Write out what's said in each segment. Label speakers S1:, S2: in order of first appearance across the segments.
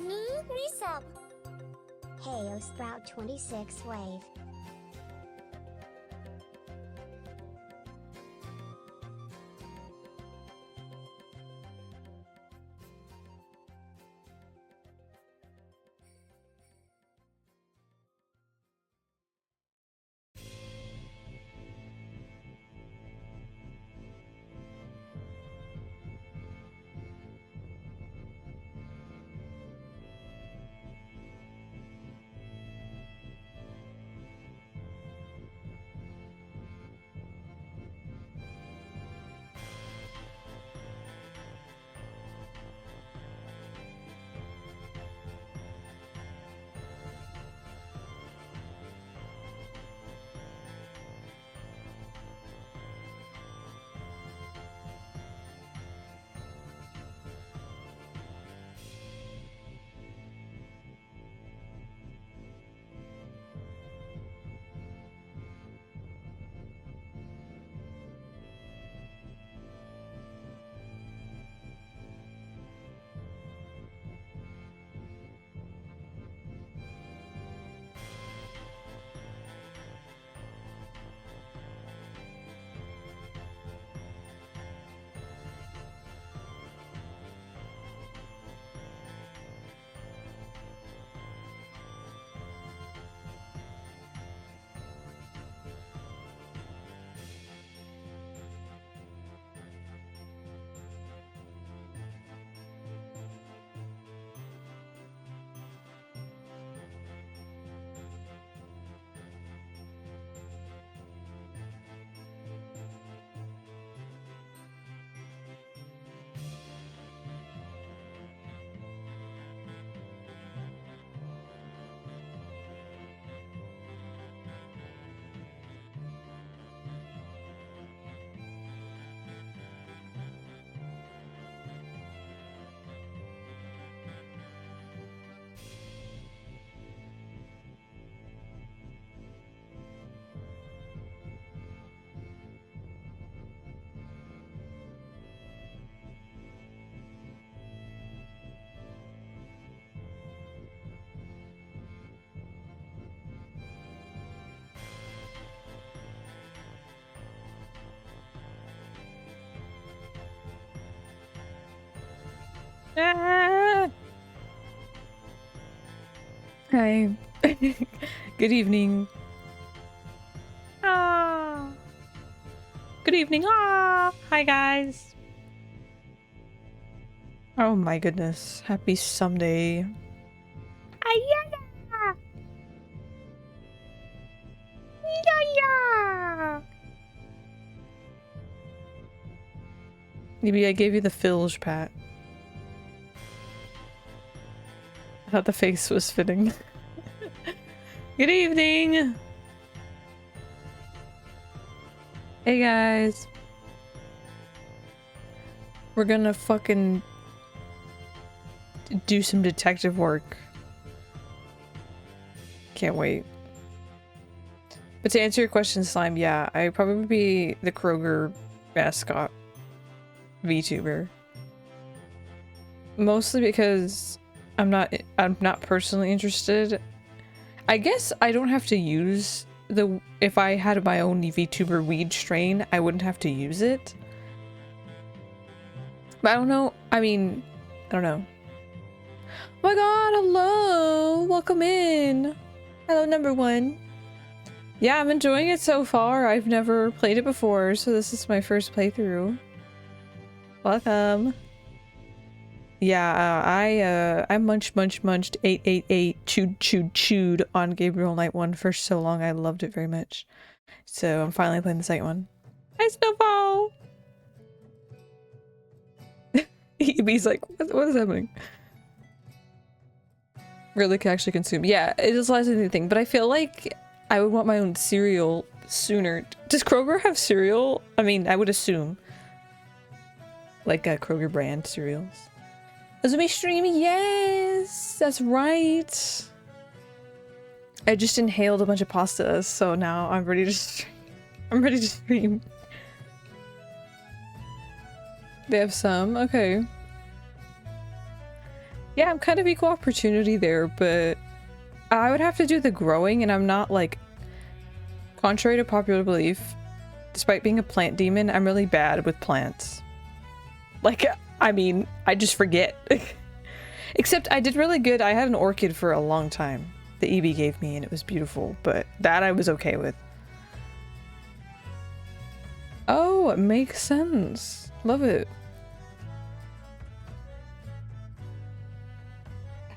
S1: Resub. Heyo Sprout 26 Wave.
S2: Ah! Hi. Good evening. Ah. Good evening. Ah. Hi guys. Oh my goodness. Happy Sunday. Ayaya. Yeah. Maybe I gave you the filge, Pat. I thought the face was fitting. Good evening! Hey guys. We're gonna fucking do some detective work. Can't wait. But to answer your question, Slime, yeah, I'd probably be the Kroger mascot VTuber. Mostly because I'm not personally interested. I guess I don't have to use the, if I had my own VTuber weed strain, I wouldn't have to use it. But I don't know, I mean, I don't know. Oh my god, hello! Welcome in! Hello, number one. Yeah, I'm enjoying it so far. I've never played it before, so this is my first playthrough. Welcome. Yeah, I munched 888 chewed on Gabriel Night 1 for so long. I loved it very much. So I'm finally playing the second one. Hi, Snowball! He's like, what is happening? Really can actually consume. Yeah, it is less anything, but I feel like I would want my own cereal sooner. Does Kroger have cereal? I mean, I would assume. Like Kroger brand cereals. Azumi stream, yes! That's right! I just inhaled a bunch of pastas, so now I'm ready to stream. I'm ready to stream. They have some? Okay. Yeah, I'm kind of equal opportunity there, but I would have to do the growing, and I'm not like, contrary to popular belief, despite being a plant demon, I'm really bad with plants. Like, I mean, I just forget. Except I did really good. I had an orchid for a long time that EB gave me, and it was beautiful, but that I was okay with. Oh, it makes sense. Love it.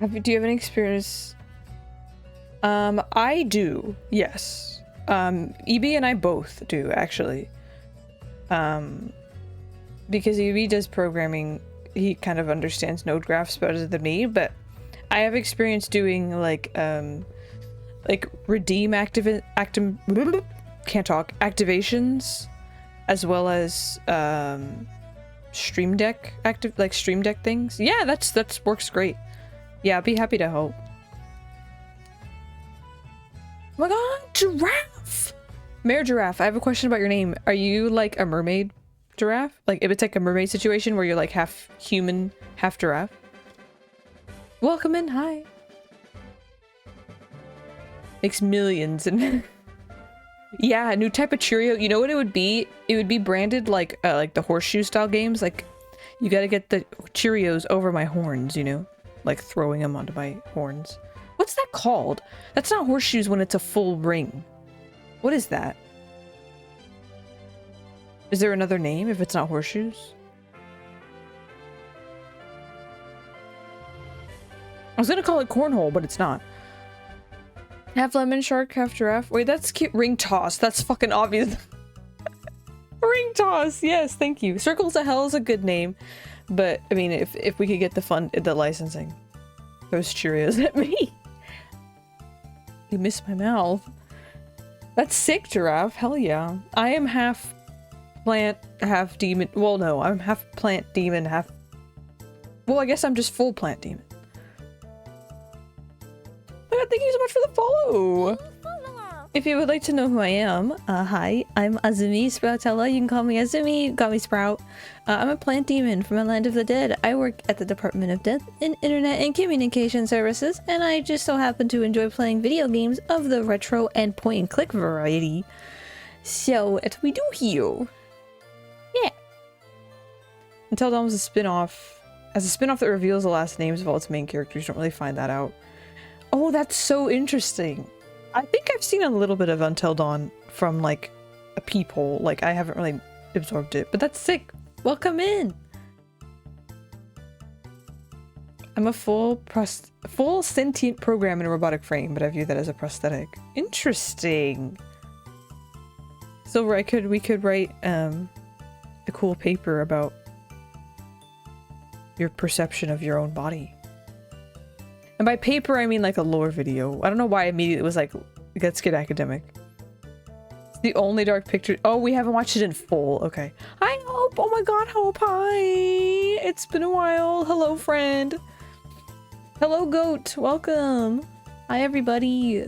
S2: Do you have any experience? I do, yes. EB and I both do, actually. Because EB does programming, he kind of understands node graphs better than me, but I have experience doing like redeem activations, as well as stream deck stream deck things. Yeah, that's works great. Yeah, I'd be happy to help. Oh my god, giraffe! Mayor Giraffe, I have a question about your name. Are you like a mermaid giraffe? Like if it's like a mermaid situation where you're like half human, half giraffe? Welcome in, hi. Makes millions and yeah, a new type of Cheerio. You know what it would be? It would be branded like the horseshoe style games. Like you gotta get the Cheerios over my horns, you know? Like throwing them onto my horns. What's that called? That's not horseshoes when it's a full ring. What is that? Is there another name if it's not horseshoes? I was gonna call it cornhole, but it's not. Half lemon shark, half giraffe. Wait, that's cute. Ring toss. That's fucking obvious. Ring toss. Yes, thank you. Circles of Hell is a good name, but I mean, if we could get the licensing, those Cheerios at me. You missed my mouth. That's sick, giraffe. Hell yeah. I am half plant, half demon. Well, no, I'm half plant demon, half. Well, I guess I'm just full plant demon. Oh my god, thank you so much for the follow! If you would like to know who I am, hi, I'm Azumi Sproutella. You can call me Azumi, you can call me Sprout. I'm a plant demon from a land of the dead. I work at the Department of Death in Internet and Communication Services, and I just so happen to enjoy playing video games of the retro and point-and-click variety. So, what we do here? Yeah. Until Dawn was a spin-off. As a spin-off that reveals the last names of all its main characters, you don't really find that out. Oh, that's so interesting. I think I've seen a little bit of Until Dawn from like a peephole. Like I haven't really absorbed it, but that's sick. Welcome in. I'm a full sentient program in a robotic frame, but I view that as a prosthetic. Interesting. Silver, we could write a cool paper about your perception of your own body. And by paper, I mean like a lore video. I don't know why immediately it was like, let's get academic. It's the only dark picture. Oh, we haven't watched it in full. Okay. Hi, Hope. Oh my god, Hope. Hi. It's been a while. Hello, friend. Hello, Goat. Welcome. Hi, everybody.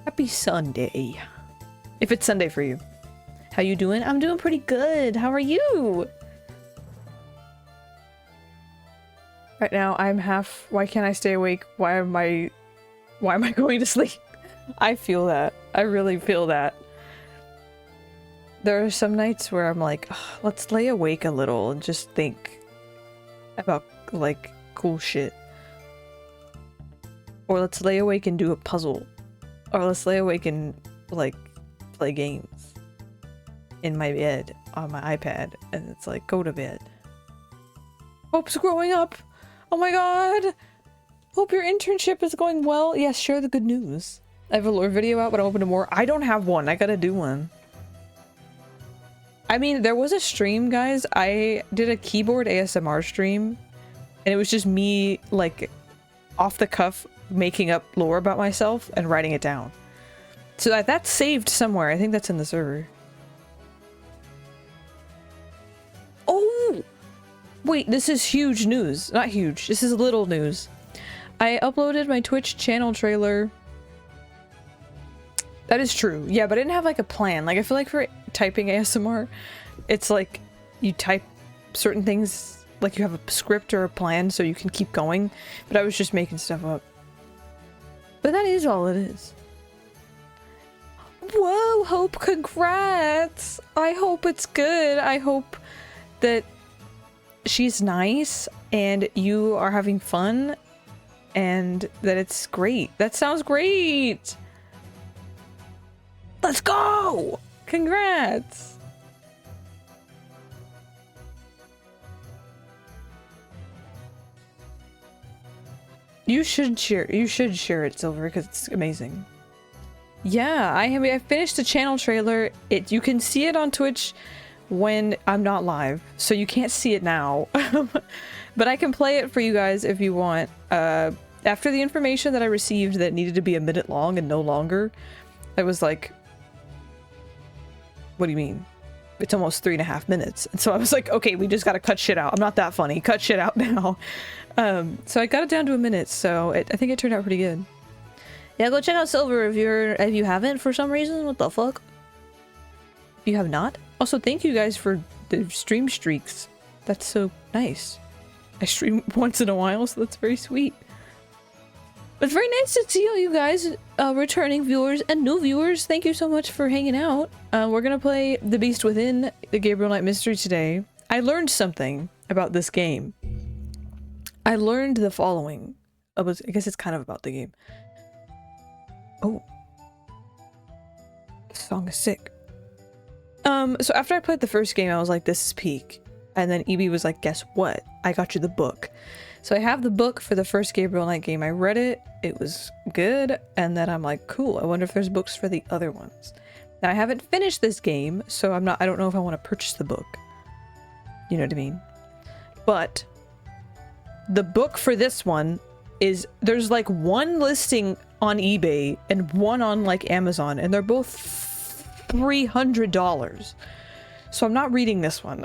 S2: Happy Sunday. If it's Sunday for you. How you doing? I'm doing pretty good. How are you? Right now, I'm half. Why can't I stay awake? Why am I going to sleep? I feel that. I really feel that. There are some nights where I'm like, let's lay awake a little and just think about like cool shit. Or let's lay awake and do a puzzle. Or let's lay awake and like play games in my bed on my iPad. And it's like, go to bed. Hope's growing up. Oh my god! Hope your internship is going well. Yes, share the good news. I have a lore video out, but I'm open to more. I don't have one. I gotta do one. I mean, there was a stream, guys. I did a keyboard ASMR stream, and it was just me, like, off the cuff, making up lore about myself and writing it down. So that's saved somewhere. I think that's in the server. Oh! Wait, this is huge news. Not huge. This is little news. I uploaded my Twitch channel trailer. That is true. Yeah, but I didn't have like a plan. Like I feel like for typing ASMR, it's like you type certain things like you have a script or a plan so you can keep going, but I was just making stuff up. But that is all it is. Whoa, Hope, congrats! I hope it's good. I hope that she's nice and you are having fun and that it's great. That sounds great! Let's go! Congrats! You should share it, Silver, because it's amazing. Yeah, I finished the channel trailer. You can see it on Twitch when I'm not live, so you can't see it now. But I can play it for you guys if you want. After the information that I received that needed to be a minute long and no longer, I was like, what do you mean? It's almost 3.5 minutes. And so I was like, okay, we just gotta cut shit out. I'm not that funny. Cut shit out now. So I got it down to a minute, so I think it turned out pretty good. Yeah, go check out Silver if you haven't for some reason. What the fuck? You have not? Also, thank you guys for the stream streaks. That's so nice. I stream once in a while, so that's very sweet. It's very nice to see all you guys, returning viewers and new viewers. Thank you so much for hanging out. We're gonna play The Beast Within, the Gabriel Knight Mystery today. I learned something about this game. I learned the following. I guess it's kind of about the game. Oh. This song is sick. So after I played the first game, I was like, this is peak. And then EB was like, guess what? I got you the book. So I have the book for the first Gabriel Knight game. I read it. It was good. And then I'm like, cool. I wonder if there's books for the other ones. Now I haven't finished this game, so I don't know if I want to purchase the book. You know what I mean? But the book for this one is, there's like one listing on eBay and one on like Amazon, and they're both $300. So I'm not reading this one.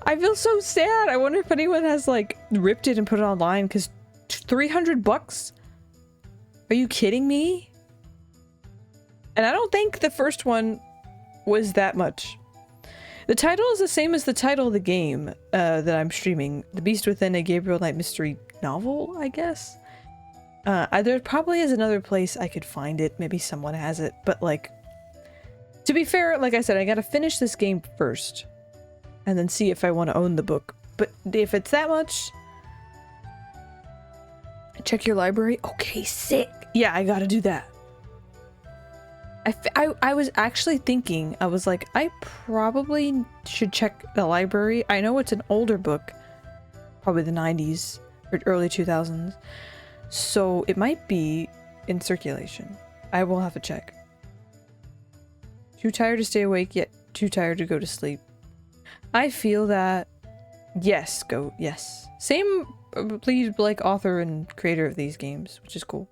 S2: I feel so sad. I wonder if anyone has like ripped it and put it online, because 300 bucks? Are you kidding me? And I don't think the first one was that much. The title is the same as the title of the game that I'm streaming. The Beast Within, a Gabriel Knight mystery novel, I guess? There probably is another place I could find it. Maybe someone has it. But like, to be fair, like I said, I gotta finish this game first. And then see if I want to own the book. But if it's that much... Check your library. Okay, sick. Yeah, I gotta do that. I was actually thinking, I was like, I probably should check the library. I know it's an older book. Probably the 90s or early 2000s. So it might be in circulation. I will have to check. Too tired to stay awake, yet too tired to go to sleep. I feel that. Yes, yes. Same, please, like, author and creator of these games, which is cool.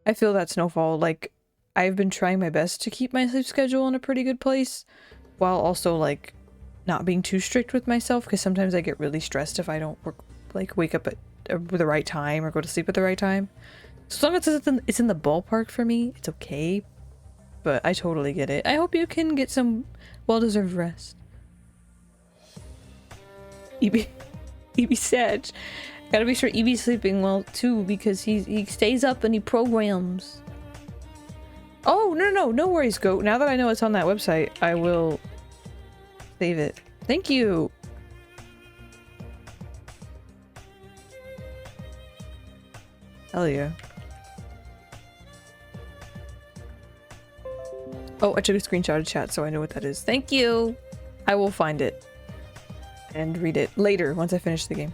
S2: I feel that, Snowfall. Like, I've been trying my best to keep my sleep schedule in a pretty good place, while also, like, not being too strict with myself, because sometimes I get really stressed if I don't wake up at the right time or go to sleep at the right time. So as long as it's in the ballpark for me, it's okay. But I totally get it. I hope you can get some well-deserved rest. EB Sag. Gotta be sure EB's sleeping well too, because he stays up and he programs. Oh, no worries, Goat. Now that I know it's on that website, I will save it. Thank you. Hell yeah. Oh, I took a screenshot of chat, so I know what that is. Thank you. I will find it and read it later once I finish the game.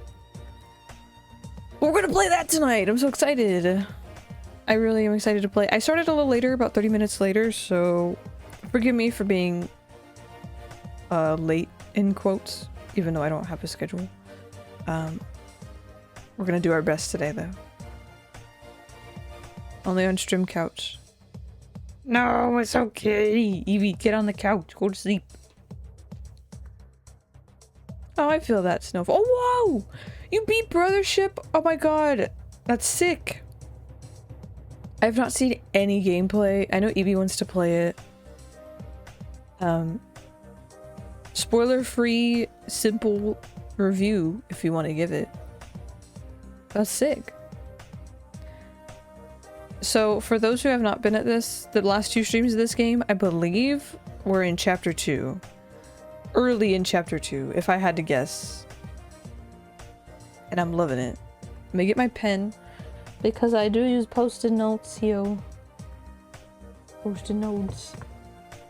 S2: We're gonna play that tonight. I'm so excited. I really am excited to play. I started a little later, about 30 minutes later, so forgive me for being late in quotes, even though I don't have a schedule. We're gonna do our best today, though. Only on stream couch. No, it's okay. Evie, get on the couch. Go to sleep. Oh, I feel that, Snowfall. Oh, whoa! You beat Brothership? Oh my god. That's sick. I've not seen any gameplay. I know Evie wants to play it. spoiler-free, simple review if you want to give it. That's sick. So, for those who have not been at this, the last 2 streams of this game, I believe we're in Chapter 2. Early in Chapter 2, if I had to guess. And I'm loving it. Let me get my pen, because I do use post-it notes, yo. Post-it notes.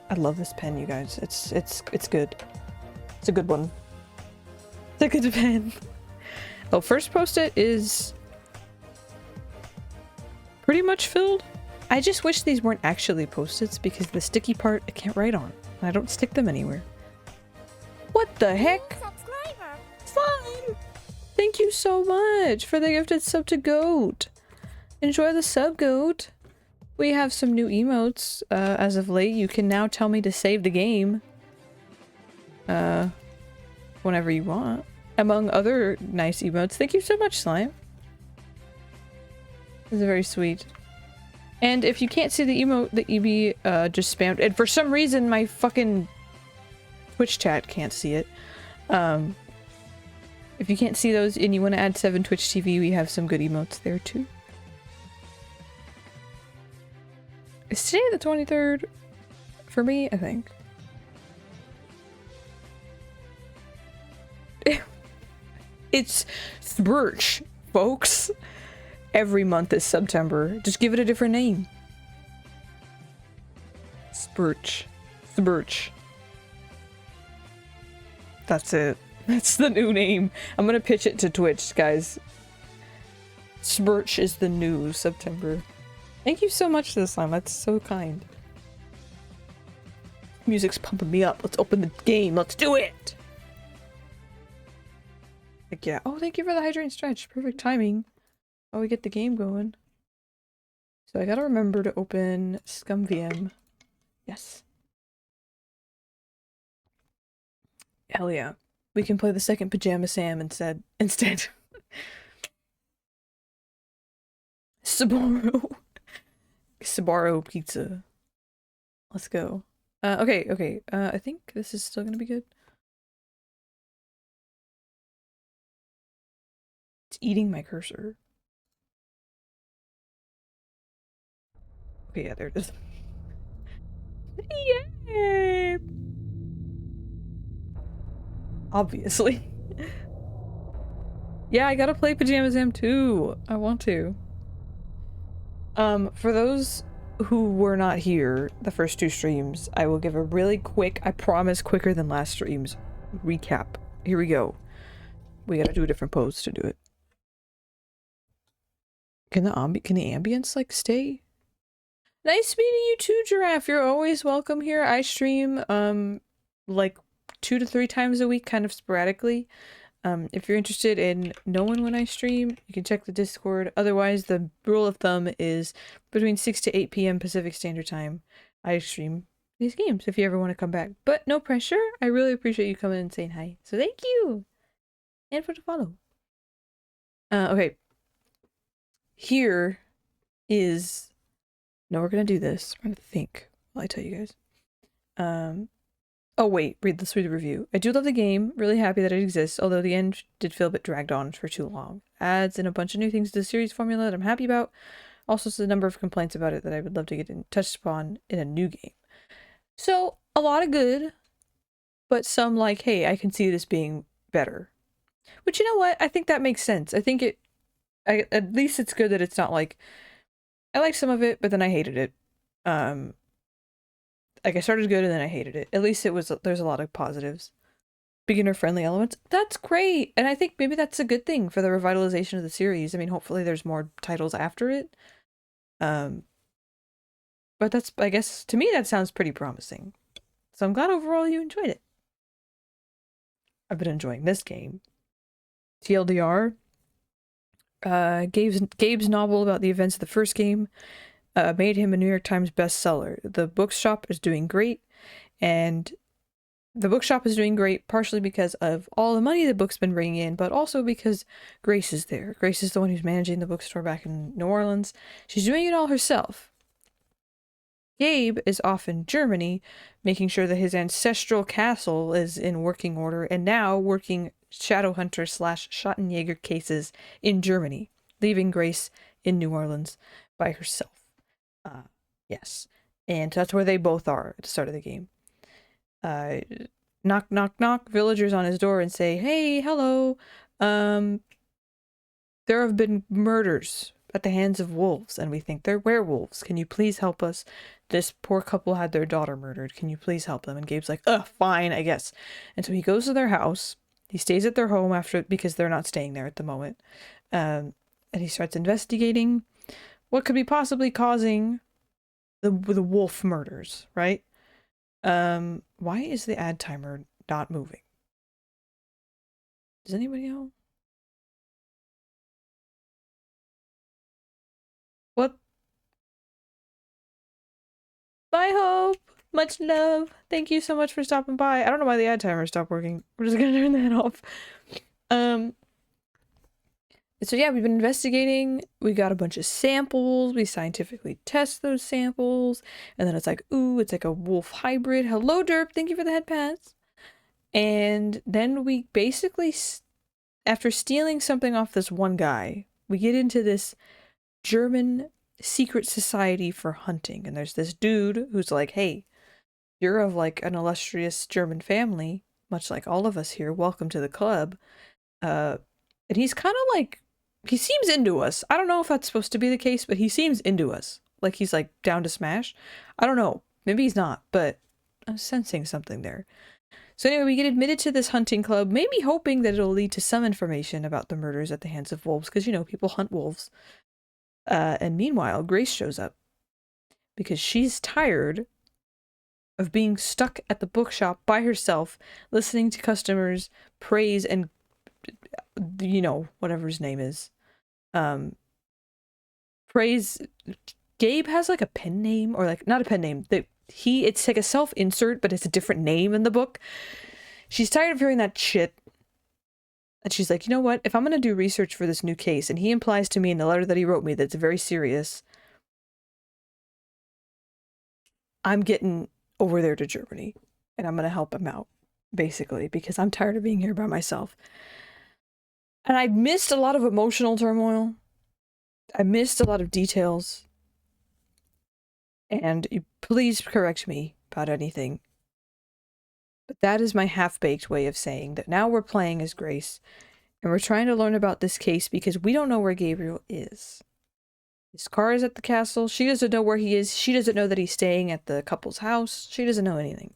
S2: I love this pen, you guys. It's good. It's a good one. It's a good pen. Oh, first post-it is pretty much filled. I just wish these weren't actually post-its because the sticky part I can't write on. And I don't stick them anywhere. What the heck? Fine. Thank you so much for the gifted sub to Goat. Enjoy the sub, Goat. We have some new emotes as of late. You can now tell me to save the game. Whenever you want. Among other nice emotes. Thank you so much, Slime. This is very sweet. And if you can't see the emote that EB just spammed, and for some reason my fucking Twitch chat can't see it. If you can't see those and you want to add 7 Twitch TV, we have some good emotes there too. Is today the 23rd? For me, I think. It's Splurch, folks. Every month is September. Just give it a different name. Splurch. Splurch. That's it. That's the new name. I'm gonna pitch it to Twitch, guys. Splurch is the new September. Thank you so much, this time. That's so kind. Music's pumping me up. Let's open the game. Let's do it! Like, yeah. Oh, thank you for the hydrate stretch. Perfect timing. Oh, we get the game going. So I gotta remember to open ScumVM. Yes. Hell yeah. We can play the second Pajama Sam instead. Sbarro. Sbarro pizza. Let's go. Okay. I think this is still gonna be good. It's eating my cursor. Okay, yeah, there it is. Yay! Obviously. Yeah, I gotta play Pajama Sam too. I want to. For those who were not here the first 2 streams, I will give a really quick, I promise quicker than last stream's, recap. Here we go. We gotta do a different pose to do it. Can the ambience like stay? Nice meeting you too, Giraffe. You're always welcome here. I stream like 2 to 3 times a week, kind of sporadically. If you're interested in knowing when I stream, you can check the Discord. Otherwise, the rule of thumb is between 6 to 8 p.m. Pacific Standard Time. I stream these games if you ever want to come back. But no pressure. I really appreciate you coming and saying hi. So thank you. And for the follow. Okay. Here is... No, we're gonna do this. We're gonna think while I tell you guys. Oh wait, read the sweet review. I do love the game, really happy that it exists, although the end did feel a bit dragged on for too long. Adds and a bunch of new things to the series formula that I'm happy about. Also, there's a number of complaints about it that I would love to get touched upon in a new game. So, a lot of good, but some like, hey, I can see this being better. Which, you know what? I think that makes sense. I think at least it's good that it's not like, I liked some of it, but then I hated it. Like, I started good and then I hated it. At least there's a lot of positives. Beginner-friendly elements. That's great! And I think maybe that's a good thing for the revitalization of the series. I mean, hopefully there's more titles after it. But that's, I guess, to me that sounds pretty promising. So I'm glad overall you enjoyed it. I've been enjoying this game. TLDR. Gabe's novel about the events of the first game made him a New York Times bestseller. The bookshop is doing great, and the bookshop is doing great partially because of all the money the book's been bringing in, but also because Grace is there. Grace is the one who's managing the bookstore back in New Orleans. She's doing it all herself. Gabe is off in Germany, making sure that his ancestral castle is in working order, and now working Shadowhunter / Schottenjäger cases in Germany, leaving Grace in New Orleans by herself. Yes. And that's where they both are at the start of the game. Knock, knock, knock. Villagers on his door and say, "Hey, hello. There have been murders at the hands of wolves, and we think they're werewolves. Can you please help us? This poor couple had their daughter murdered. Can you please help them?" And Gabe's like, fine, I guess. And so he goes to their house. He stays at their home because they're not staying there at the moment. And he starts investigating what could be possibly causing the wolf murders, right? Why is the ad timer not moving? Does anybody know? What? Bye, Hope. Much love. Thank you so much for stopping by. I don't know why the ad timer stopped working. We're just gonna turn that off. So yeah, we've been investigating. We got a bunch of samples. We scientifically test those samples. And then it's like, ooh, it's like a wolf hybrid. Hello, Derp. Thank you for the head pass. And then we basically, after stealing something off this one guy, we get into this German secret society for hunting. And there's this dude who's like, hey, you're of like an illustrious German family, much like all of us here. Welcome to the club. And he's kind of like, he seems into us. I don't know if that's supposed to be the case, but he seems into us. Like he's like down to smash. I don't know. Maybe he's not, but I'm sensing something there. So anyway, we get admitted to this hunting club, maybe hoping that it'll lead to some information about the murders at the hands of wolves, because, you know, people hunt wolves. And meanwhile, Grace shows up because she's tired of being stuck at the bookshop by herself, listening to customers praise and, you know, whatever his name is. Praise. Gabe has like a pen name, or like not a pen name. It's like a self-insert, but it's a different name in the book. She's tired of hearing that shit. And she's like, you know what? If I'm gonna do research for this new case, and he implies to me in the letter that he wrote me that it's very serious, I'm getting over there to Germany, and I'm gonna help him out, basically, because I'm tired of being here by myself. And I missed a lot of emotional turmoil. I missed a lot of details. And please correct me about anything. But that is my half-baked way of saying that now we're playing as Grace, and we're trying to learn about this case because we don't know where Gabriel is. His car is at the castle. She doesn't know where he is. She doesn't know that he's staying at the couple's house. She doesn't know anything.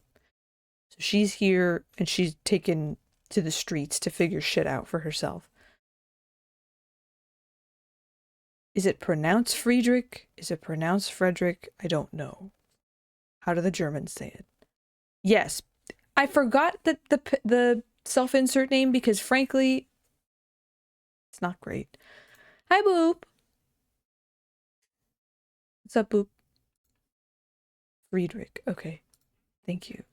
S2: So she's here, and she's taken to the streets to figure shit out for herself. Is it pronounced Friedrich? Is it pronounced Frederick? I don't know. How do the Germans say it? Yes. I forgot the self-insert name because, frankly, it's not great. Hi, Boop. What's up, Boop? Friedrich. Okay. Thank you.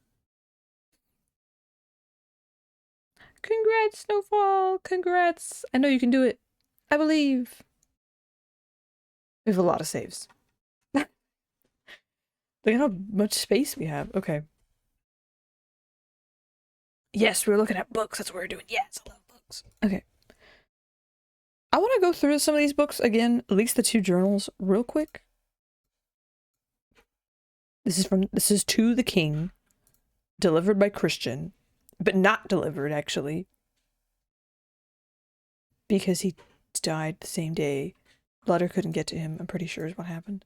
S2: Congrats, Snowfall. Congrats. I know you can do it. I believe. We have a lot of saves. Look at how much space we have. Okay. Yes, we're looking at books. That's what we're doing. Yes, I love books. Okay. I want to go through some of these books again, at least the 2 journals, real quick. This is To the King, delivered by Christian, but not delivered, actually, because he died the same day. Letter couldn't get to him, I'm pretty sure is what happened.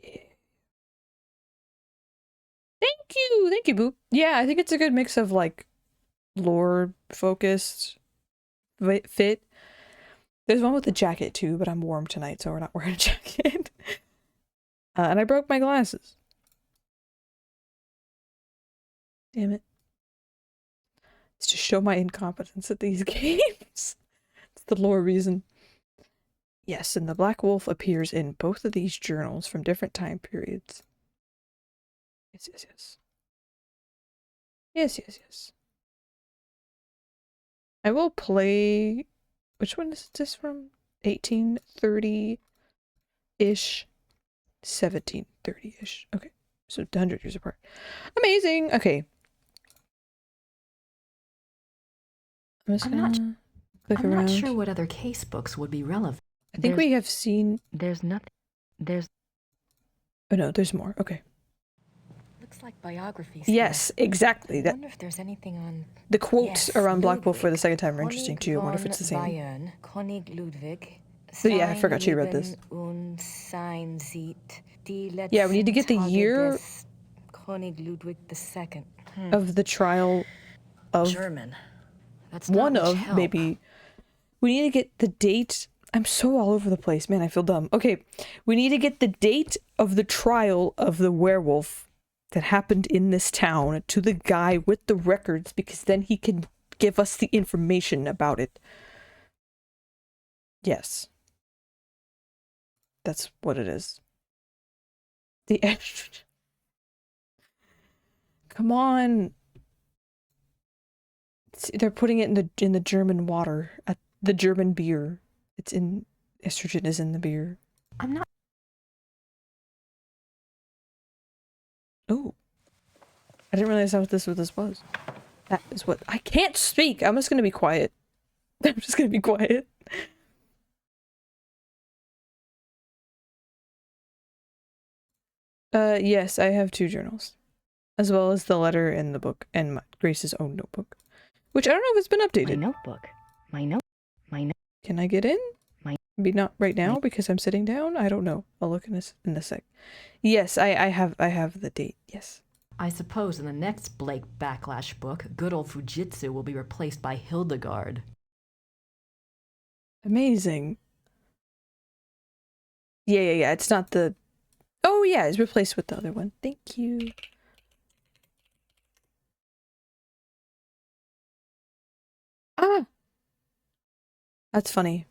S2: Yeah. Thank you, Boop. Yeah, I think it's a good mix of, like, lore-focused fit. There's one with a jacket, too, but I'm warm tonight, so we're not wearing a jacket. And I broke my glasses. Damn it. It's to show my incompetence at these games. It's the lore reason. Yes, and the Black Wolf appears in both of these journals from different time periods. Yes, yes, yes. Yes, yes, yes. I will play... Which one is this from? 1830-ish. 1730-ish. Okay, so 100 years apart. Amazing. Okay. I'm just gonna click
S3: I'm
S2: around.
S3: not sure what other case books would be relevant.
S2: I think we have seen...
S3: There's nothing.
S2: Oh no, there's more. Okay.
S3: Looks like biographies.
S2: Yes, exactly.
S3: I wonder if there's anything on...
S2: The quotes around Black Wolf for the second time are
S3: Ludwig,
S2: interesting too. I wonder if it's the same.
S3: Bayern, König Ludwig.
S2: So yeah, I forgot you read this. Yeah, we need to get the year
S3: König Ludwig II.
S2: of the trial of
S3: German. That's
S2: one
S3: not much
S2: of
S3: help.
S2: maybe. We need to get the date. I'm so all over the place, man. I feel dumb. Okay, we need to get the date of the trial of the werewolf that happened in this town to the guy with the records, because then he can give us the information about it. Yes. That's what it is. The edge. Come on. They're putting it in the German water, at the German beer. It's in... Estrogen is in the beer.
S3: I'm not...
S2: Oh. I didn't realize what this was. That is what... I can't speak! I'm just gonna be quiet. I'm just gonna be quiet. Yes, I have 2 journals. As well as the letter in the book, and Grace's own notebook. Which I don't know if it's been updated.
S3: My notebook.
S2: Can I get in? Maybe not right now because I'm sitting down. I don't know. I'll look in a sec. Yes, I have the date. Yes.
S3: I suppose in the next Blake Backlash book, good old Fujitsu will be replaced by Hildegard.
S2: Amazing. Yeah. It's not the... Oh yeah, it's replaced with the other one. Thank you. Ah! That's funny.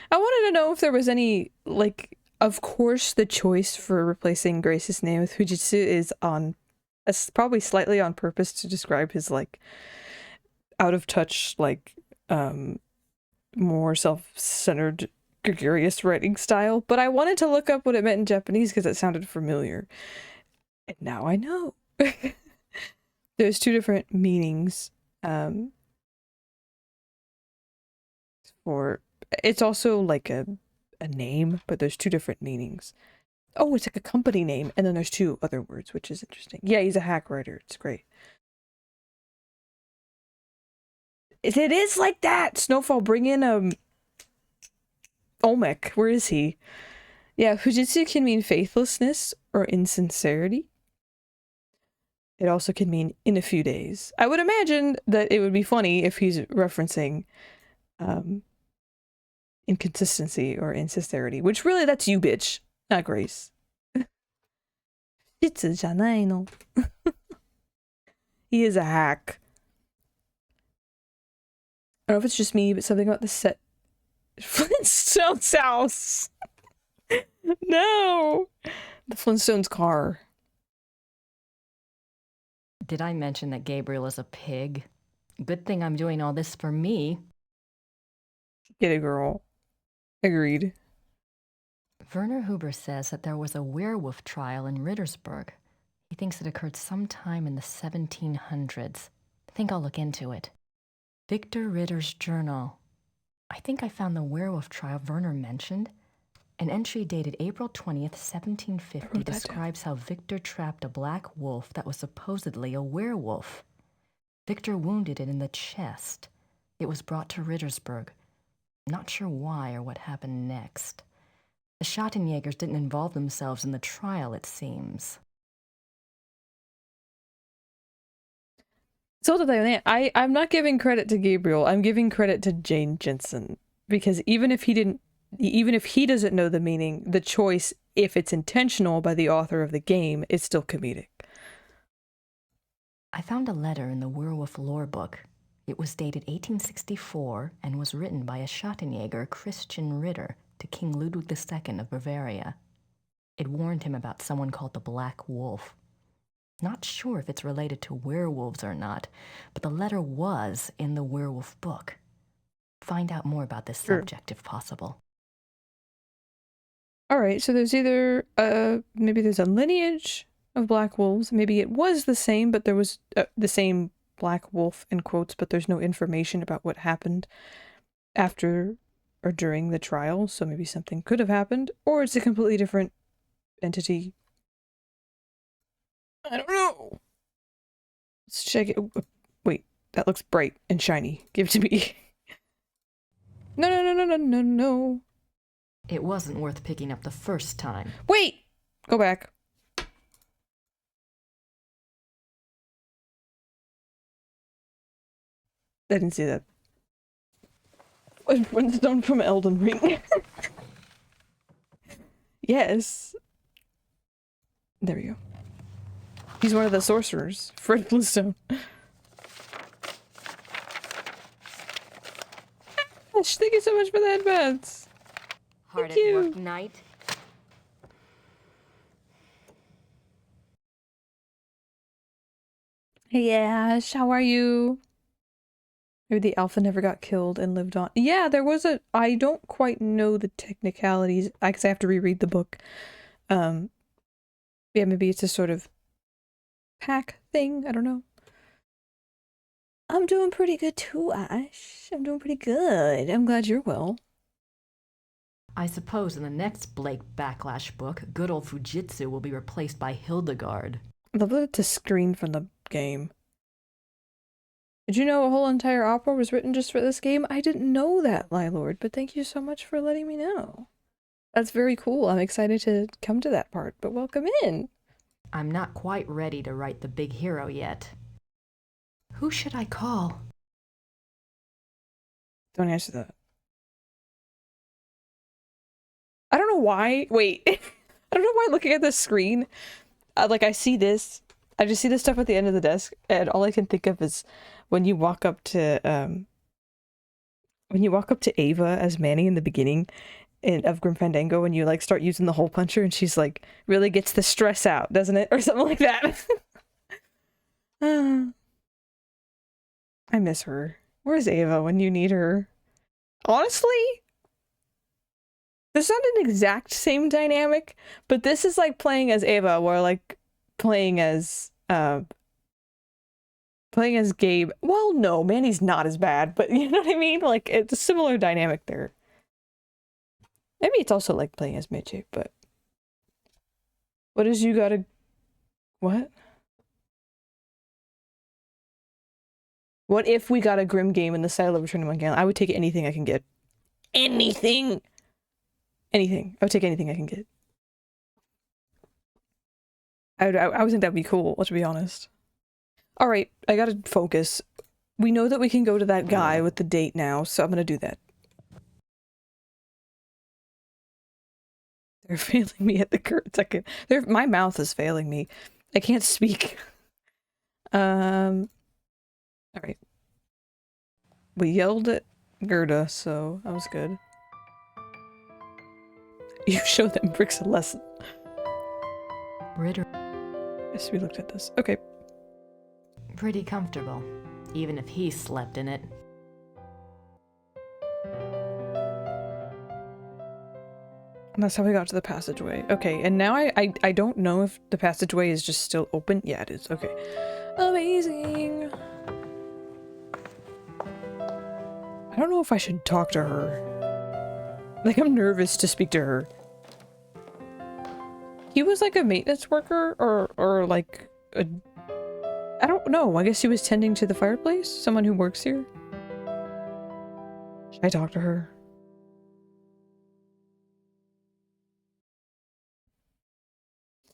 S2: I wanted to know if there was any, like, of course the choice for replacing Grace's name with Fujitsu is on, probably slightly on purpose to describe his, like, out of touch, like, more self-centered, gregarious writing style, but I wanted to look up what it meant in Japanese because it sounded familiar. And now I know. There's 2 different meanings, for... It's also like a name, but there's 2 different meanings. Oh, it's like a company name, and then there's 2 other words, which is interesting. Yeah, he's a hack writer. It's great. It is like that! Snowfall, bring in, Olmec. Where is he? Yeah, Fujitsu can mean faithlessness or insincerity. It also can mean in a few days. I would imagine that it would be funny if he's referencing, inconsistency or insincerity, which really that's you, bitch, not Grace. 実じゃないの. He is a hack. I don't know if it's just me, but something about the set. Flintstone's house. No, the Flintstones car.
S3: Did I mention that Gabriel is a pig? Good thing I'm doing all this for me.
S2: Get it, girl. Agreed.
S3: Werner Huber says that there was a werewolf trial in Rittersberg. He thinks it occurred sometime in the 1700s. I think I'll look into it. Victor Ritter's journal. I think I found the werewolf trial Werner mentioned. An entry dated April 20th, 1750 describes how Victor trapped a black wolf that was supposedly a werewolf. Victor wounded it in the chest. It was brought to Rittersberg. Not sure why or what happened next. The Schottenjägers didn't involve themselves in the trial, it seems.
S2: I'm not giving credit to Gabriel. I'm giving credit to Jane Jensen, because even if he doesn't know the meaning, the choice, if it's intentional by the author of the game, is still comedic.
S3: I found a letter in the werewolf lore book. It was dated 1864 and was written by a Schottenjäger, Christian Ritter, to King Ludwig II of Bavaria. It warned him about someone called the Black Wolf. Not sure if it's related to werewolves or not, but the letter was in the werewolf book. Find out more about this subject if possible.
S2: Alright, so there's either, maybe there's a lineage of black wolves. Maybe it was the same, but there was the same black wolf in quotes, but there's no information about what happened after or during the trial, so maybe something could have happened, or it's a completely different entity. I don't know. Let's check it. Wait, that looks bright and shiny. Give it to me. No, no, no, no, no, no, no.
S3: It wasn't worth picking up the first time.
S2: Wait! Go back. I didn't see that. One stone from Elden Ring. Yes. There we go. He's one of the sorcerers. Fred Flintstone. Gosh, thank you so much for the headbands.
S3: Hard
S2: Thank you.
S3: at work night.
S2: Hey Ash, how are you? Maybe the alpha never got killed and lived on. Yeah, there was a... I don't quite know the technicalities, because I have to reread the book. Yeah, maybe it's a sort of pack thing, I don't know. I'm doing pretty good too, Ash. I'm doing pretty good. I'm glad you're well.
S3: I suppose in the next Blake Backlash book, good old Fujitsu will be replaced by Hildegard.
S2: I love that it's a screen from the game. Did you know a whole entire opera was written just for this game? I didn't know that, Lylord, but thank you so much for letting me know. That's very cool. I'm excited to come to that part, but welcome in.
S3: I'm not quite ready to write the big hero yet. Who should I call?
S2: Don't answer that. I don't know why. Wait. I don't know why looking at the screen, like I see this. I just see this stuff at the end of the desk, and all I can think of is when you walk up to Ava as Manny in the beginning of Grim Fandango, and you like start using the hole puncher, and she's like really gets the stress out, doesn't it, or something like that. I miss her. Where's Ava when you need her? Honestly, there's not an exact same dynamic, but this is like playing as Ava, where like playing as Gabe. Well, no, Manny's not as bad, but you know what I mean? Like, it's a similar dynamic there. Maybe it's also like playing as Mitchie, but what is you gotta... What? What if we got a Grim game in the style of Return to Monkey Island? I would take anything I can get. Anything! Anything. I would take anything I can get. I would think that'd be cool, let's be honest. Alright, I gotta focus. We know that we can go to that guy with the date now, so I'm gonna do that. They're failing me at the current second. My mouth is failing me. I can't speak. Alright. We yelled at Gerda, so that was good. You show them bricks a lesson.
S3: Ritter.
S2: Yes, we looked at this. Okay.
S3: Pretty comfortable, even if he slept in it.
S2: And that's how we got to the passageway. Okay, and now I don't know if the passageway is just still open. Yeah, it is. Okay. Amazing. I don't know if I should talk to her. Like, I'm nervous to speak to her. He was like a maintenance worker or like a... I don't know. I guess he was tending to the fireplace? Someone who works here? Should I talk to her?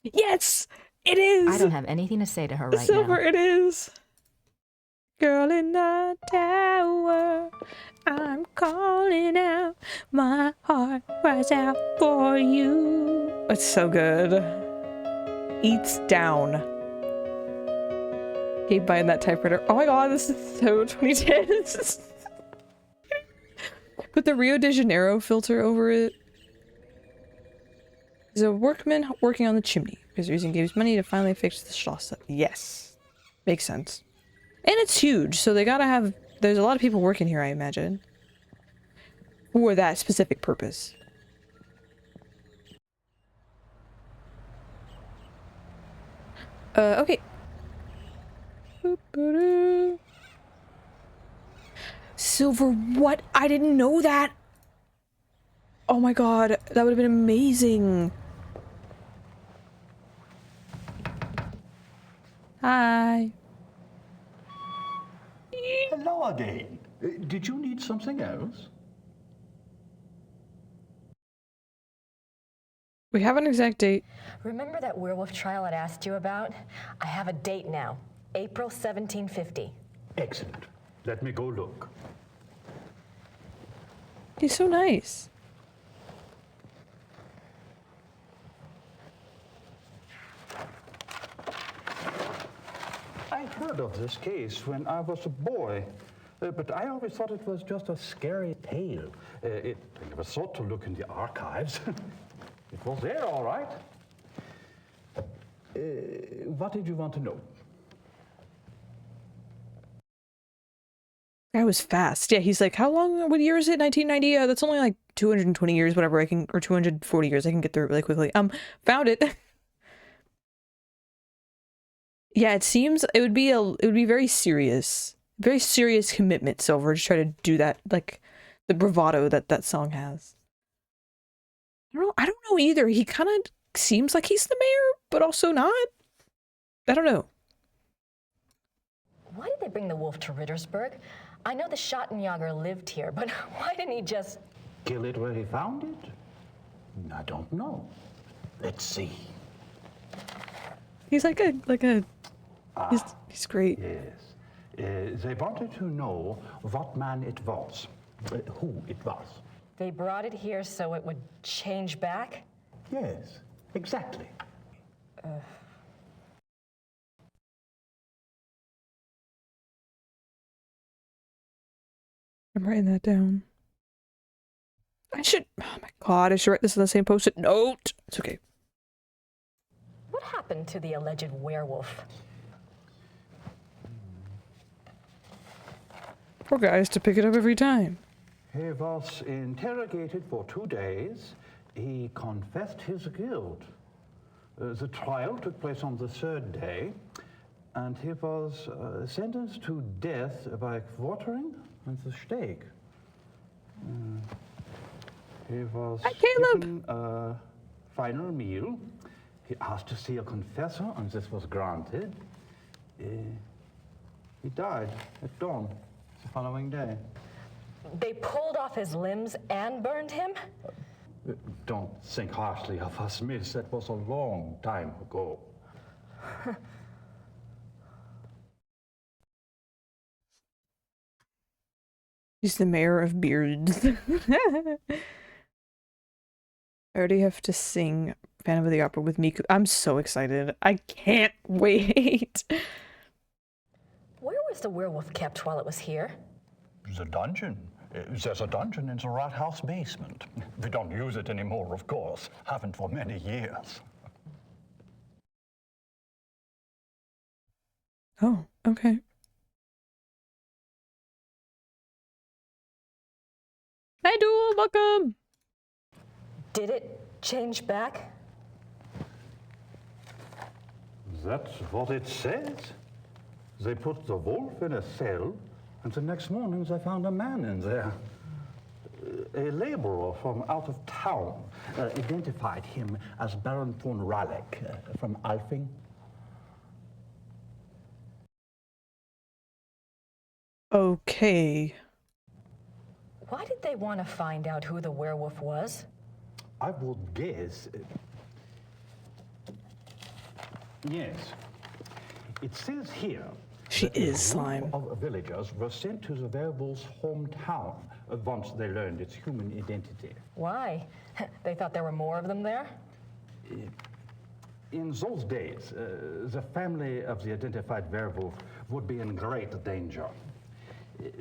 S2: Yes! It is!
S3: I don't have anything to say to her right
S2: Silver,
S3: now.
S2: it is! Girl in the tower, I'm calling out, my heart cries out for you. It's so good. Eats down. Gabe buying that typewriter. Oh my god, this is so 2010s. Put the Rio de Janeiro filter over it. There's a workman working on the chimney because they're using Gabe's money to finally fix the Schloss. Yes. Makes sense. And it's huge, so they gotta have... There's a lot of people working here, I imagine. For that specific purpose. Okay. Boop-a-doo. Silver, what? I didn't know that. Oh my god, that would have been amazing. Hi.
S4: Hello again. Did you need something else?
S2: We have an exact date.
S3: Remember that werewolf trial I'd asked you about? I have a date now. April 1750.
S4: Excellent. Let me go look.
S2: He's so nice.
S4: I heard of this case when I was a boy, but I always thought it was just a scary tale. I never thought to look in the archives. It was there, all right. What did you want to know?
S2: That was fast. Yeah, he's like, how long, what year is it? 1990? That's only like 220 years, whatever I can, or 240 years. I can get through it really quickly. Found it. Yeah, it seems it would be very serious commitment, Silver, to try to do that, like the bravado that that song has. I don't know either. He kind of seems like he's the mayor, but also not. I don't know.
S3: Why did they bring the wolf to Rittersburg? I know the Schattenjager lived here, but why didn't he just...
S4: Kill it where he found it? I don't know. Let's see.
S2: He's he's great.
S4: Yes. They wanted to know what man it was, who it was.
S3: They brought it here so it would change back?
S4: Yes, exactly.
S2: I'm writing that down. Oh my god, I should write this on the same post-it note. It's okay.
S3: What happened to the alleged werewolf?
S2: Poor guy has to pick it up every time.
S4: He was interrogated for 2 days. He confessed his guilt. The trial took place on the 3rd day, and he was sentenced to death by quartering and the stake. He was given a final meal. He asked to see a confessor, and this was granted. He died at dawn the following day.
S3: They pulled off his limbs and burned him?
S4: Don't think harshly of us, miss. That was a long time ago.
S2: He's the mayor of beards. I already have to sing Phantom of the Opera with Miku. I'm so excited. I can't wait.
S3: Where was the werewolf kept while it was here?
S4: The dungeon. There's a dungeon in the rat house basement. We don't use it anymore, of course. Haven't for many years.
S2: Oh, okay. Hi, Duel, welcome!
S3: Did it change back?
S4: That's what it says. They put the wolf in a cell, and the next morning they found a man in there. A laborer from out of town identified him as Baron von Raleigh from Alfing.
S2: Okay.
S3: Why did they want to find out who the werewolf was?
S4: I would guess. Yes. It says here.
S2: She
S4: that
S2: is
S4: a
S2: slime.
S4: group of villagers were sent to the werewolf's hometown once they learned its human identity.
S3: Why? They thought there were more of them there?
S4: In those days, the family of the identified werewolf would be in great danger.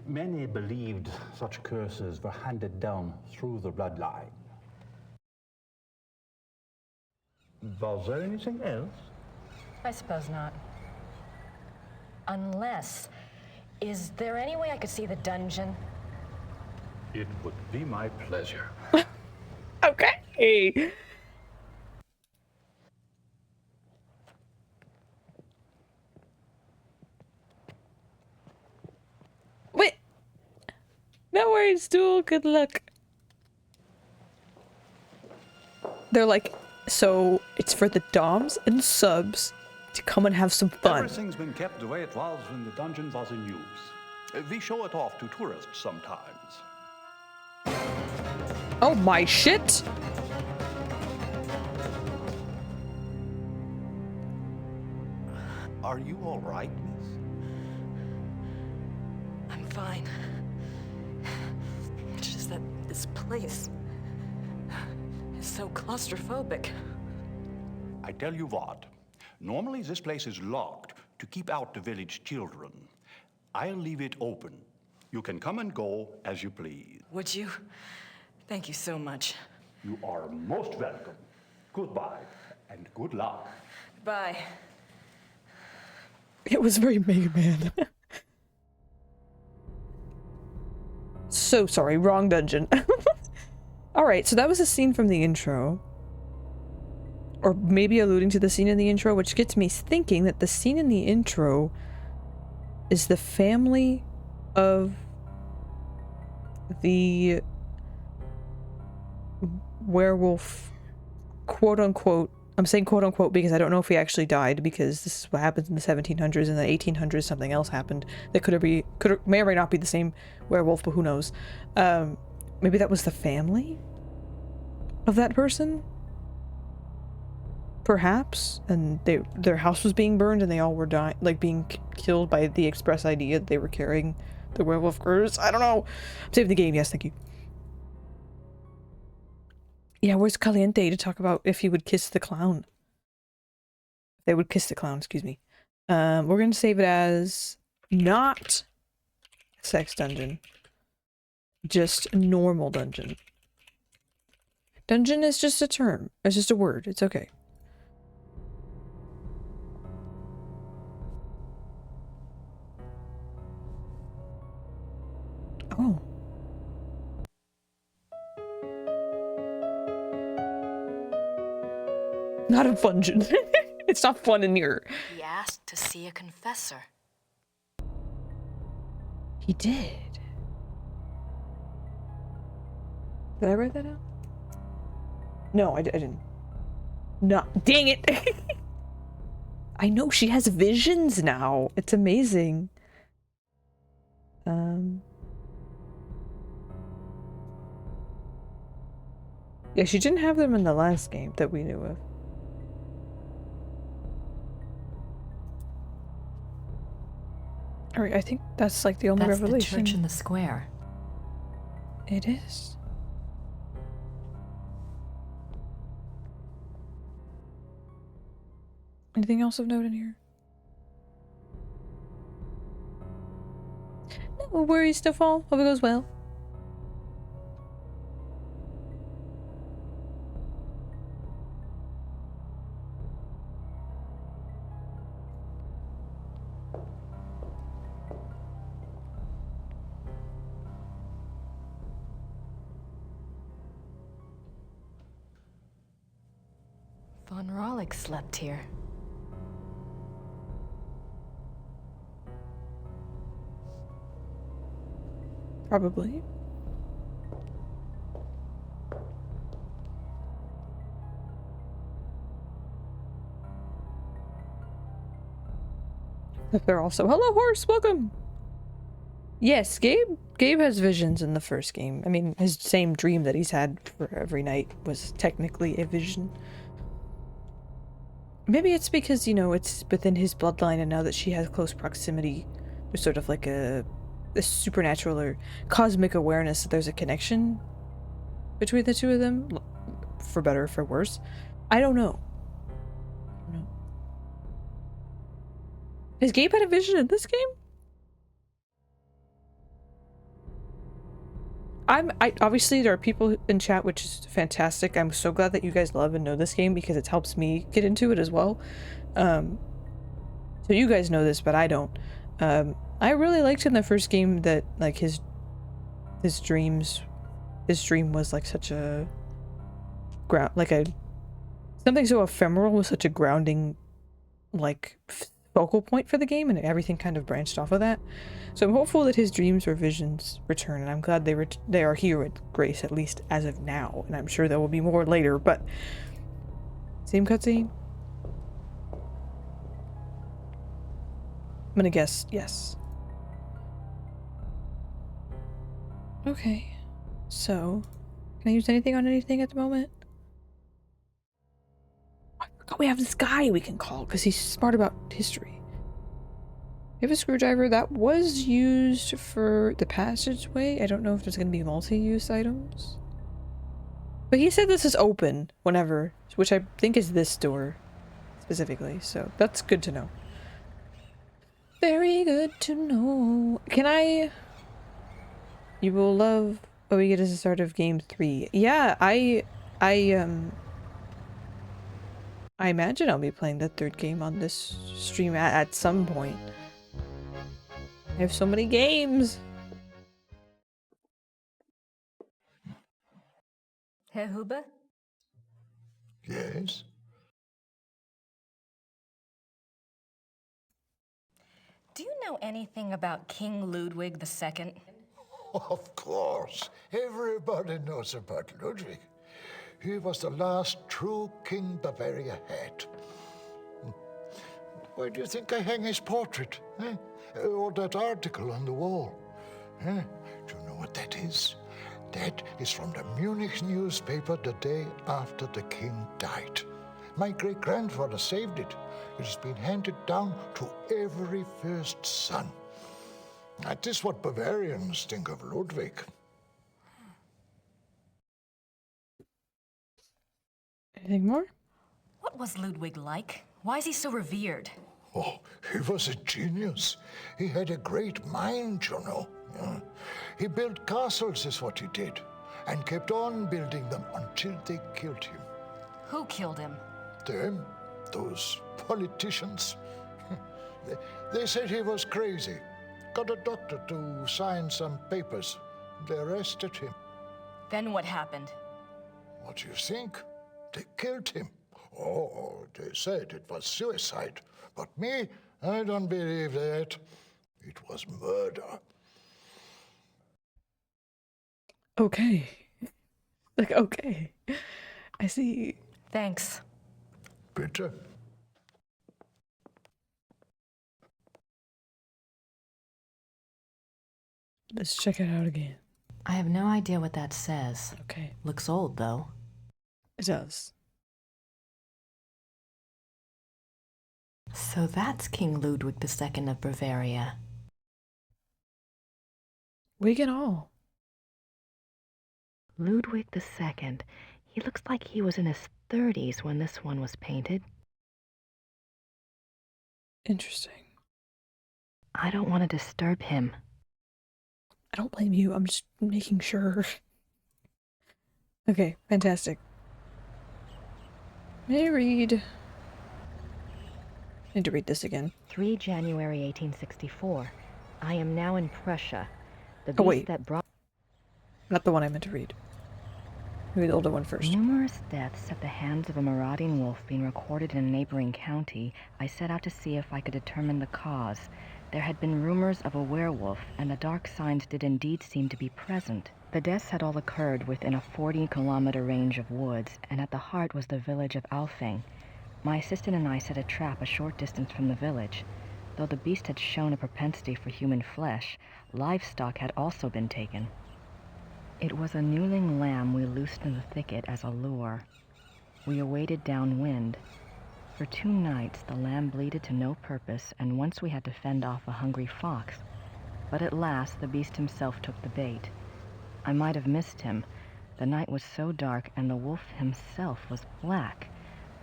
S4: Many believed such curses were handed down through the bloodline. Was there anything else?
S3: I suppose not. Unless, is there any way I could see the dungeon?
S4: It would be my pleasure.
S2: Okay. No worries, Duel. Good luck. They're like, so it's for the doms and subs to come and have some fun.
S4: Everything's been kept the way it was when the dungeon was in use. We show it off to tourists sometimes.
S2: Oh my shit!
S4: Are you all right, miss?
S3: I'm fine. It's just that this place is so claustrophobic.
S4: I tell you what, normally this place is locked to keep out the village children. I'll leave it open. You can come and go as you please.
S3: Would you? Thank you so much.
S4: You are most welcome. Goodbye and good luck.
S3: Bye.
S2: It was very Mega Man. So sorry, wrong dungeon. Alright, so that was a scene from the intro. Or maybe alluding to the scene in the intro, which gets me thinking that the scene in the intro is the family of the werewolf, quote unquote. I'm saying quote unquote because I don't know if he actually died, because this is what happens in the 1700s. In the 1800s something else happened that may or may not be the same werewolf, but who knows. Maybe that was the family of that person, perhaps, and their house was being burned and they all were dying, like being killed by the express idea that they were carrying the werewolf curse. I don't know. I'm saving the game. Yes, thank you. Yeah, where's Caliente to talk about if he would kiss the clown? They would kiss the clown, excuse me. We're gonna save it as not sex dungeon. Just normal dungeon. Dungeon is just a term. It's just a word. It's okay. Oh. Not a dungeon. It's not fun in here.
S3: He asked to see a confessor.
S2: He did. Did I write that out? No, I didn't. No, dang it. I know she has visions now. It's amazing. Yeah, she didn't have them in the last game that we knew of. Alright, I think that's like the only revelation.
S3: That's the church in the square.
S2: It is. Anything else of note in here? No worries, Stefan. Hope it goes well.
S3: Von Rollick slept here.
S2: Probably. If they're also, hello horse, welcome. Yes, Gabe has visions in the first game. I mean, his same dream that he's had for every night was technically a vision. Maybe it's because, you know, it's within his bloodline, and now that she has close proximity, there's sort of like a supernatural or cosmic awareness that there's a connection between the two of them, for better or for worse. I don't know. Has Gabe had a vision in this game? Obviously there are people in chat, which is fantastic. I'm so glad that you guys love and know this game because it helps me get into it as well. So you guys know this, but I don't. I really liked in the first game that like his dream was like such a something so ephemeral with such a grounding like focal point for the game, and everything kind of branched off of that. So I'm hopeful that his dreams or visions return, and I'm glad they are here with Grace, at least as of now, and I'm sure there will be more later, but... Same cutscene? I'm gonna guess yes. Okay. So, can I use anything on anything at the moment? I forgot we have this guy we can call, because he's smart about history. We have a screwdriver that was used for the passageway. I don't know if there's going to be multi-use items. But he said this is open whenever, which I think is this door specifically, so that's good to know. Very good to know. Can I... You will love... Oh, we get as the start of game 3. Yeah, I imagine I'll be playing the third game on this stream at some point. I have so many games.
S3: Herr Huber?
S5: Yes?
S3: Do you know anything about King Ludwig II?
S5: Of course. Everybody knows about Ludwig. He was the last true king Bavaria had. Why do you think I hang his portrait? Eh? Or that article on the wall? Eh? Do you know what that is? That is from the Munich newspaper the day after the king died. My great-grandfather saved it. It has been handed down to every first son. That is what Bavarians think of Ludwig.
S2: Anything more?
S3: What was Ludwig like? Why is he so revered?
S5: Oh, he was a genius. He had a great mind, you know. Yeah. He built castles, is what he did, and kept on building them until they killed him.
S3: Who killed him?
S5: Them, those politicians. They said he was crazy. Got a doctor to sign some papers. They arrested him.
S3: Then what happened?
S5: What do you think? They killed him. Oh, they said it was suicide. But me, I don't believe that. It was murder.
S2: Okay. Like, okay. I see.
S3: Thanks.
S5: Bitte?
S2: Let's check it out again.
S3: I have no idea what that says.
S2: Okay.
S3: Looks old, though.
S2: It does.
S3: So that's King Ludwig II of Bavaria.
S2: We get all.
S3: Ludwig II. He looks like he was in his 30s when this one was painted.
S2: Interesting.
S3: I don't want to disturb him.
S2: I don't blame you. I'm just making sure. Okay, fantastic. May I read? I need to read this again.
S3: 3 January 1864. I am now in Prussia. The
S2: Oh, wait.
S3: that brought
S2: Not the one I meant to read. Maybe the older one first.
S3: numerous deaths at the hands of a marauding wolf being recorded in a neighboring county, I set out to see if I could determine the cause. There had been rumors of a werewolf, and the dark signs did indeed seem to be present. The deaths had all occurred within a 40-kilometer range of woods, and at the heart was the village of Alfing. My assistant and I set a trap a short distance from the village. Though the beast had shown a propensity for human flesh, livestock had also been taken. It was a newling lamb we loosed in the thicket as a lure. We awaited downwind. For 2 nights the lamb bleated to no purpose, and once we had to fend off a hungry fox. But at last the beast himself took the bait. I might have missed him. The night was so dark, and the wolf himself was black.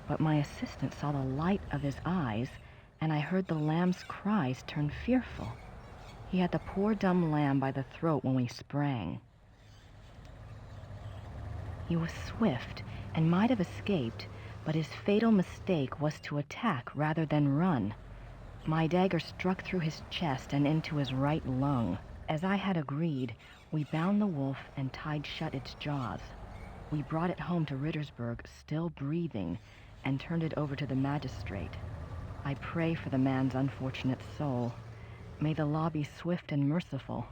S3: But my assistant saw the light of his eyes, and I heard the lamb's cries turn fearful. He had the poor dumb lamb by the throat when we sprang. He was swift and might have escaped, but his fatal mistake was to attack rather than run. My dagger struck through his chest and into his right lung. As I had agreed, we bound the wolf and tied shut its jaws. We brought it home to Rittersberg, still breathing, and turned it over to the magistrate. I pray for the man's unfortunate soul. May the law be swift and merciful.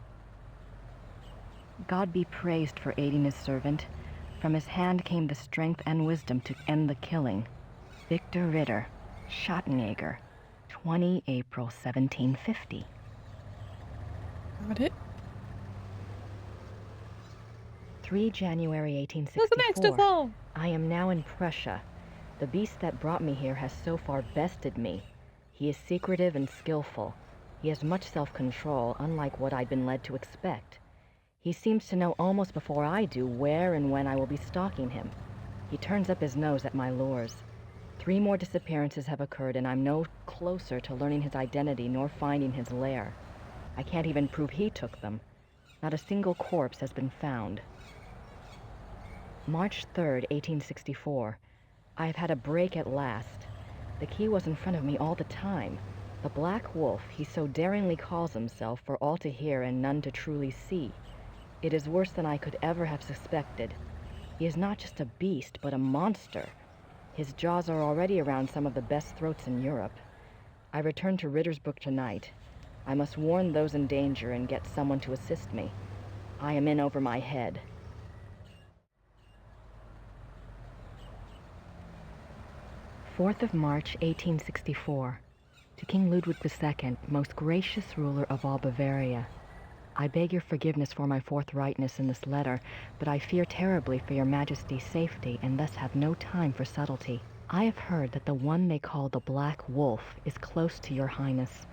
S3: God be praised for aiding his servant. From his hand came the strength and wisdom to end the killing. Victor Ritter, Schottenjäger, 20 April 1750.
S2: Got it.
S3: 3 January
S2: What's the next to
S3: 1864.
S2: fall?
S3: I am now in Prussia. The beast that brought me here has so far bested me. He is secretive and skillful. He has much self-control, unlike what I'd been led to expect. He seems to know almost before I do where and when I will be stalking him. He turns up his nose at my lures. 3 more disappearances have occurred, and I'm no closer to learning his identity nor finding his lair. I can't even prove he took them. Not a single corpse has been found. March 3rd, 1864. I have had a break at last. The key was in front of me all the time. The Black Wolf, he so daringly calls himself, for all to hear and none to truly see. It is worse than I could ever have suspected. He is not just a beast, but a monster. His jaws are already around some of the best throats in Europe. I return to Rittersburg tonight. I must warn those in danger and get someone to assist me. I am in over my head. March 4th, 1864. To King Ludwig II, most gracious ruler of all Bavaria. I beg your forgiveness for my forthrightness in this letter, but I fear terribly for your Majesty's safety and thus have no time for subtlety. I have heard that the one they call the Black Wolf is close to your Highness.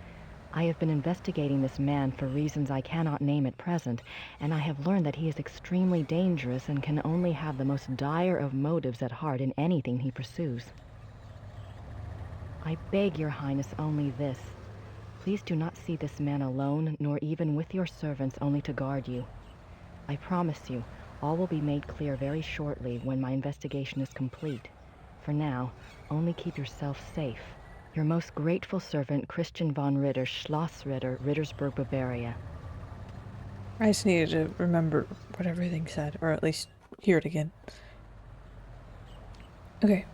S3: I have been investigating this man for reasons I cannot name at present, and I have learned that he is extremely dangerous and can only have the most dire of motives at heart in anything he pursues. I beg your Highness only this. Please do not see this man alone, nor even with your servants only to guard you. I promise you, all will be made clear very shortly when my investigation is complete. For now, only keep yourself safe. Your most grateful servant, Christian von Ritter, Schloss Ritter, Rittersburg, Bavaria.
S2: I just needed to remember what everything said, or at least hear it again. Okay.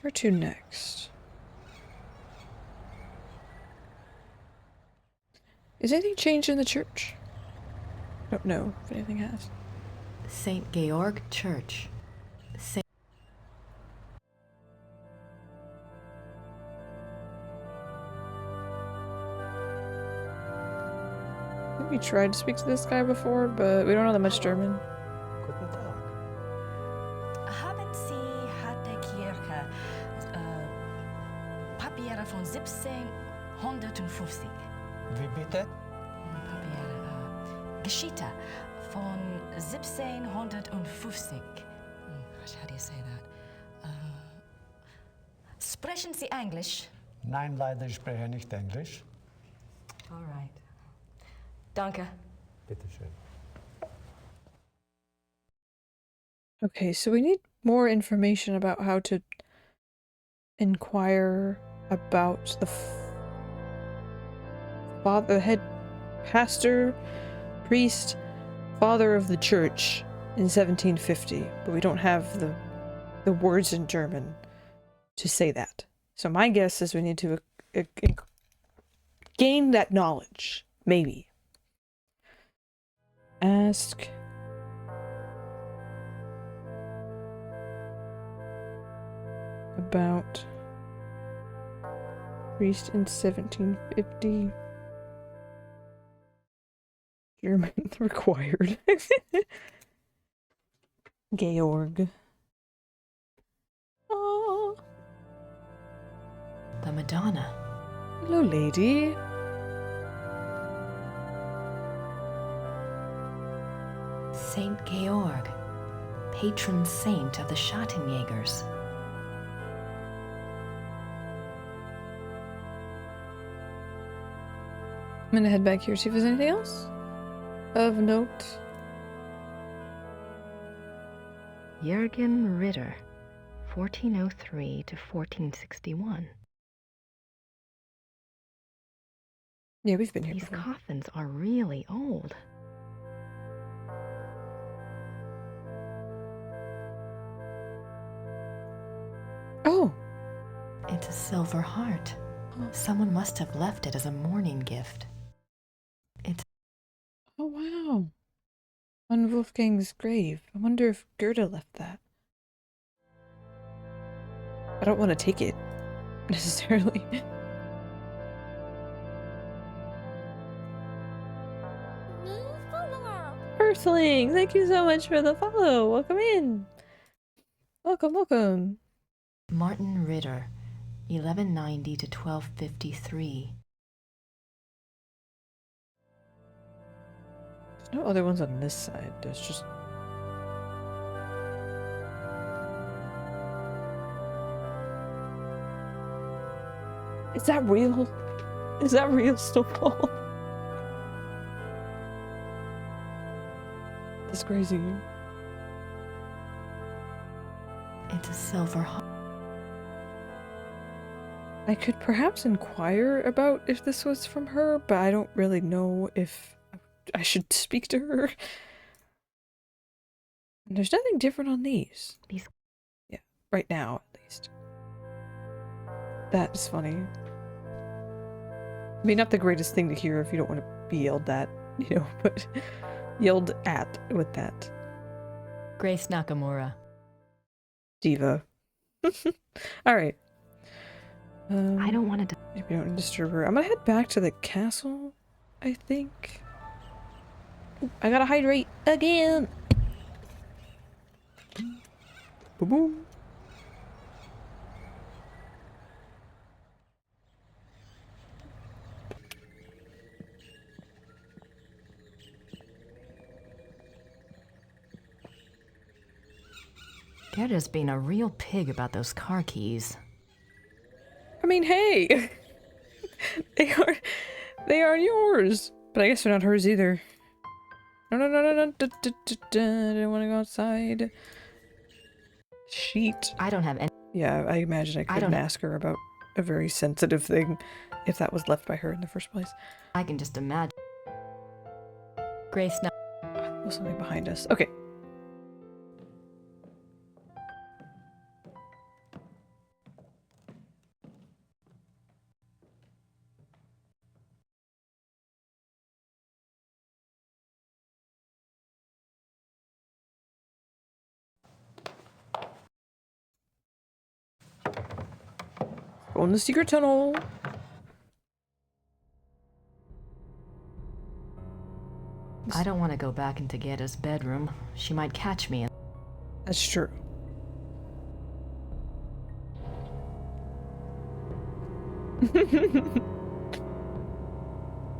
S2: Where to next? Is anything changed in the church? I don't know if anything has.
S3: St. Georg Church.
S2: I think we tried to speak to this guy before, but we don't know that much German.
S6: Guten Tag.
S7: Haben Sie hat der Kirche Papiere von 1750?
S6: Wie bitte?
S7: Papiere, Geschichte von 1750. How do you say that? Sprechen Sie Englisch?
S6: Nein, leider, ich spreche nicht Englisch.
S7: All right. Danke.
S6: Bitte schön.
S2: Okay, so we need more information about how to inquire about the father, head pastor, priest, father of the church in 1750, but we don't have the words in German to say that. So my guess is we need to gain that knowledge, maybe. Ask about priest in 1750. German required. Georg. Oh.
S3: The Madonna.
S2: Hello, lady.
S3: Saint Georg, patron saint of the Schottenjägers.
S2: I'm gonna head back here, see if there's anything else of note.
S3: Jürgen Ritter, 1403 to 1461.
S2: Yeah, we've been here
S3: These
S2: before.
S3: coffins are really old.
S2: Oh.
S3: It's a silver heart. Someone must have left it as a mourning gift.
S2: Oh, wow. On Wolfgang's grave. I wonder if Gerda left that. I don't want to take it, necessarily. Earthling, thank you so much for the follow. Welcome in. Welcome, welcome.
S3: Martin Ritter, 1190 to 1253.
S2: There's no other ones on this side. There's just... Is that real? Is that real Snowball? That's crazy.
S3: It's a silver heart.
S2: I could perhaps inquire about if this was from her, but I don't really know if I should speak to her. And there's nothing different on these. Yeah, right now at least. That is funny. I mean, not the greatest thing to hear if you don't want to be yelled at, you know, but yelled at with that.
S3: Grace Nakamura.
S2: Diva. Alright.
S3: I don't want to.
S2: Maybe don't disturb her. I'm gonna head back to the castle, I think. Ooh, I gotta hydrate again! Boom boom.
S3: Gerda's being a real pig about those car keys.
S2: I mean, hey! They aren't yours! But I guess they're not hers either. No, no, no, no, no, I didn't want to go outside. Sheet.
S3: I don't have any.
S2: Yeah, I imagine I couldn't ask her about a very sensitive thing if that was left by her in the first place.
S3: I can just imagine. Grace
S2: There's something behind us. Okay. Go in the secret tunnel.
S3: I don't want to go back into Gerda's bedroom. She might catch me.
S2: That's true.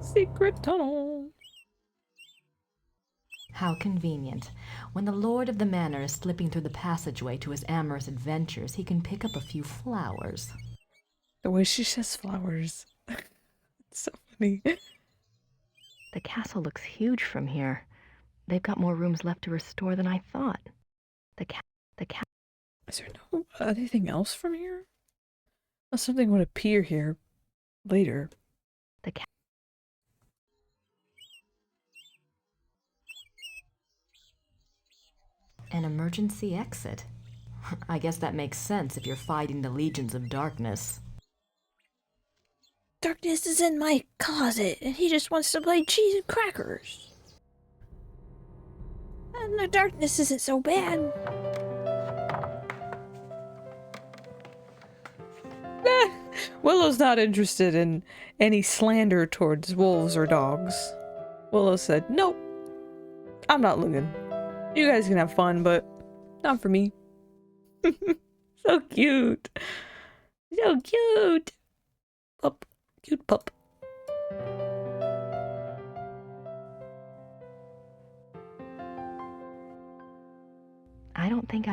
S2: Secret tunnel.
S3: How convenient. When the lord of the manor is slipping through the passageway to his amorous adventures, he can pick up a few flowers.
S2: The way she says flowers. It's so funny.
S3: The castle looks huge from here. They've got more rooms left to restore than I thought.
S2: Is there no anything else from here? Well, something would appear here later.
S3: An emergency exit. I guess that makes sense if you're fighting the legions of darkness.
S2: Darkness is in my closet, and he just wants to play cheese and crackers. And the darkness isn't so bad. Willow's not interested in any slander towards wolves or dogs. Willow said, nope, I'm not looking. You guys can have fun, but not for me. So cute. So cute. Pup. Cute pup.
S3: I don't think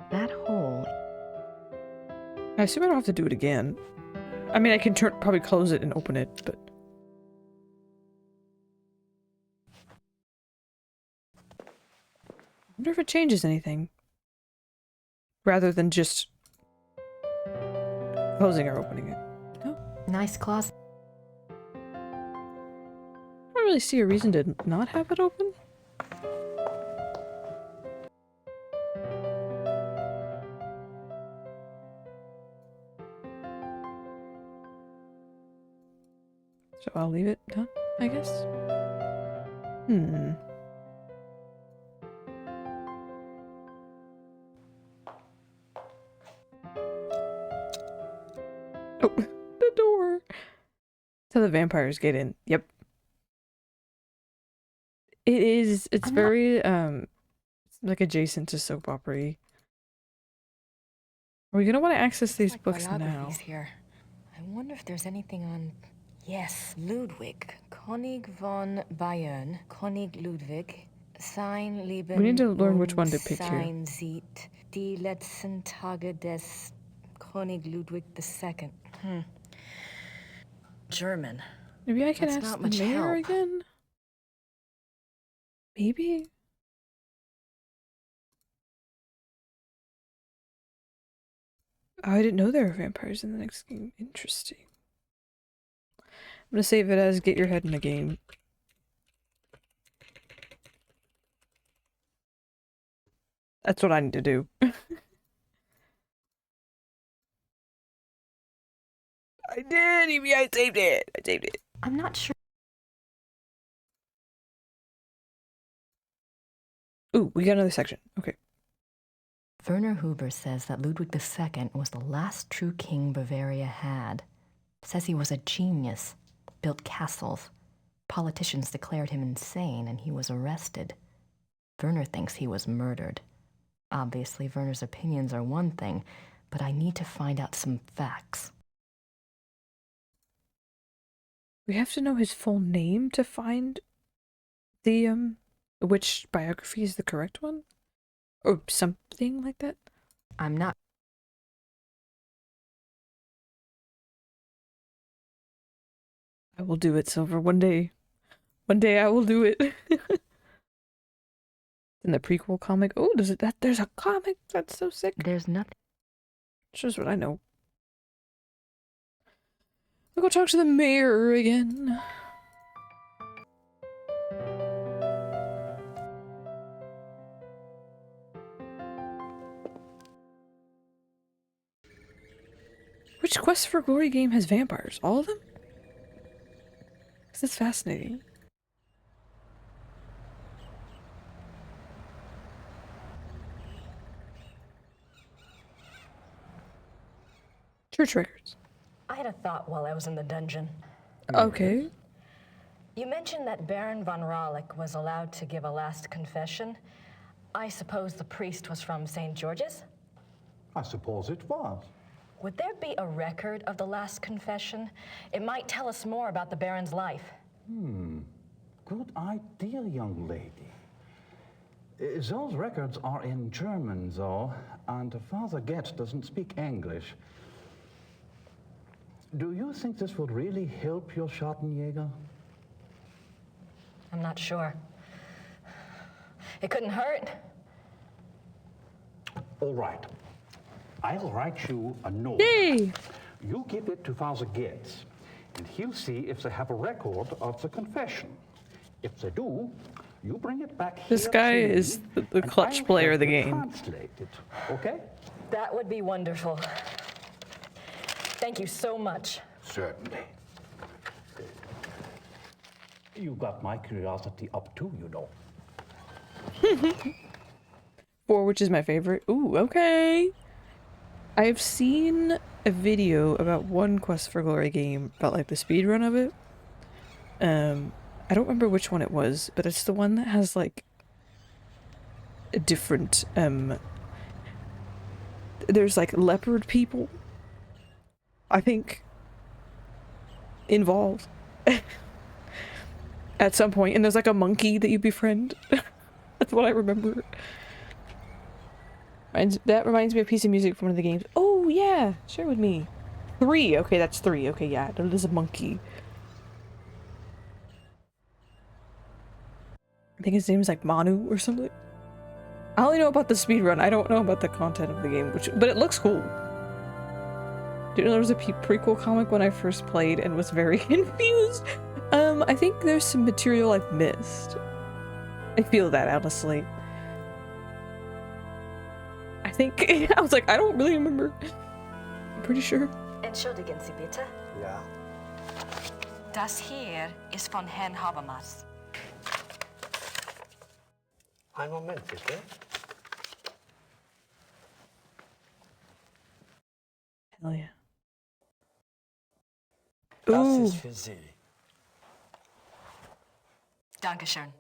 S3: that hole.
S2: I assume I don't have to do it again. I mean, I can probably close it and open it, but... I wonder if it changes anything. Rather than just closing or opening it. No?
S3: Nice closet.
S2: I don't really see a reason to not have it open. So I'll leave it done, I guess. Hmm. Oh, the door. That's how the vampires get in. Yep. It is, it's very, like adjacent to soap opera-y. Are we gonna want to access these
S7: Like
S2: books now?
S7: biographies here. I wonder if there's anything on. Yes, Ludwig, König von Bayern, König Ludwig, sein Leben.
S2: We need to learn which
S7: und
S2: one to pick here.
S7: sein Sieg, die letzten Tage des König Ludwig II. German.
S2: Maybe I can
S7: That's
S2: ask
S7: not
S2: the
S7: much
S2: mayor
S7: help.
S2: again? Maybe? Oh, I didn't know there were vampires in the next game. Interesting. I'm gonna save it as get your head in the game. That's what I need to do. I did! Maybe I saved it! I saved it.
S3: I'm not sure.
S2: Ooh, we got another section. Okay.
S3: Werner Huber says that Ludwig II was the last true king Bavaria had. Says he was a genius, built castles. Politicians declared him insane and he was arrested. Werner thinks he was murdered. Obviously, Werner's opinions are one thing, but I need to find out some facts.
S2: We have to know his full name to find the, which biography is the correct one? Or something like that?
S3: I'm not.
S2: I will do it, Silver, one day. One day I will do it. In the prequel comic. Oh, does it there's a comic? That's so sick.
S3: There's nothing.
S2: Shows what I know. I'll go talk to the mayor again. Which Quest for Glory game has vampires? All of them? This is fascinating. Church records.
S7: I had a thought while I was in the dungeon.
S2: Okay.
S7: You mentioned that Baron von Rawlik was allowed to give a last confession. I suppose the priest was from St. George's?
S4: I suppose it was.
S7: Would there be a record of the last confession? It might tell us more about the Baron's life.
S4: Good idea, young lady. Those records are in German, though, and Father Getz doesn't speak English. Do you think this would really help your Schattenjäger?
S7: I'm not sure. It couldn't hurt.
S4: All right. I'll write you a note.
S2: Yay!
S4: You give it to Father Getz, and he'll see if they have a record of the confession. If they do, you bring it back here.
S2: This guy
S4: to me,
S2: is the
S4: and
S2: clutch
S4: I'll
S2: player of
S4: help
S2: the
S4: you
S2: game.
S4: Translate it, okay?
S7: That would be wonderful. Thank you so much.
S4: Certainly. You got my curiosity up too, you know.
S2: 4, which is my favorite. Ooh, okay. I've seen a video about one Quest for Glory game about like the speedrun of it. I don't remember which one it was, but it's the one that has like a different there's like leopard people, I think, involved at some point, and there's like a monkey that you befriend. That's what I remember. That reminds me of a piece of music from one of the games. Oh yeah, share with me. 3, okay, that's 3. Okay, yeah, there's a monkey. I think his name is like Manu or something. I only know about the speedrun. I don't know about the content of the game, but it looks cool. Do you know there was a prequel comic when I first played and was very confused? I think there's some material I've missed. I feel that, honestly. I think, I was like, I don't really remember. I'm pretty sure.
S7: Entschuldigen Sie bitte.
S6: Ja.
S7: Das hier ist von Herrn Habermas.
S6: Einen Moment, bitte.
S2: Hell yeah.
S6: Das
S2: Ooh.
S6: ist für Sie.
S7: Dankeschön.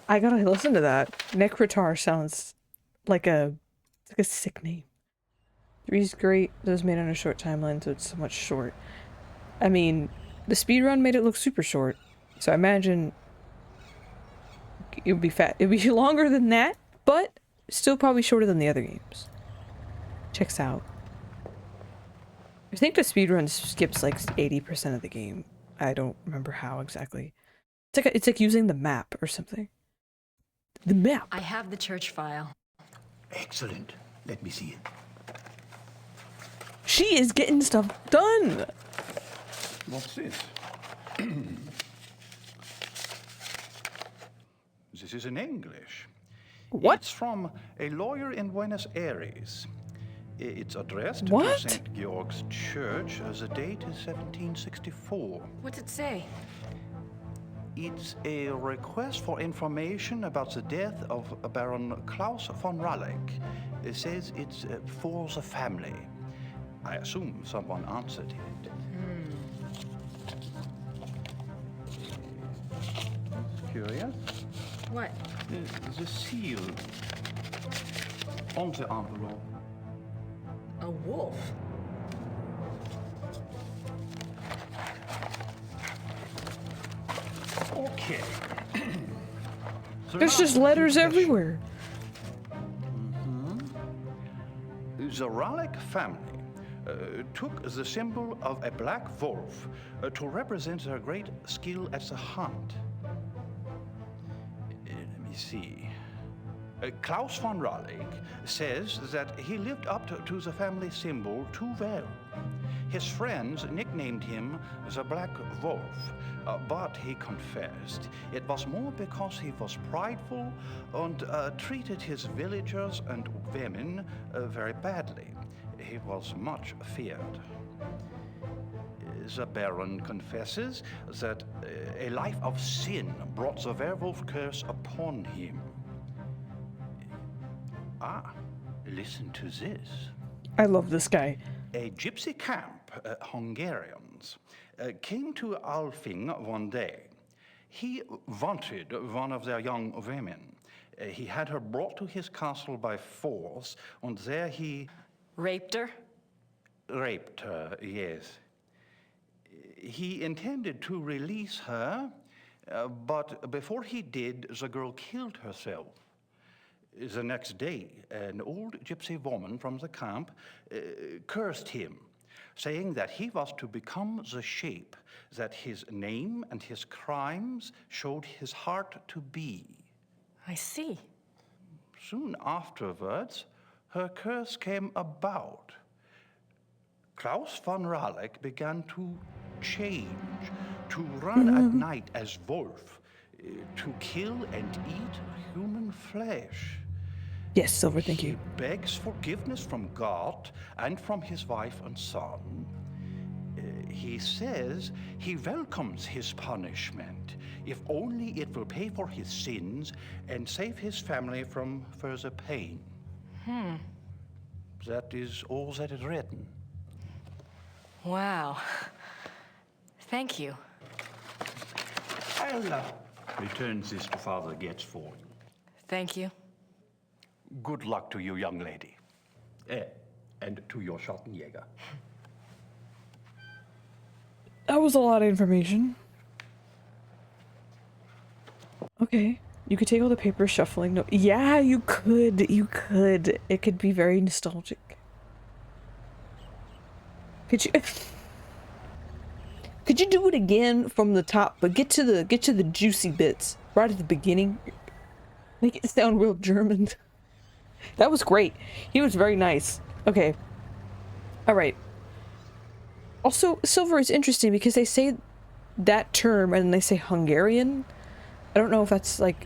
S2: I gotta listen to that. Necrotar sounds like a sick name. 3's great. That was made on a short timeline, so it's somewhat short. I mean, the speedrun made it look super short, so I imagine it would be fat. It would be longer than that, but still probably shorter than the other games. Checks out. I think the speedrun skips like 80% of the game. I don't remember how exactly. It's like using the map or something. The map.
S3: I have the church file.
S4: Excellent. Let me see it.
S2: She is getting stuff done.
S4: What's this? This is in English.
S2: What?
S4: It's from a lawyer in Buenos Aires. It's addressed
S2: What?
S4: to St. Georg's Church. The date is 1764.
S7: What's it say?
S4: It's a request for information about the death of Baron Klaus von Ralleck. It says it's for the family. I assume someone answered it. Curious?
S7: What?
S4: The seal on the envelope.
S7: A wolf?
S4: Okay.
S2: There's just letters everywhere.
S4: The Ralleck family took the symbol of a black wolf to represent their great skill at the hunt. Let me see. Klaus von Ralleck says that he lived up to the family symbol too well. His friends nicknamed him the Black Wolf, but he confessed it was more because he was prideful and treated his villagers and women very badly. He was much feared. The Baron confesses that a life of sin brought the werewolf curse upon him. Ah, listen to this.
S2: I love this guy.
S4: A gypsy camp, Hungarians, came to Alfing one day. He wanted one of their young women. He had her brought to his castle by force, and there he
S7: Raped her?
S4: raped her, yes. He intended to release her, but before he did, the girl killed herself. The next day, an old gypsy woman from the camp cursed him, saying that he was to become the shape that his name and his crimes showed his heart to be.
S7: I see.
S4: Soon afterwards, her curse came about. Klaus von Ralleck began to change, to run at night as wolf, to kill and eat human flesh.
S2: Yes, Silver, thank
S4: He
S2: you.
S4: begs forgiveness from God and from his wife and son. He says he welcomes his punishment, if only it will pay for his sins and save his family from further pain. That is all that is written.
S7: Wow. Thank you.
S4: I'll return this to Father Getz for you.
S7: Thank you.
S4: Good luck to you, young lady. And to your Schottenjäger.
S2: That was a lot of information. Okay. You could take all the papers, shuffling. No, yeah, you could. You could. It could be very nostalgic. Could you? Could you do it again from the top, but get to the juicy bits right at the beginning? Make it sound real German. That was great. He was very nice. Okay. All right. Also, Silver is interesting because they say that term and they say Hungarian. I don't know if that's like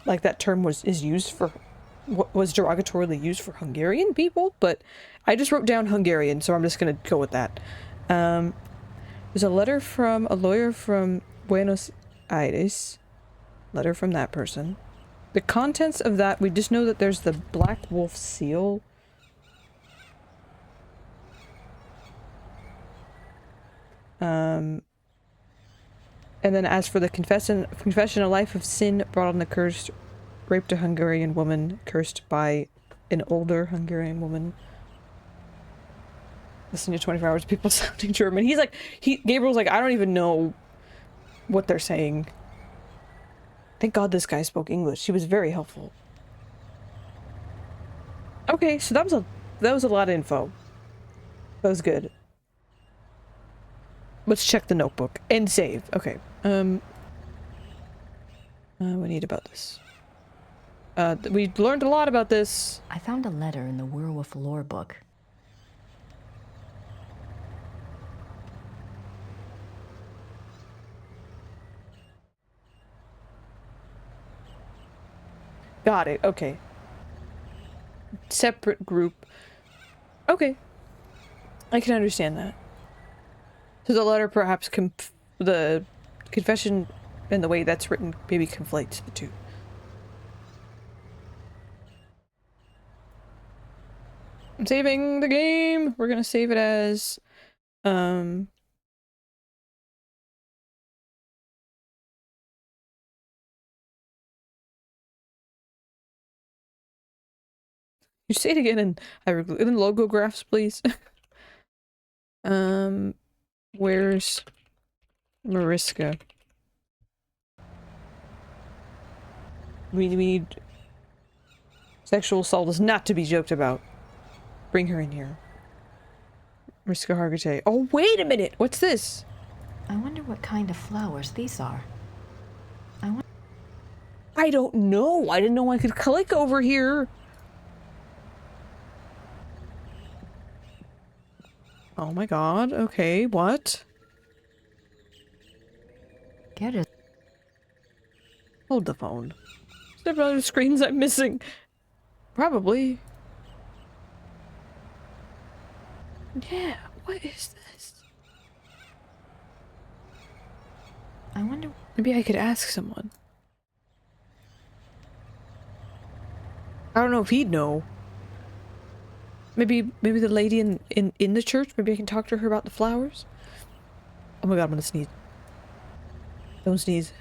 S2: like that term was derogatorily used for Hungarian people, but I just wrote down Hungarian, so I'm just gonna go with that. There's a letter from a lawyer from Buenos Aires. Letter from that person. The contents of that, we just know that there's the Black Wolf seal. And then as for the confession, a life of sin brought on the cursed, raped a Hungarian woman, cursed by an older Hungarian woman. Listening to 24 hours of people sounding German. He's like, Gabriel's like, I don't even know what they're saying. Thank God this guy spoke English. He was very helpful. Okay, so that was a lot of info. That was good. Let's check the notebook and save. Okay. We need about this. We learned a lot about this.
S3: I found a letter in the werewolf lore book.
S2: Got it. Okay. Separate group. Okay. I can understand that. So the letter perhaps the confession and the way that's written maybe conflates the two. I'm saving the game. We're gonna save it as you say it again in logographs, please. Where's Mariska? We need sexual assault is not to be joked about. Bring her in here. Mariska Hargitay. Oh, wait a minute! What's this?
S3: I wonder what kind of flowers these are.
S2: I don't know. I didn't know I could click over here. Oh my god. Okay, what?
S3: Get it.
S2: Hold the phone. Is there other screens I'm missing? Probably. Yeah, what is this?
S3: I wonder.
S2: Maybe I could ask someone. I don't know if he'd know. Maybe the lady in the church. Maybe I can talk to her about the flowers. Oh my god, I'm gonna sneeze. Don't sneeze.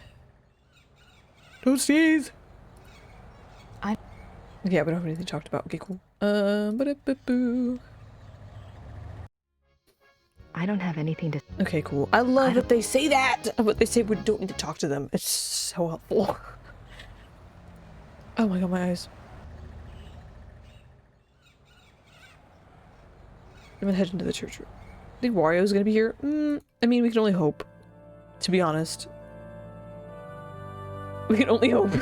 S2: Don't sneeze. Okay, we don't have anything talked about. Okay, cool. Ba-da-ba-boo.
S3: I don't have anything to.
S2: Okay, cool. I love that they say that. But they say we don't need to talk to them. It's so helpful. Oh my god, my eyes. I'm gonna head into the church room. I think Wario's gonna be here. I mean, we can only hope. To be honest. We can only hope.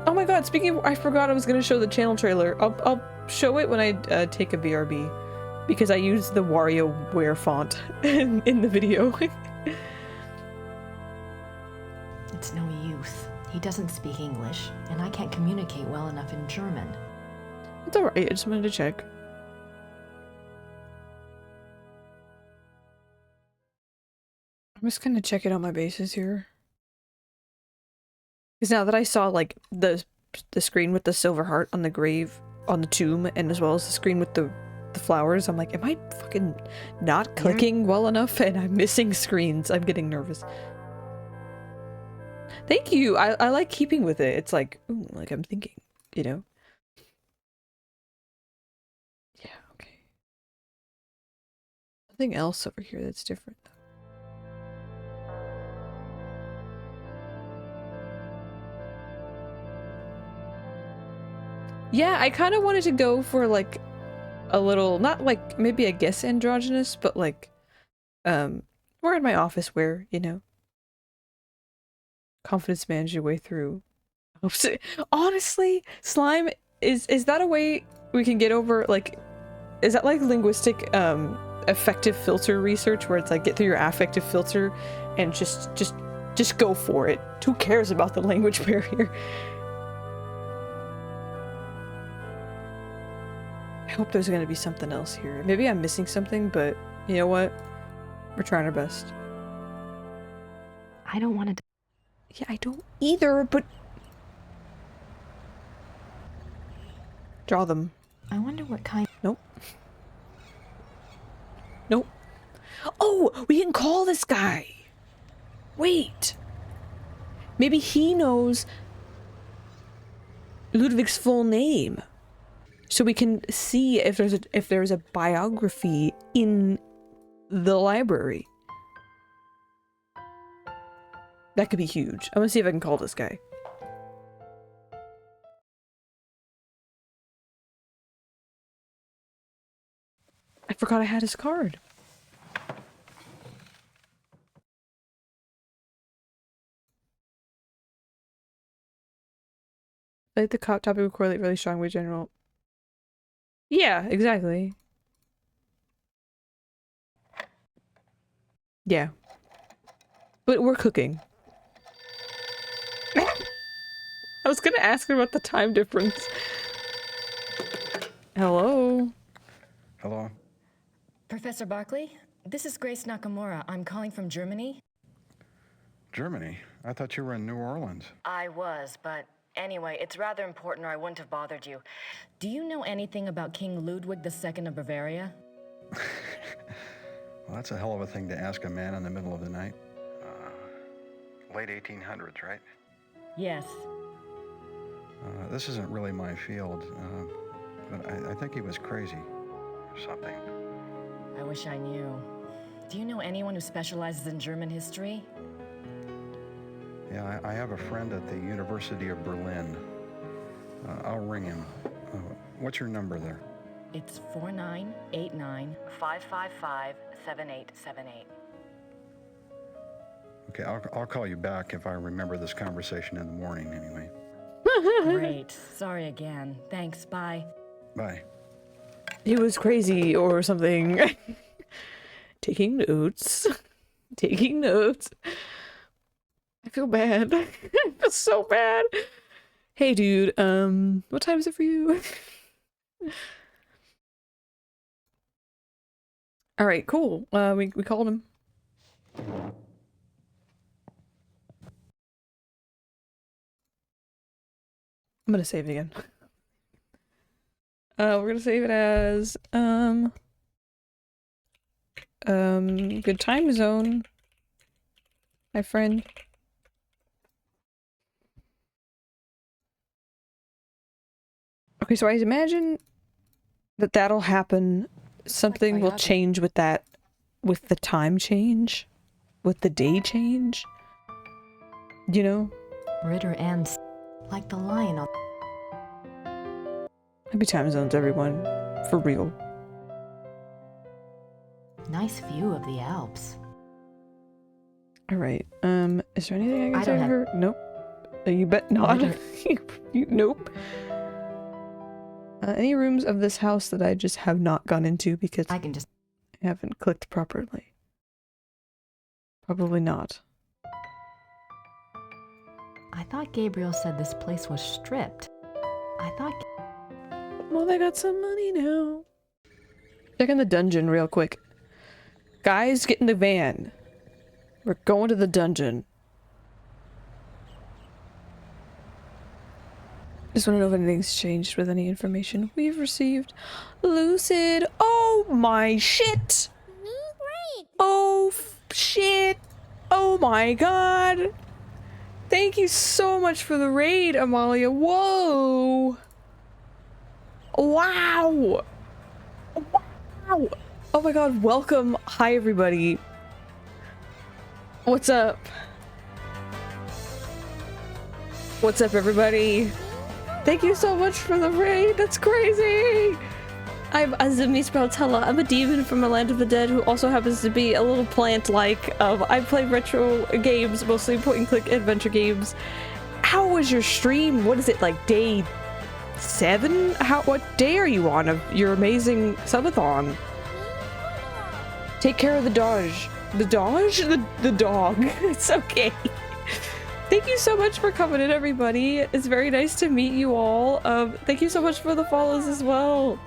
S2: Oh my god, speaking of, I forgot I was gonna show the channel trailer. I'll show it when I take a BRB. Because I used the WarioWare font in the video.
S3: It's no use. He doesn't speak English, and I can't communicate well enough in German.
S2: It's alright, I just wanted to check. I'm just gonna check it on my bases here. Because now that I saw, like, the screen with the silver heart on the grave, on the tomb, and as well as the screen with the flowers, I'm like, am I fucking not clicking well enough and I'm missing screens? I'm getting nervous. Thank you. I like keeping with it. It's like, ooh, like I'm thinking, you know? Yeah, okay. Nothing else over here that's different, though. Yeah, I kind of wanted to go for, like, a little, not like, maybe I guess androgynous, but like, wearing my office wear, you know? Confidence manage your way through. Honestly, slime, is that a way we can get over, like, is that like linguistic, affective filter research, where it's like, get through your affective filter and just go for it. Who cares about the language barrier? hope there's gonna be something else here. Maybe I'm missing something, but you know what? We're trying our best.
S3: I don't want to.
S2: Yeah, I don't either, but... Draw them.
S3: I wonder what kind.
S2: Nope. Nope. Oh, we can call this guy. Wait. Maybe he knows Ludwig's full name. So we can see if there's a biography in the library. That could be huge. I'm gonna see if I can call this guy. I forgot I had his card. Like the cop topic would correlate really strong with general. Yeah, exactly. Yeah. But we're cooking. I was gonna ask her about the time difference. Hello?
S8: Hello?
S7: Professor Barkley, this is Grace Nakamura. I'm calling from Germany.
S8: Germany? I thought you were in New Orleans.
S7: I was, but anyway, it's rather important or I wouldn't have bothered you. Do you know anything about King Ludwig II of Bavaria?
S8: Well, that's a hell of a thing to ask a man in the middle of the night. Late 1800s, right?
S7: Yes.
S8: This isn't really my field, but I think he was crazy or something.
S7: I wish I knew. Do you know anyone who specializes in German history?
S8: Yeah, I have a friend at the University of Berlin. I'll ring him. What's your number there?
S7: It's 4989-555-7878.
S8: Okay, I'll call you back if I remember this conversation in the morning anyway.
S7: Great. Sorry again. Thanks. Bye.
S8: Bye.
S2: He was crazy or something. Taking notes. Taking notes. I feel bad. I feel so bad. Hey dude, what time is it for you? Alright, cool. We called him. I'm gonna save it again. We're gonna save it as, good time zone. My friend. Okay, so I imagine that that'll happen. Something will change with that, with the time change, with the day change. You know?
S3: Ritter and like the lion on.
S2: Happy time zones, everyone. For real.
S3: Nice view of the Alps.
S2: Alright, is there anything I can
S3: I
S2: tell
S3: don't have-
S2: her? Nope. You bet not.
S3: Ritter.
S2: Nope. Any rooms of this house that I just have not gone into because
S3: I can just.
S2: I haven't clicked properly? Probably not.
S3: I thought Gabriel said this place was stripped. I thought.
S2: Well, they got some money now. Check in the dungeon real quick. Guys, get in the van. We're going to the dungeon. Just want to know if anything's changed with any information we've received. Lucid. Oh my shit. Oh shit. Oh my god. Thank you so much for the raid, Amalia. Whoa. Wow. Wow. Oh my god, welcome. Hi, everybody. What's up? What's up, everybody? Thank you so much for the raid. That's crazy. I'm azumi sproutella. I'm a demon from a land of the dead who also happens to be a little plant-like. I play retro games, mostly point-and-click adventure games. How was your stream? What is it, like day 7? What day are you on of your amazing subathon? Take care of the Dodge. The Dodge? The dog. It's okay. Thank you so much for coming in, everybody. It's very nice to meet you all. Thank you so much for the follows as well.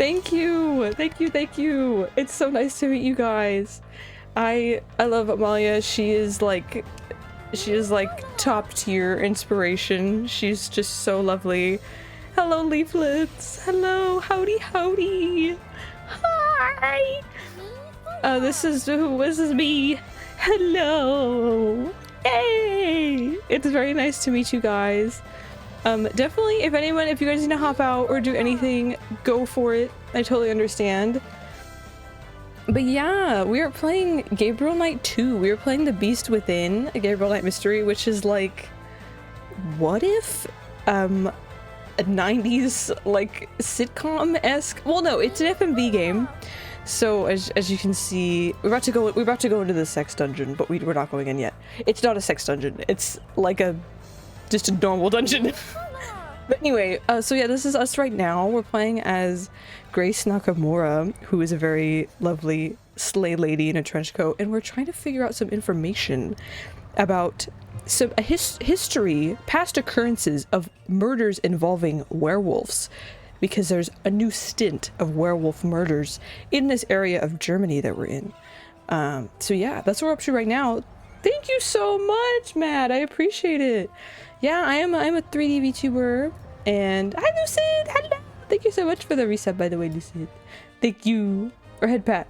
S2: Thank you. Thank you. Thank you. It's so nice to meet you guys. I love Amalia. She is like top tier inspiration. She's just so lovely. Hello, leaflets. Hello. Howdy, howdy. Hi. This is me. Hello. Hey. It's very nice to meet you guys. Definitely, if you guys need to hop out or do anything, go for it. I totally understand. But yeah, we are playing Gabriel Knight 2. We are playing The Beast Within, a Gabriel Knight mystery, which is like, what if, a 90s, like, sitcom-esque? Well, no, it's an FMV game. So, as you can see, we're about to go into the sex dungeon, but we're not going in yet. It's not a sex dungeon. It's like just a normal dungeon. But anyway, so yeah, this is us right now. We're playing as Grace Nakamura, who is a very lovely slay lady in a trench coat, and we're trying to figure out some information about some history, past occurrences of murders involving werewolves, because there's a new stint of werewolf murders in this area of Germany that we're in. So yeah, that's what we're up to right now. Thank you so much, Matt. I appreciate it. Yeah, I'm a 3D VTuber, and hi, Lucid. Hello. Thank you so much for the resub, by the way, Lucid. Thank you. Or head pat.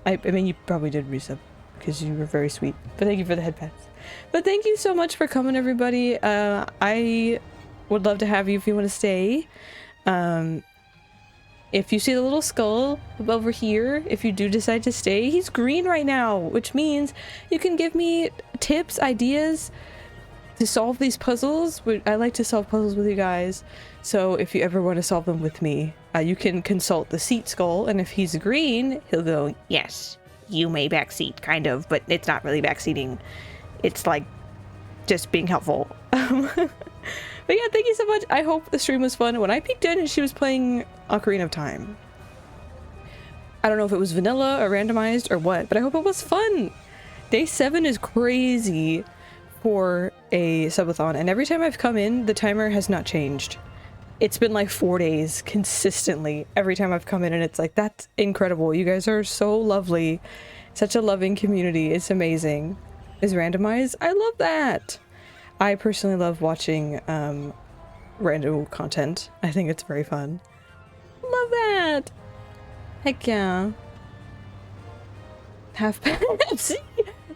S2: I mean, you probably did resub because you were very sweet. But thank you for the head pats. But thank you so much for coming, everybody. I would love to have you if you want to stay. If you see the little skull over here, if you do decide to stay, he's green right now, which means you can give me tips, ideas to solve these puzzles. I like to solve puzzles with you guys, so if you ever want to solve them with me, you can consult the seat skull, and if he's green, he'll go, yes, you may backseat, kind of, but it's not really backseating. It's like just being helpful. But yeah, thank you so much. I hope the stream was fun. When I peeked in, she was playing Ocarina of Time. I don't know if it was vanilla or randomized or what, but I hope it was fun. Day 7 is crazy for a subathon, and every time I've come in, the timer has not changed. It's been like 4 days consistently every time I've come in, and it's like, that's incredible. You guys are so lovely. Such a loving community. It's amazing. Is randomized? I love that. I personally love watching random content. I think it's very fun. Love that. Heck yeah. Half Pepsi.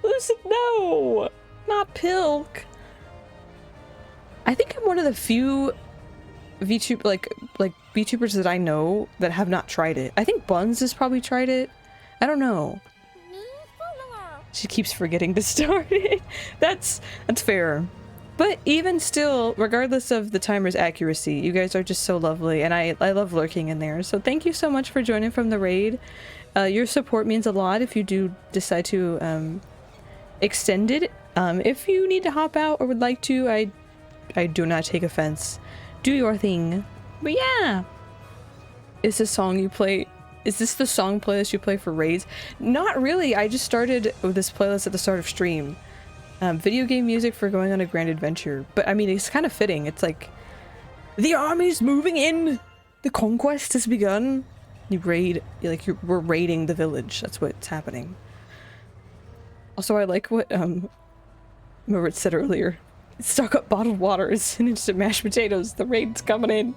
S2: Lucid, no. Not Pilk. I think I'm one of the few VTuber like VTubers that I know that have not tried it. I think Buns has probably tried it. I don't know. She keeps forgetting to start it. That's fair. But even still, regardless of the timer's accuracy, you guys are just so lovely, and I love lurking in there. So thank you so much for joining from the raid. Your support means a lot if you do decide to extend it. If you need to hop out or would like to, I do not take offense. Do your thing. But yeah. Is this song you play? Is this the song playlist you play for raids? Not really. I just started with this playlist at the start of stream. Video game music for going on a grand adventure. But I mean, it's kind of fitting. It's like, the army's moving in! The conquest has begun! We're raiding the village. That's what's happening. Also, I like what, Marit said earlier. Stock up bottled waters and instant mashed potatoes. The raid's coming in.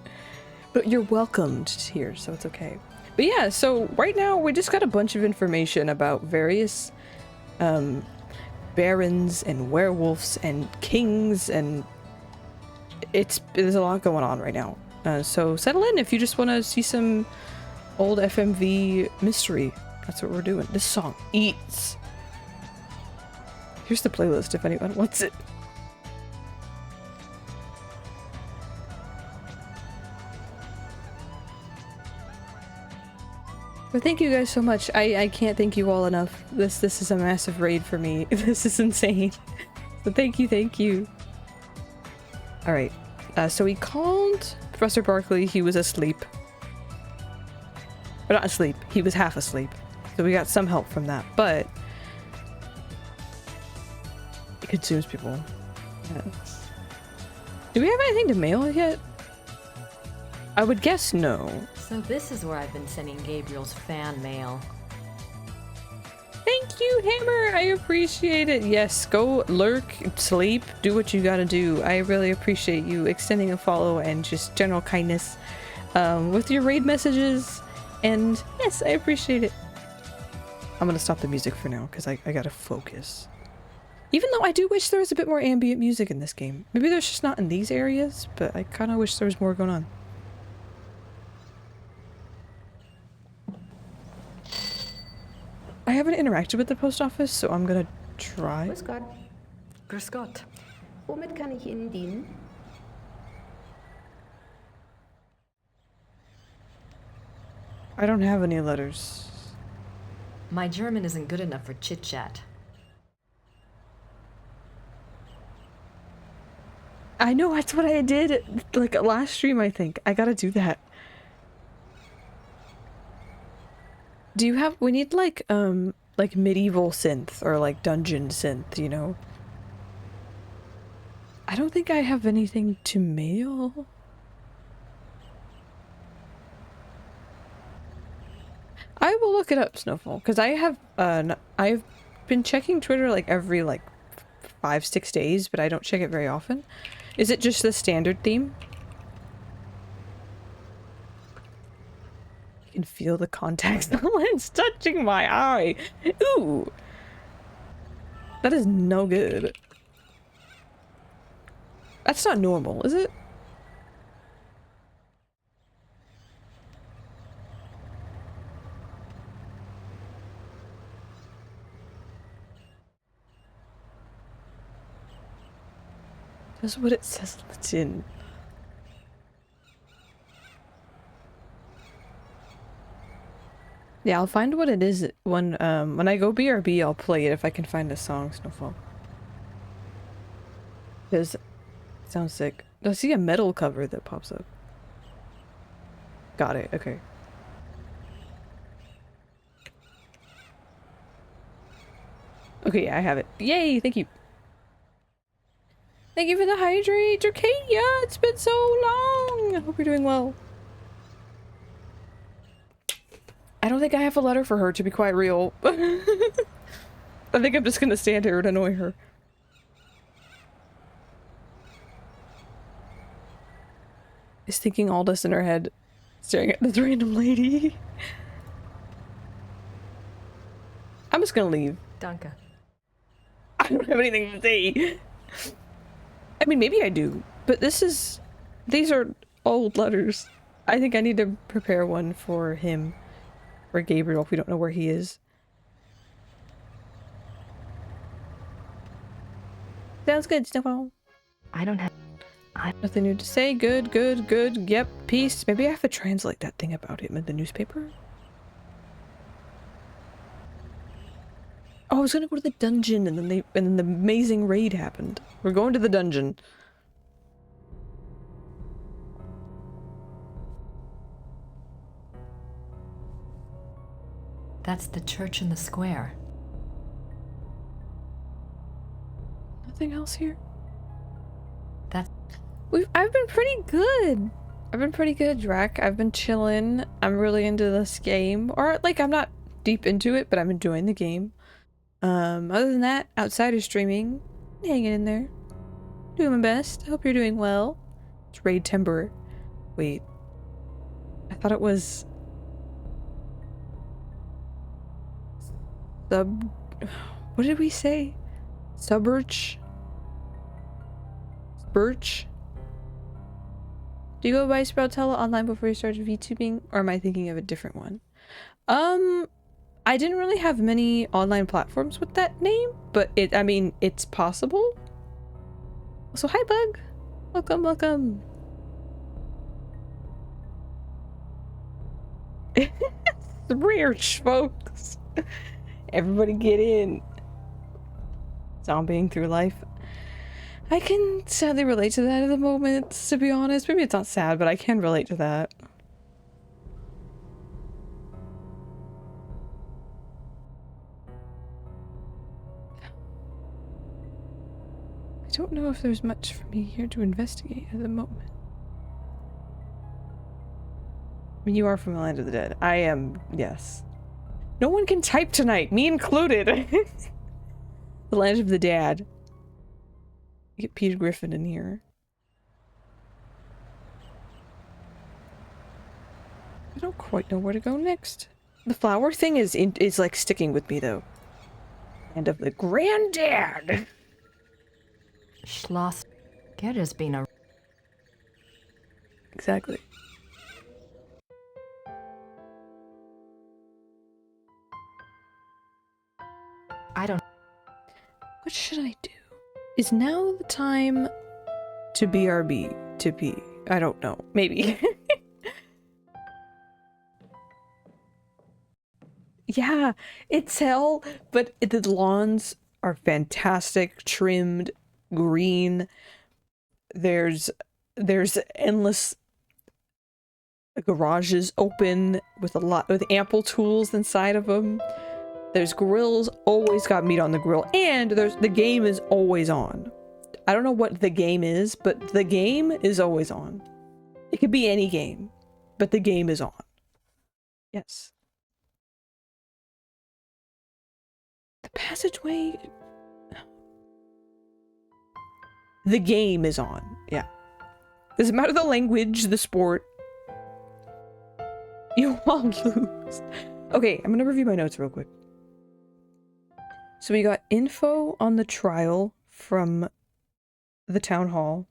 S2: But you're welcomed here, so it's okay. But yeah, so right now we just got a bunch of information about various, barons and werewolves and kings, and there's a lot going on right now. So settle in if you just want to see some old FMV mystery. That's what we're doing. This song eats. Here's the playlist if anyone wants it. But thank you guys so much. I can't thank you all enough. This is a massive raid for me. This is insane. So thank you. Alright. So we called Professor Barkley. He was asleep. Or not asleep. He was half asleep. So we got some help from that. But it consumes people. Yes. Do we have anything to mail yet? I would guess no.
S3: So this is where I've been sending Gabriel's fan mail.
S2: Thank you, Hammer! I appreciate it. Yes, go lurk, sleep, do what you gotta do. I really appreciate you extending a follow and just general kindness with your raid messages. And yes, I appreciate it. I'm gonna stop the music for now because I gotta focus. Even though I do wish there was a bit more ambient music in this game. Maybe there's just not in these areas, but I kind of wish there was more going on. I haven't interacted with the post office, so I'm gonna try.
S9: Grüß Gott.
S3: Grüß Gott.
S9: Womit kann ich Ihnen dienen?
S2: I don't have any letters.
S3: My German isn't good enough for chit-chat.
S2: I know, that's what I did, like, last stream, I think. I gotta do that. Do you have- we need, like medieval synth, or, like, dungeon synth, you know? I don't think I have anything to mail. I will look it up, Snowfall, because I have, I've been checking Twitter, like, every, like, 5-6 days, but I don't check it very often. Is it just the standard theme? I can feel the contact lens touching my eye. Ooh! That is no good. That's not normal, is it? That's what it says on the tin. Yeah, I'll find what it is when I go BRB, I'll play it if I can find a song, Snowfall. Because it sounds sick. I see a metal cover that pops up. Got it, okay. Okay, I have it. Yay, thank you. Thank you for the hydrate, Arcadia! It's been so long! I hope you're doing well. I don't think I have a letter for her, to be quite real. I think I'm just gonna stand here and annoy her. Is thinking all this in her head, staring at this random lady. I'm just gonna leave.
S3: Danke.
S2: I don't have anything to say. I mean, maybe I do, but these are old letters. I think I need to prepare one for him, for Gabriel, if we don't know where he is. Sounds good, Snowball.
S3: I don't have...
S2: Nothing new to say. Good, good, good. Yep, peace. Maybe I have to translate that thing about him in the newspaper. Oh, I was gonna go to the dungeon, and then the amazing raid happened. We're going to the dungeon.
S3: That's the church in the square.
S2: Nothing else here?
S3: That's...
S2: I've been pretty good. I've been pretty good, Drac. I've been chilling. I'm really into this game. Or, like, I'm not deep into it, but I'm enjoying the game. Other than that, outside of streaming, hanging in there. Doing my best. I hope you're doing well. It's Raid Timber. Wait. I thought it was... What did we say? Suburch? Birch? Do you go by Sproutella online before you started VTubing? Or am I thinking of a different one? I didn't really have many online platforms with that name, but I mean, it's possible. So hi, Bug. Welcome, welcome. Rearch, folks. Everybody get in. Zombieing through life. I can sadly relate to that at the moment, to be honest. Maybe it's not sad, but I can relate to that. I don't know if there's much for me here to investigate at the moment. You are from the land of the dead. I am, yes. No one can type tonight, me included. The land of the dad. Get Peter Griffin in here. I don't quite know where to go next. The flower thing is like sticking with me though. Land of the granddad.
S3: Schloss Gerda's been a...
S2: Exactly.
S3: I don't...
S2: What should I do? Is now the time to BRB? To be? I don't know. Maybe. Yeah, it's hell, but the lawns are fantastic, trimmed, green. There's endless garages open with ample tools inside of them. There's grills, always got meat on the grill, and the game is always on. I don't know what the game is, but the game is always on. It could be any game, but the game is on. Yes. The passageway... The game is on. Yeah. Doesn't matter the language, the sport. You all lose. Okay, I'm gonna review my notes real quick. So we got info on the trial from the town hall.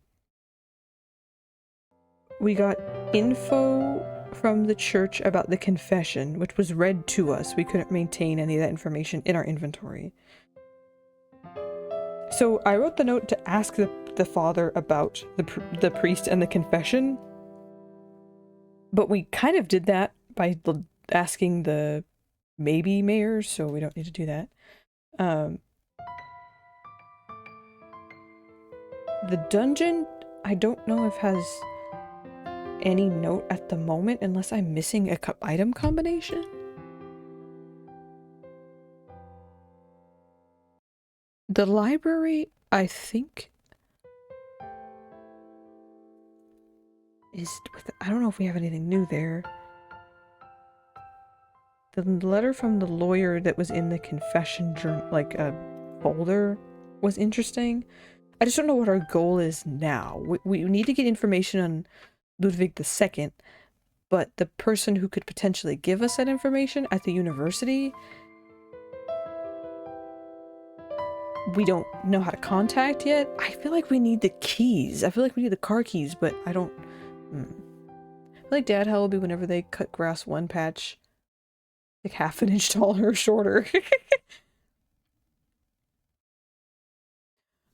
S2: We got info from the church about the confession, which was read to us. We couldn't maintain any of that information in our inventory. So I wrote the note to ask the father about the priest and the confession. But we kind of did that by asking the maybe mayor, so we don't need to do that. The dungeon, I don't know if has any note at the moment, unless I'm missing a item combination. The library, I think, is I don't know if we have anything new there. The letter from the lawyer that was in the confession journal, like a folder, was interesting. I just don't know what our goal is now. We need to get information on Ludwig II, but the person who could potentially give us that information at the university, we don't know how to contact yet. I feel like we need the keys. I feel like we need the car keys, but I don't... I feel like Dad Hell will be whenever they cut grass one patch like half an inch taller or shorter.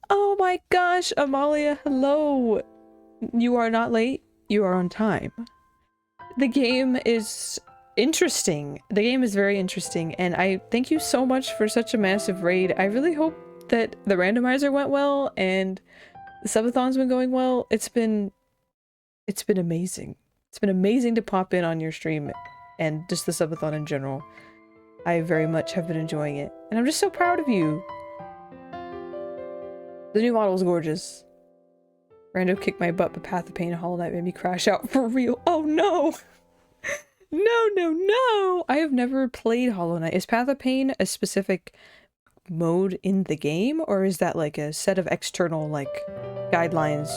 S2: Oh my gosh, Amalia, hello! You are not late. You are on time. The game is interesting. The game is very interesting, and I thank you so much for such a massive raid. I really hope that the randomizer went well and the subathon's been going well. It's been amazing. It's been amazing to pop in on your stream and just the subathon in general. I very much have been enjoying it, and I'm just so proud of you. The new model is gorgeous. Rando kicked my butt, but Path of Pain and Hollow Knight made me crash out for real. Oh no! No, no, no! I have never played Hollow Knight. Is Path of Pain a specific mode in the game, or is that like a set of external like guidelines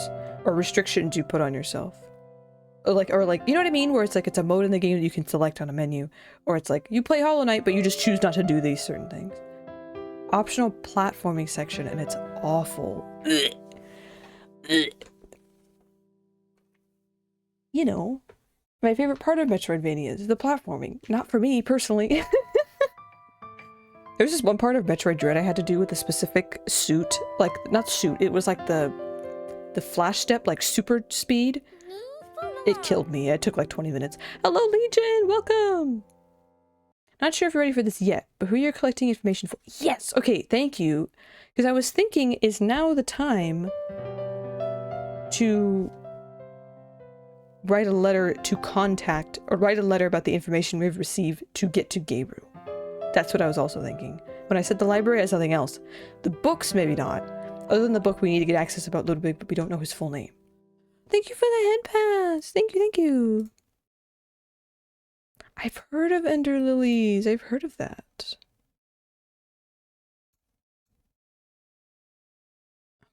S2: or restrictions you put on yourself? Or like, you know what I mean? Where it's like it's a mode in the game that you can select on a menu, or it's like you play Hollow Knight, but you just choose not to do these certain things. Optional platforming section, and it's awful. You know, my favorite part of Metroidvania is the platforming. Not for me, personally. There's this one part of Metroid Dread I had to do with a specific suit. Like, not suit, it was like the flash step, like super speed. It killed me. It took like 20 minutes. Hello, Legion! Welcome! Not sure if you're ready for this yet, but who you're collecting information for? Yes! Okay, thank you. Because I was thinking, is now the time to write a letter to contact, or write a letter about the information we've received to get to Gabriel. That's what I was also thinking. When I said the library, I had something else. The books, maybe not. Other than the book, we need to get access about Ludwig, but we don't know his full name. Thank you for the head pass! Thank you, thank you! I've heard of ender lilies. I've heard of that.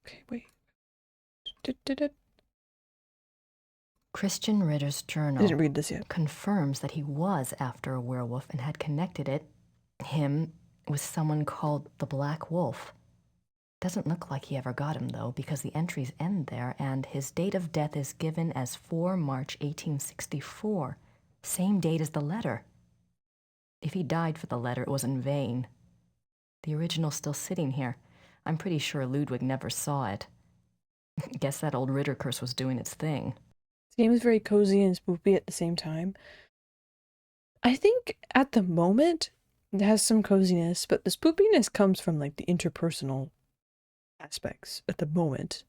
S2: Okay, wait.
S3: Christian Ritter's
S2: I
S3: journal
S2: didn't read this yet.
S3: confirms that he was after a werewolf and had connected him, with someone called the Black Wolf. Doesn't look like he ever got him, though, because the entries end there, and his date of death is given as 4 March 1864, same date as the letter. If he died for the letter, it was in vain. The original's still sitting here. I'm pretty sure Ludwig never saw it. Guess that old Ritter curse was doing its thing.
S2: This game is very cozy and spoopy at the same time. I think at the moment it has some coziness, but the spoopiness comes from like the interpersonal aspects at the moment.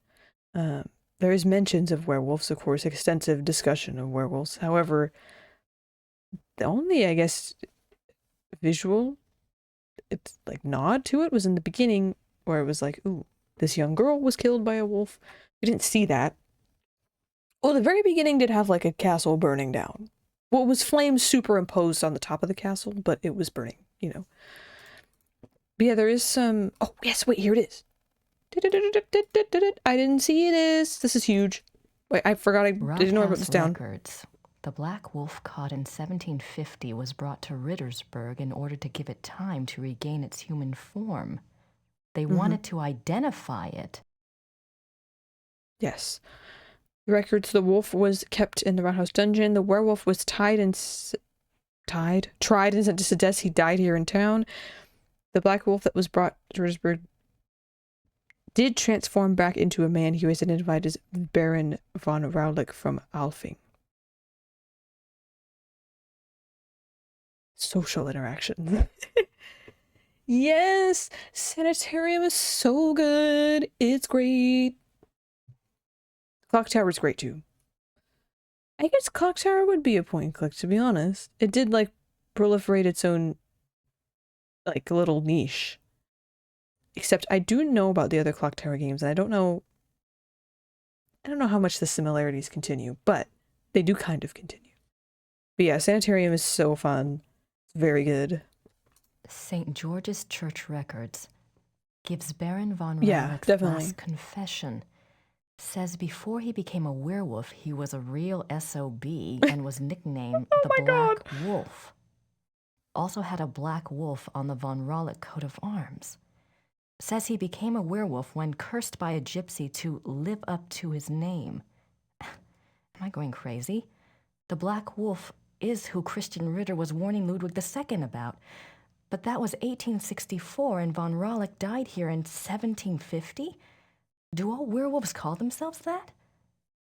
S2: There is mentions of werewolves, of course, extensive discussion of werewolves. However, the only, I guess, visual, it's like nod to it was in the beginning where it was like, ooh, this young girl was killed by a wolf. We didn't see that. Oh, the very beginning did have like a castle burning down. Well, it was flames superimposed on the top of the castle, but it was burning, you know. But yeah, there is some... Oh, yes, wait, here it is. I didn't see this. This is huge. Wait, I forgot I didn't know I wrote this down.
S3: Records. The Black Wolf caught in 1750 was brought to Rittersburg in order to give it time to regain its human form. They wanted to identify it.
S2: Yes. The records, the wolf was kept in the roundhouse dungeon. The werewolf was tried and sentenced to death. He died here in town. The black wolf that was brought to Rittersburg did transform back into a man. He was identified as Baron von Raulich from Alfing. Social interaction. Yes! Sanitarium is so good. It's great. Clock Tower is great too. I guess Clock Tower would be a point and click, to be honest. It did like proliferate its own like little niche. Except I do know about the other Clock Tower games, and I don't know how much the similarities continue, but they do kind of continue. But yeah, Sanitarium is so fun. It's very good.
S3: St. George's Church Records gives Baron von
S2: Yeah,
S3: Raulich's
S2: definitely.
S3: last confession. Says before he became a werewolf, he was a real SOB and was nicknamed the Black Wolf. Also had a black wolf on the von Raulich coat of arms. Says he became a werewolf when cursed by a gypsy to live up to his name. Am I going crazy? The Black Wolf is who Christian Ritter was warning Ludwig II about. But that was 1864 and von Raulich died here in 1750? Do all werewolves call themselves that?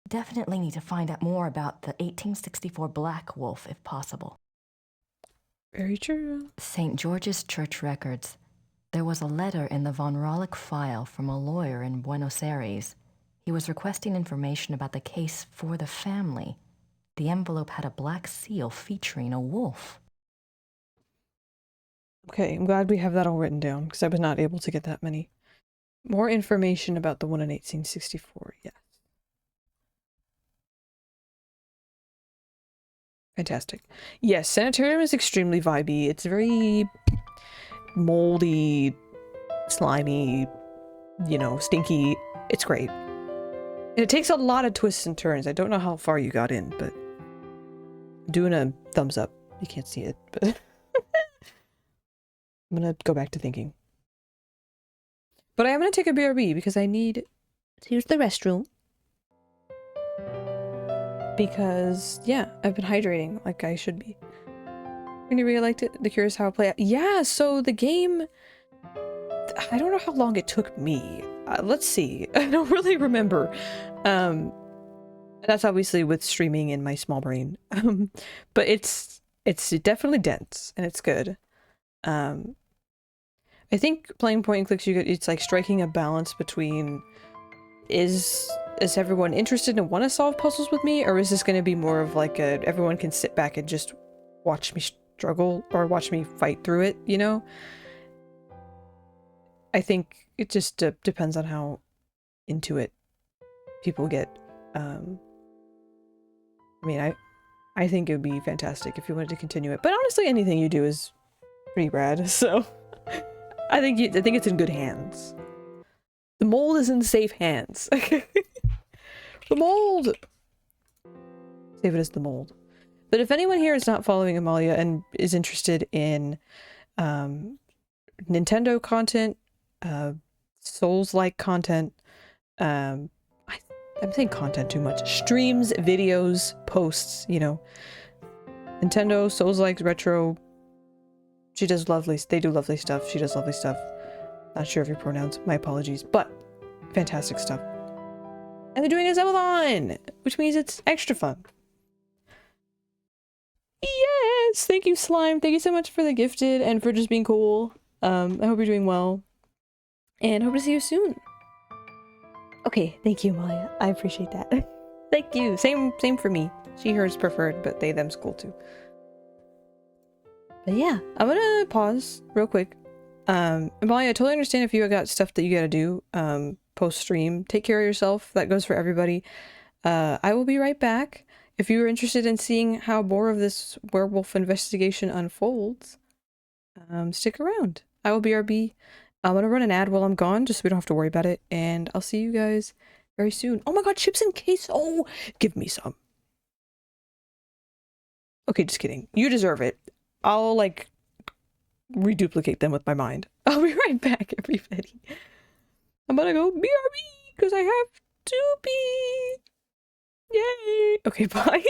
S3: Definitely need to find out more about the 1864 Black Wolf if possible.
S2: Very true.
S3: St. George's Church Records. There was a letter in the von Raulich file from a lawyer in Buenos Aires. He was requesting information about the case for the family. The envelope had a black seal featuring a wolf.
S2: Okay, I'm glad we have that all written down, because I was not able to get that many. More information about the one in 1864, yes. Fantastic. Yes, Sanitarium is extremely vibey. It's very moldy, slimy, you know, stinky. It's great. And it takes a lot of twists and turns. I don't know how far you got in, but I'm doing a thumbs up. You can't see it, but I'm gonna go back to thinking. But I am gonna take a BRB because I need to use the restroom. Because, yeah, I've been hydrating like I should be. You really liked it? The Curious How it Play Out. Yeah, so the game... I don't know how long it took me. Let's see. I don't really remember. That's obviously with streaming in my small brain. But it's definitely dense, and it's good. I think playing point and clicks, it's like striking a balance between is everyone interested and want to solve puzzles with me, or is this going to be more of like a everyone can sit back and just watch me struggle or watch me fight through it, you know? I think it just depends on how into it people get. I mean, I think it would be fantastic if you wanted to continue it. But honestly, anything you do is pretty rad, so I think it's in good hands. The mold is in safe hands. The mold! Save it as the mold. But if anyone here is not following Amalia and is interested in Nintendo content, Souls-like content, I'm saying content too much. Streams, videos, posts, you know. Nintendo, Souls-like, retro. She does they do lovely stuff. She does lovely stuff. Not sure of your pronouns, my apologies, but fantastic stuff. And they're doing a subathon, which means it's extra fun. Yes! Thank you, Slime. Thank you so much for the gifted and for just being cool. I hope you're doing well. And hope to see you soon. Okay, thank you, Maya. I appreciate that. Thank you. Same for me. She, hers preferred, but they, them's cool too. But yeah, I'm gonna pause real quick. Maya, I totally understand if you got stuff that you gotta do post-stream. Take care of yourself. That goes for everybody. I will be right back. If you are interested in seeing how more of this werewolf investigation unfolds, stick around. I will BRB. I'm gonna run an ad while I'm gone, just so we don't have to worry about it, and I'll see you guys very soon. Oh my god, chips and queso! Give me some. Okay, just kidding. You deserve it. I'll, like, reduplicate them with my mind. I'll be right back, everybody. I'm gonna go BRB, because I have to be. Yay! Okay, bye.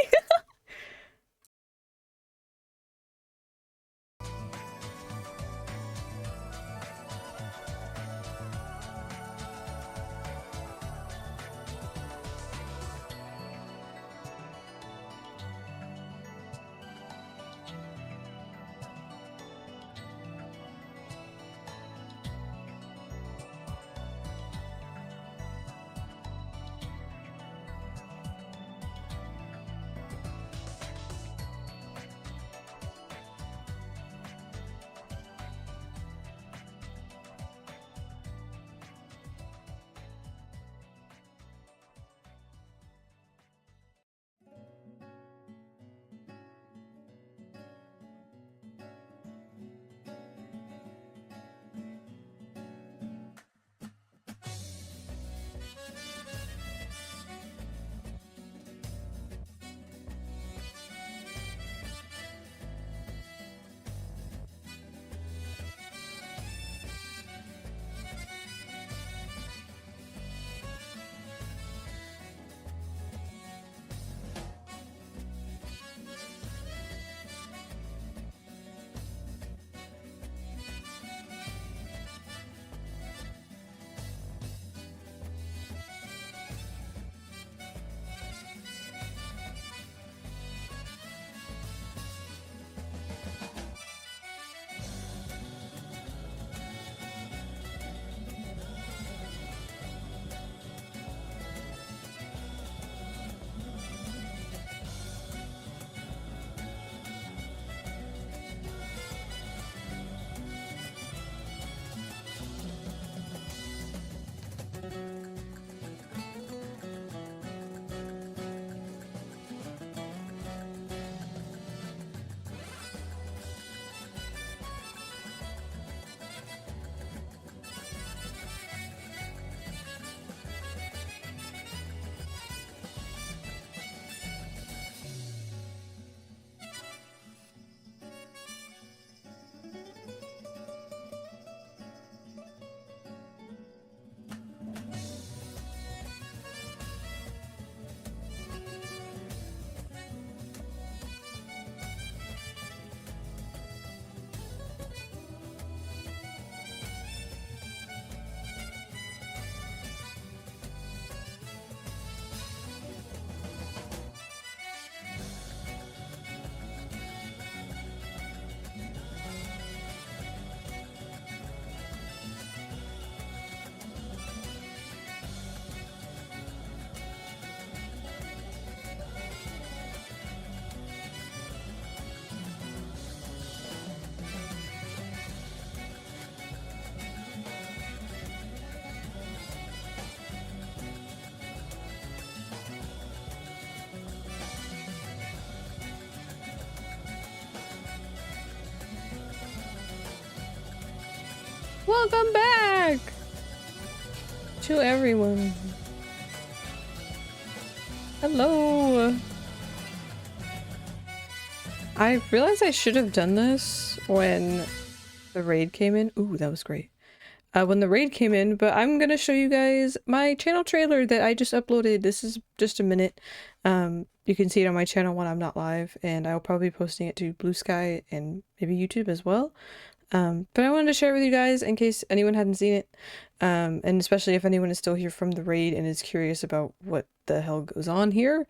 S2: Welcome back to everyone. Hello. I realized I should have done this when the raid came in. Ooh, that was great. When the raid came in, but I'm gonna show you guys my channel trailer that I just uploaded. This is just a minute. You can see it on my channel when I'm not live, and I'll probably be posting it to Blue Sky and maybe YouTube as well. But I wanted to share it with you guys in case anyone hadn't seen it, and especially if anyone is still here from the raid and is curious about what the hell goes on here,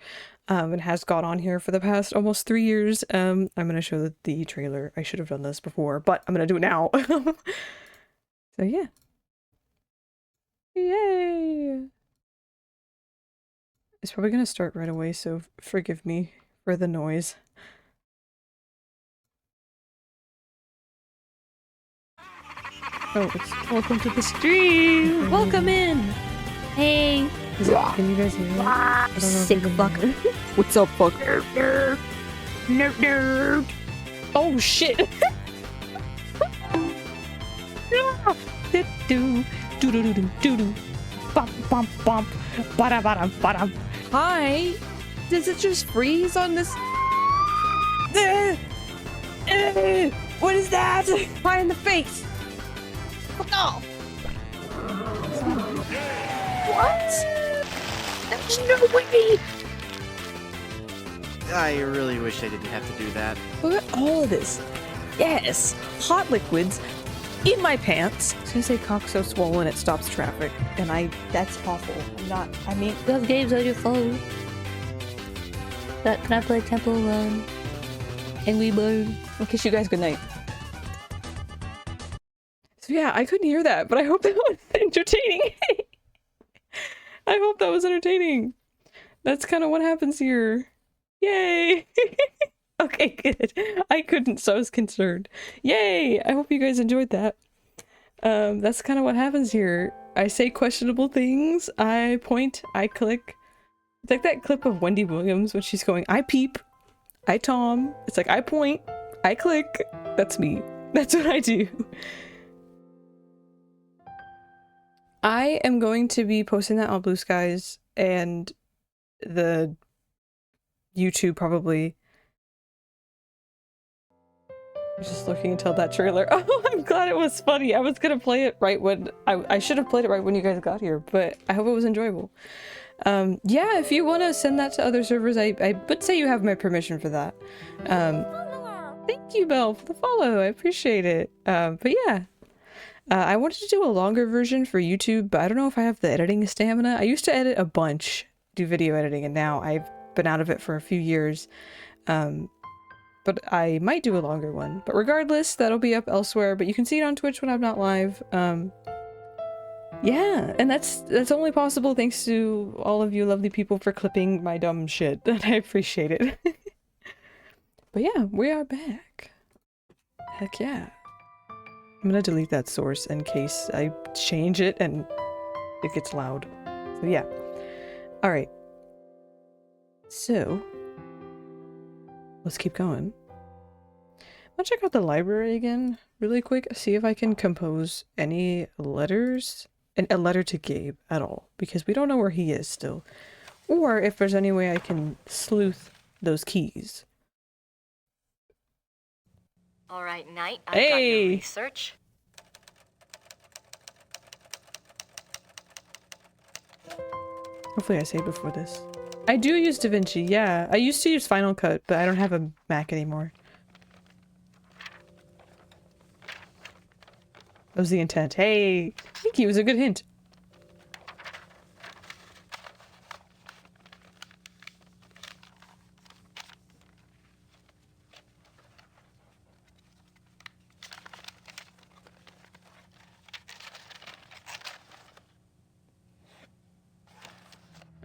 S2: and has gone on here for the past almost 3 years. I'm gonna show the trailer. I should have done this before, but I'm gonna do it now. So yeah. Yay! It's probably gonna start right away, so forgive me for the noise. Oh, it's welcome to the stream! Welcome in!
S10: Hey!
S2: Can you guys hear me? I don't know
S10: Sick
S2: if you can
S10: fucker.
S2: hear me. What's up, fucker? Nerd, nerd! Oh shit! Do do do do do do do. Bump bump bump. Bada bada bada. Hi. Does it just freeze on this? What is that? Pie in the face. No. What? There's no way.
S11: I really wish I didn't have to do that.
S2: Look at all of this. Yes, hot liquids in my pants. I was gonna say cock so swollen it stops traffic, and that's awful. I mean,
S10: You have games on your phone. Can I play Temple Run? Angry Bird?
S2: I'll kiss you guys goodnight. So yeah, I couldn't hear that, but I hope that was entertaining. I hope that was entertaining. That's kind of what happens here. Yay! Okay, good. I couldn't, so I was concerned. Yay! I hope you guys enjoyed that. That's kind of what happens here. I say questionable things, I point, I click. It's like that clip of Wendy Williams when she's going, I peep, I tom. It's like, I point, I click. That's me. That's what I do. I am going to be posting that on Blue Skies and the YouTube probably. Just looking until that trailer. Oh, I'm glad it was funny. I was gonna play it right when I should have played it right when you guys got here, but I hope it was enjoyable. Yeah, if you want to send that to other servers, I would say you have my permission for that. Thank you, Belle, for the follow. I appreciate it. But yeah, I wanted to do a longer version for YouTube, but I don't know if I have the editing stamina. I used to edit a bunch, do video editing, and now I've been out of it for a few years. But I might do a longer one. But regardless, that'll be up elsewhere. But you can see it on Twitch when I'm not live. Yeah, and that's only possible thanks to all of you lovely people for clipping my dumb shit. And I appreciate it. But yeah, we are back. Heck yeah. I'm gonna delete that source in case I change it and it gets loud. So yeah. Alright. So let's keep going. I'll check out the library again really quick, see if I can compose any letters, and a letter to Gabe at all, because we don't know where he is still. Or if there's any way I can sleuth those keys.
S7: All right, Knight, I've got your research.
S2: Hopefully I saved before this. I do use DaVinci, yeah. I used to use Final Cut, but I don't have a Mac anymore. That was the intent. Hey! Thank you, it was a good hint.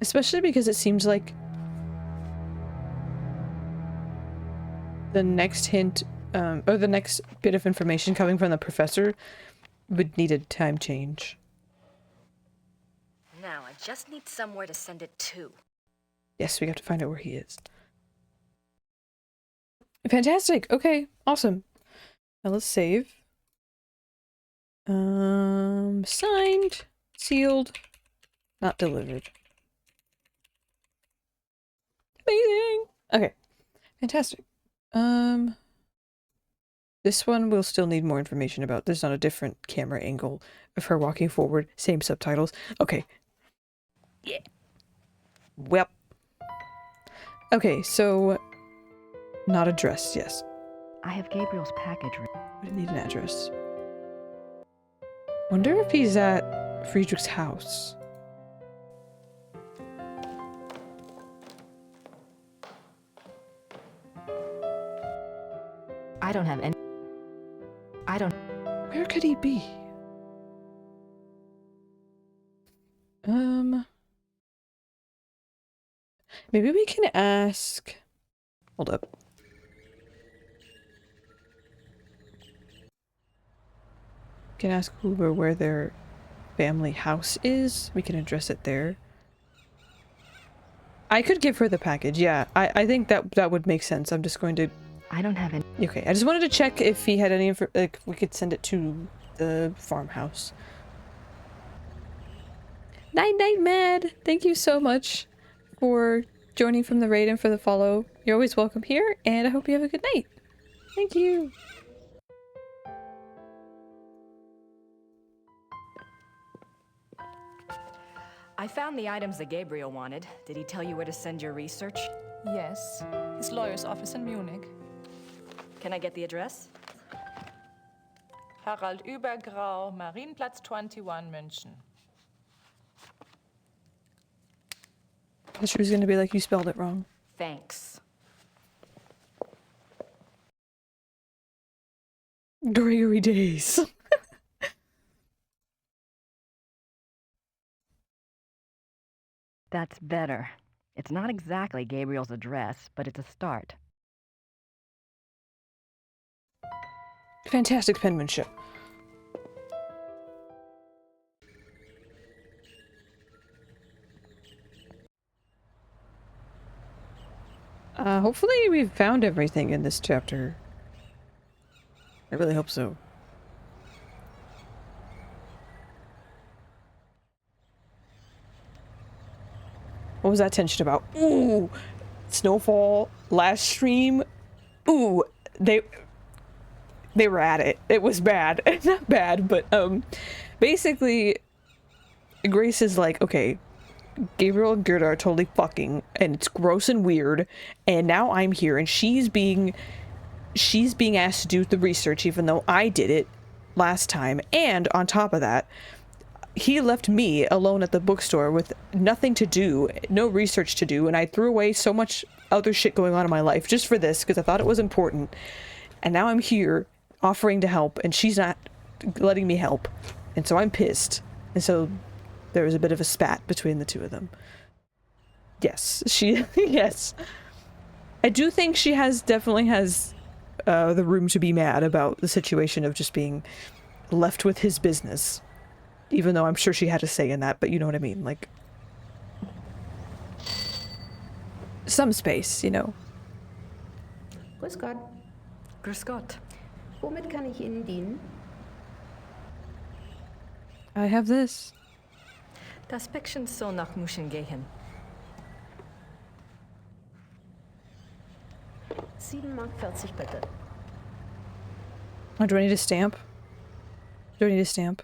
S2: Especially because it seems like the next hint, or the next bit of information coming from the professor would need a time change.
S7: Now, I just need somewhere to send it to.
S2: Yes, we have to find out where he is. Fantastic! Okay, awesome. Now let's save. Signed, sealed, not delivered. Amazing. Okay, fantastic. This one we'll still need more information about. There's not a different camera angle of her walking forward. Same subtitles. Okay. Yeah. Well. Okay, so not addressed. Yes.
S3: I have Gabriel's package.
S2: I need an address. Wonder if he's at Friedrich's house.
S3: I don't have any. I don't.
S2: Where could he be? Maybe we can ask. Hold up. We can ask Uber where their family house is. We can address it there. I could give her the package. Yeah, I think that would make sense. I'm just going to.
S3: I don't have any.
S2: Okay, I just wanted to check if he had any info, like we could send it to the farmhouse. Night night, Mad. Thank you so much for joining from the raid and for the follow. You're always welcome here, and I hope you have a good night. Thank you.
S7: I found the items that Gabriel wanted. Did he tell you where to send your research?
S12: Yes, his lawyer's office in Munich.
S7: Can I get the address?
S12: Harald Übergrau, Marienplatz 21, München.
S2: I thought she was gonna be like, you spelled it wrong.
S7: Thanks.
S2: Gregory days.
S3: That's better. It's not exactly Gabriel's address, but it's a start.
S2: Fantastic penmanship. Hopefully we've found everything in this chapter. I really hope so. What was that tension about? Ooh! Snowfall, last stream. Ooh! They were at it. It was bad. Not bad, but, basically, Grace is like, okay, Gabriel and Gerda are totally fucking, and it's gross and weird, and now I'm here, and she's being asked to do the research, even though I did it last time, and on top of that, he left me alone at the bookstore with nothing to do, no research to do, and I threw away so much other shit going on in my life just for this, because I thought it was important, and now I'm here, offering to help, and she's not letting me help, and so I'm pissed, and so there was a bit of a spat between the two of them. Yes, yes. I do think she definitely has the room to be mad about the situation of just being left with his business. Even though I'm sure she had a say in that, but you know what I mean, like... some space, you know.
S9: Grüß Gott.
S7: Grüß Gott.
S9: Womit kann ich Ihnen dienen?
S2: I have this.
S7: Das Päckchen soll nach München gehen.
S9: 7,40 Mark bitte.
S2: Oh, do I need a stamp? Do I need a stamp?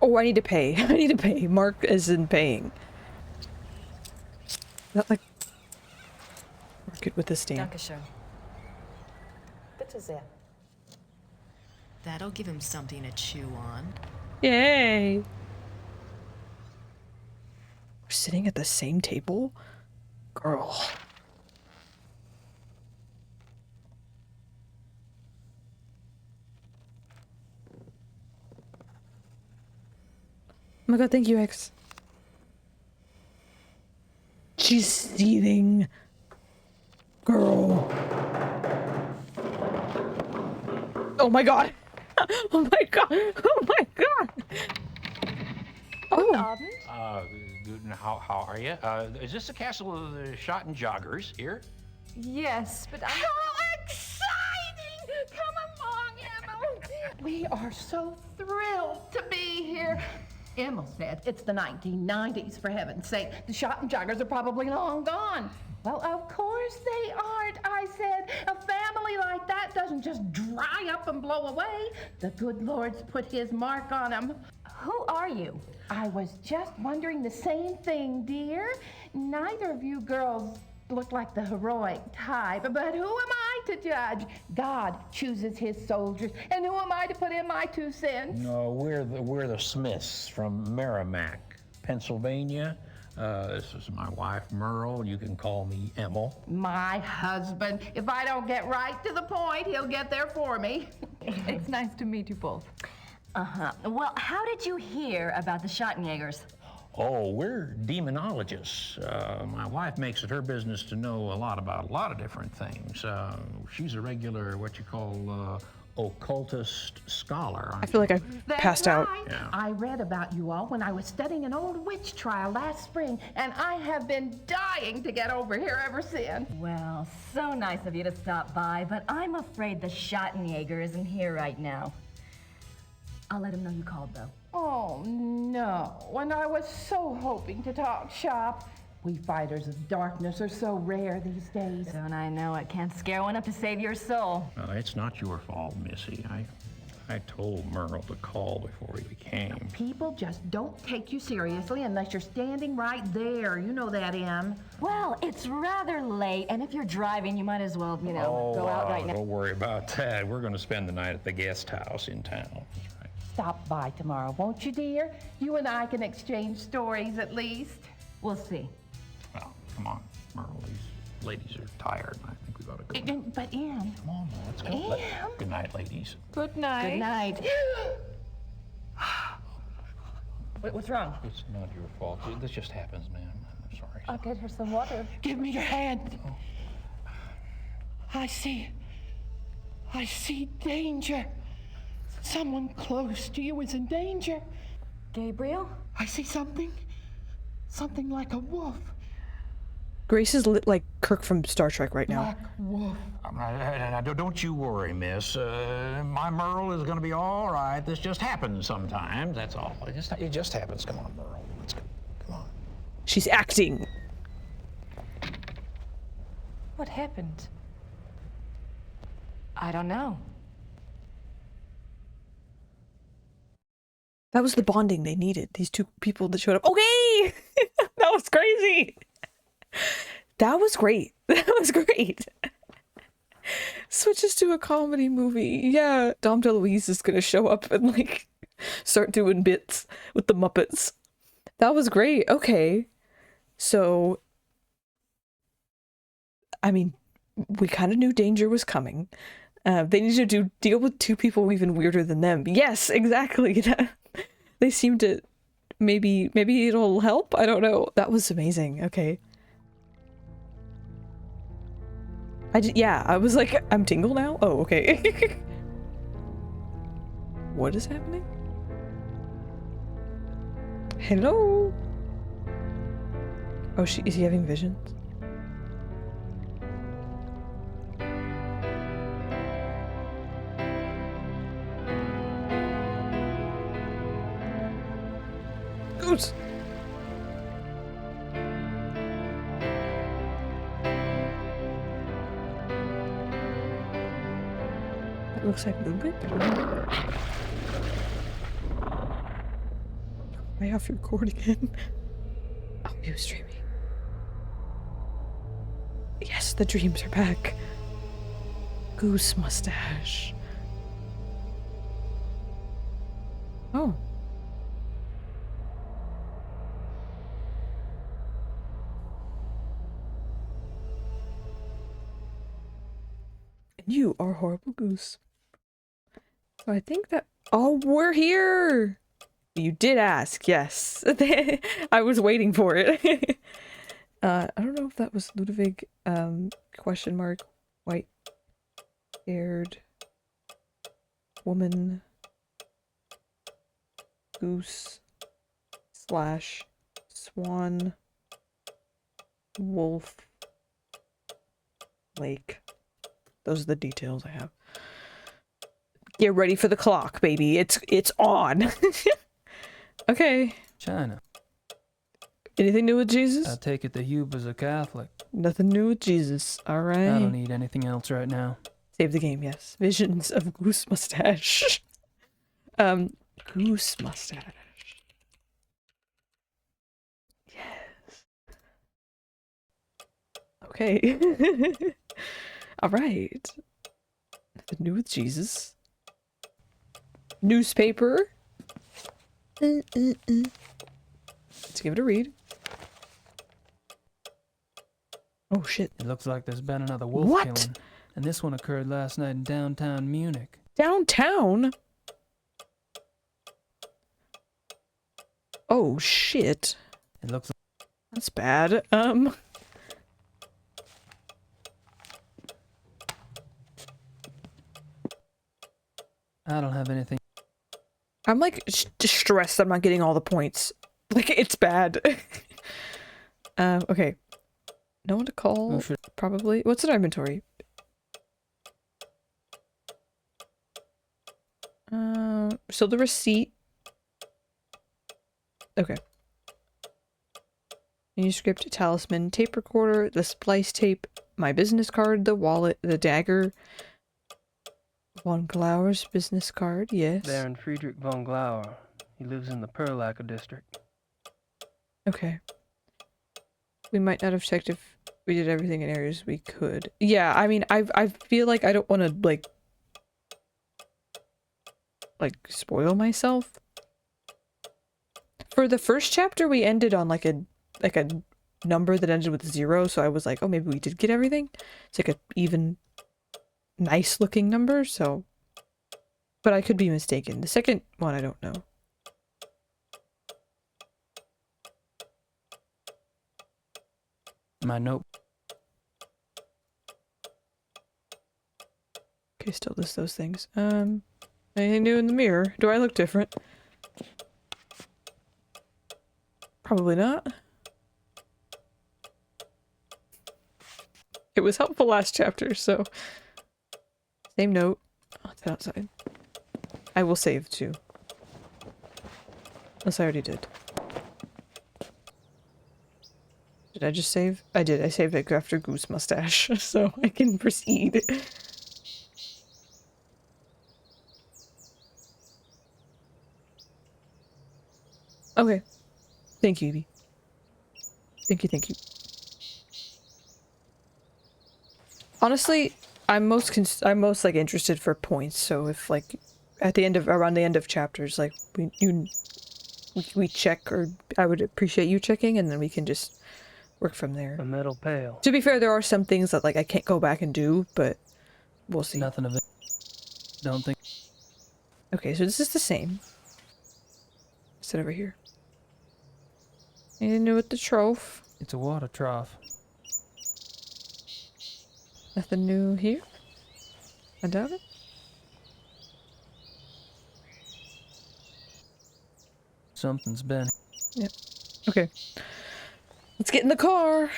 S2: Oh, I need to pay. I need to pay. Mark is in paying. Not like... mark it with a stamp.
S7: Dankeschön.
S9: Bitte sehr.
S7: That'll give him something to chew on.
S2: Yay! We're sitting at the same table? Girl. Oh my god, thank you, X. She's seething. Girl. Oh my god. Oh my god. Oh my god. Oh.
S6: How are you? Is this the castle of the shot and joggers here?
S12: Yes, but I'm...
S13: How exciting! Come along, Emma.
S9: We are so thrilled to be here. Emil said it's the 1990s, for heaven's sake. The shot and joggers are probably long gone. Well, of course they aren't, I said. A family like that doesn't just dry up and blow away. The good Lord's put his mark on them.
S7: Who are you?
S9: I was just wondering the same thing, dear. Neither of you girls look like the heroic type, but who am I to judge? God chooses his soldiers, and who am I to put in my 2 cents?
S6: No, we're the Smiths from Merrimack, Pennsylvania. This is my wife, Merle. You can call me Emil.
S9: My husband. If I don't get right to the point, he'll get there for me.
S7: It's nice to meet you both. Well, how did you hear about the Schottenjägers?
S6: Oh, we're demonologists. My wife makes it her business to know a lot about a lot of different things. She's a regular, what you call, occultist scholar.
S2: I feel like I've passed out.
S6: Yeah.
S9: I read about you all when I was studying an old witch trial last spring, and I have been dying to get over here ever since.
S7: Well, so nice of you to stop by, but I'm afraid the Schottenjäger isn't here right now. I'll let him know you called, though.
S9: Oh, no. And I was so hoping to talk shop. We fighters of darkness are so rare these days.
S7: Don't I know it? Can't scare one up to save your soul.
S6: It's not your fault, Missy. I told Merle to call before he came.
S9: People just don't take you seriously unless you're standing right there. You know that, Em.
S7: Well, it's rather late, and if you're driving, you might as well, go out right now.
S6: Don't worry about that. We're going to spend the night at the guest house in town. That's right.
S9: Stop by tomorrow, won't you, dear? You and I can exchange stories at least.
S7: We'll see.
S6: Well, come on, Merle. These ladies are tired. I think we ought to go.
S9: But, Em.
S6: Come on, let's go. Good night, ladies.
S12: Good night.
S7: Good night. What's wrong?
S6: It's not your fault. This just happens, ma'am. I'm sorry.
S12: I'll get her some water.
S9: Give me your hand. I see danger. Someone close to you is in danger.
S7: Gabriel?
S9: I see something like a wolf.
S2: Grace is lit like Kirk from Star Trek right now.
S9: Black wolf.
S6: Now, don't you worry, miss. My Merle is going to be all right. This just happens sometimes. That's all. It just happens. Come on, Merle. Let's go. Come on.
S2: She's acting.
S12: What happened?
S7: I don't know.
S2: That was the bonding they needed. These 2 people that showed up. Okay! That was crazy! That was great. That was great. Switches to a comedy movie. Yeah, Dom DeLuise is gonna show up and, like, start doing bits with the Muppets. That was great. Okay. So, I mean, we kind of knew danger was coming. They needed to deal with 2 people even weirder than them. Yes, exactly. They seem to... Maybe it'll help? I don't know. That was amazing. Okay. I was like, I'm tingle now? Oh, okay. What is happening? Hello? Oh, is he having visions? Goose! That looks like Ludwig. I have to record again. Oh, he was dreaming. Yes, the dreams are back. Goose mustache. Oh. And you are horrible goose. So I think that... Oh, we're here! You did ask, yes. I was waiting for it. I don't know if that was Ludwig, question mark, white, haired, woman, goose, slash, swan, wolf, lake. Those are the details I have. Get ready for the clock, baby. It's on. Okay.
S13: China.
S2: Anything new with Jesus?
S13: I take it the Huber's a Catholic.
S2: Nothing new with Jesus. All right.
S13: I don't need anything else right now.
S2: Save the game, yes. Visions of Goose Mustache. Goose Mustache. Yes. Okay. All right. Nothing new with Jesus. Newspaper. Let's give it a read. Oh shit.
S13: It looks like there's been another wolf killing. And this one occurred last night in downtown Munich.
S2: Downtown? Oh shit.
S13: It looks like
S2: that's bad.
S13: I don't have anything.
S2: I'm like distressed I'm not getting all the points. Like it's bad. Okay. No one to call, probably. What's in our inventory? So the receipt. Okay. Manuscript, talisman, tape recorder, the splice tape, my business card, the wallet, the dagger. Von Glauer's business card, yes.
S13: Baron Friedrich von Glauer. He lives in the Perlacker district.
S2: Okay. We might not have checked if we did everything in areas we could. Yeah, I mean, I feel like I don't want to, like, spoil myself. For the first chapter, we ended on, like a number that ended with 0, so I was like, oh, maybe we did get everything. It's like a even, nice-looking number, so... But I could be mistaken. The second one, I don't know.
S13: My note.
S2: Okay, still list those things. Anything new in the mirror? Do I look different? Probably not. It was helpful last chapter, so... Same note. Oh, it's outside. I will save, too. Unless I already did. Did I just save? I did. I saved it after Goose Mustache, so I can proceed. Okay. Thank you, Evie. Thank you, thank you. Honestly, I'm most like interested for points, so if like at the end of around the end of chapters, like we check, or I would appreciate you checking, and then we can just work from there.
S13: A metal pail.
S2: To be fair, there are some things that like I can't go back and do, but we'll see.
S13: Nothing of it. Don't think.
S2: Okay, so this is the same. Sit over here. Anything new with the trough?
S13: It's a water trough.
S2: Nothing new here? I doubt it.
S13: Something's been.
S2: Yep. Okay. Let's get in the car.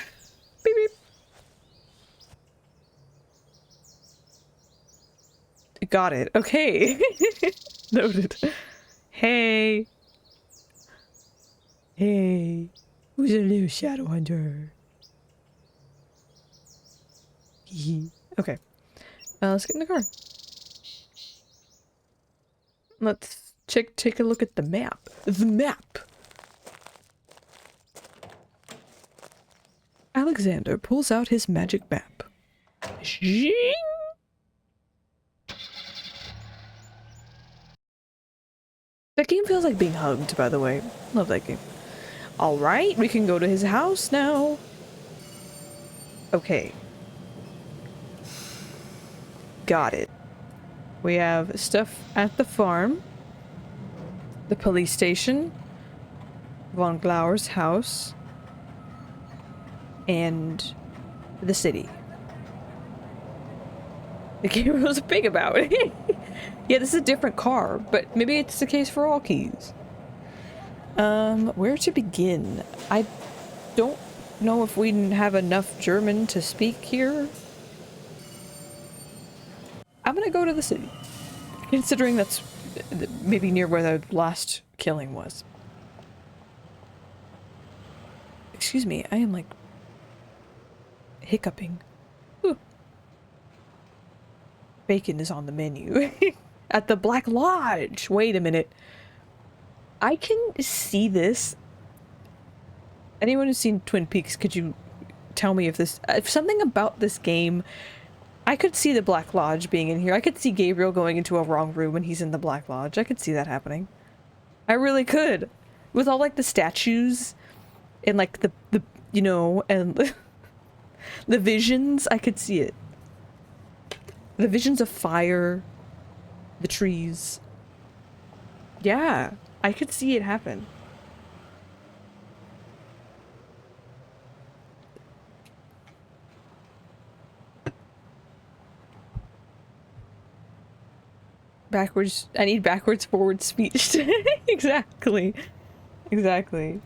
S2: Beep beep. Got it. Okay. Noted. Hey. Hey. Who's a little shadow hunter? Okay. Let's get in the car. Let's take a look at the map. The map! Alexander pulls out his magic map. Zing! That game feels like being hugged, by the way. Love that game. Alright, we can go to his house now. Okay. Got it. We have stuff at the farm, the police station, Von Glauer's house, and the city. The game was big about it. Yeah, this is a different car, but maybe it's the case for all keys. Where to begin? I don't know if we have enough German to speak here. I'm gonna go to the city. Considering that's maybe near where the last killing was. Excuse me, I am like hiccuping. Ooh. Bacon is on the menu. At the Black Lodge. Wait a minute. I can see this. Anyone who's seen Twin Peaks, could you tell me if something about this game, I could see the Black Lodge being in here. I could see Gabriel going into a wrong room when he's in the Black Lodge. I could see that happening. I really could. With all like the statues and like the you know, and the visions, I could see it. The visions of fire, the trees. Yeah, I could see it happen. Backwards. I need backwards forward speech. Exactly. Exactly.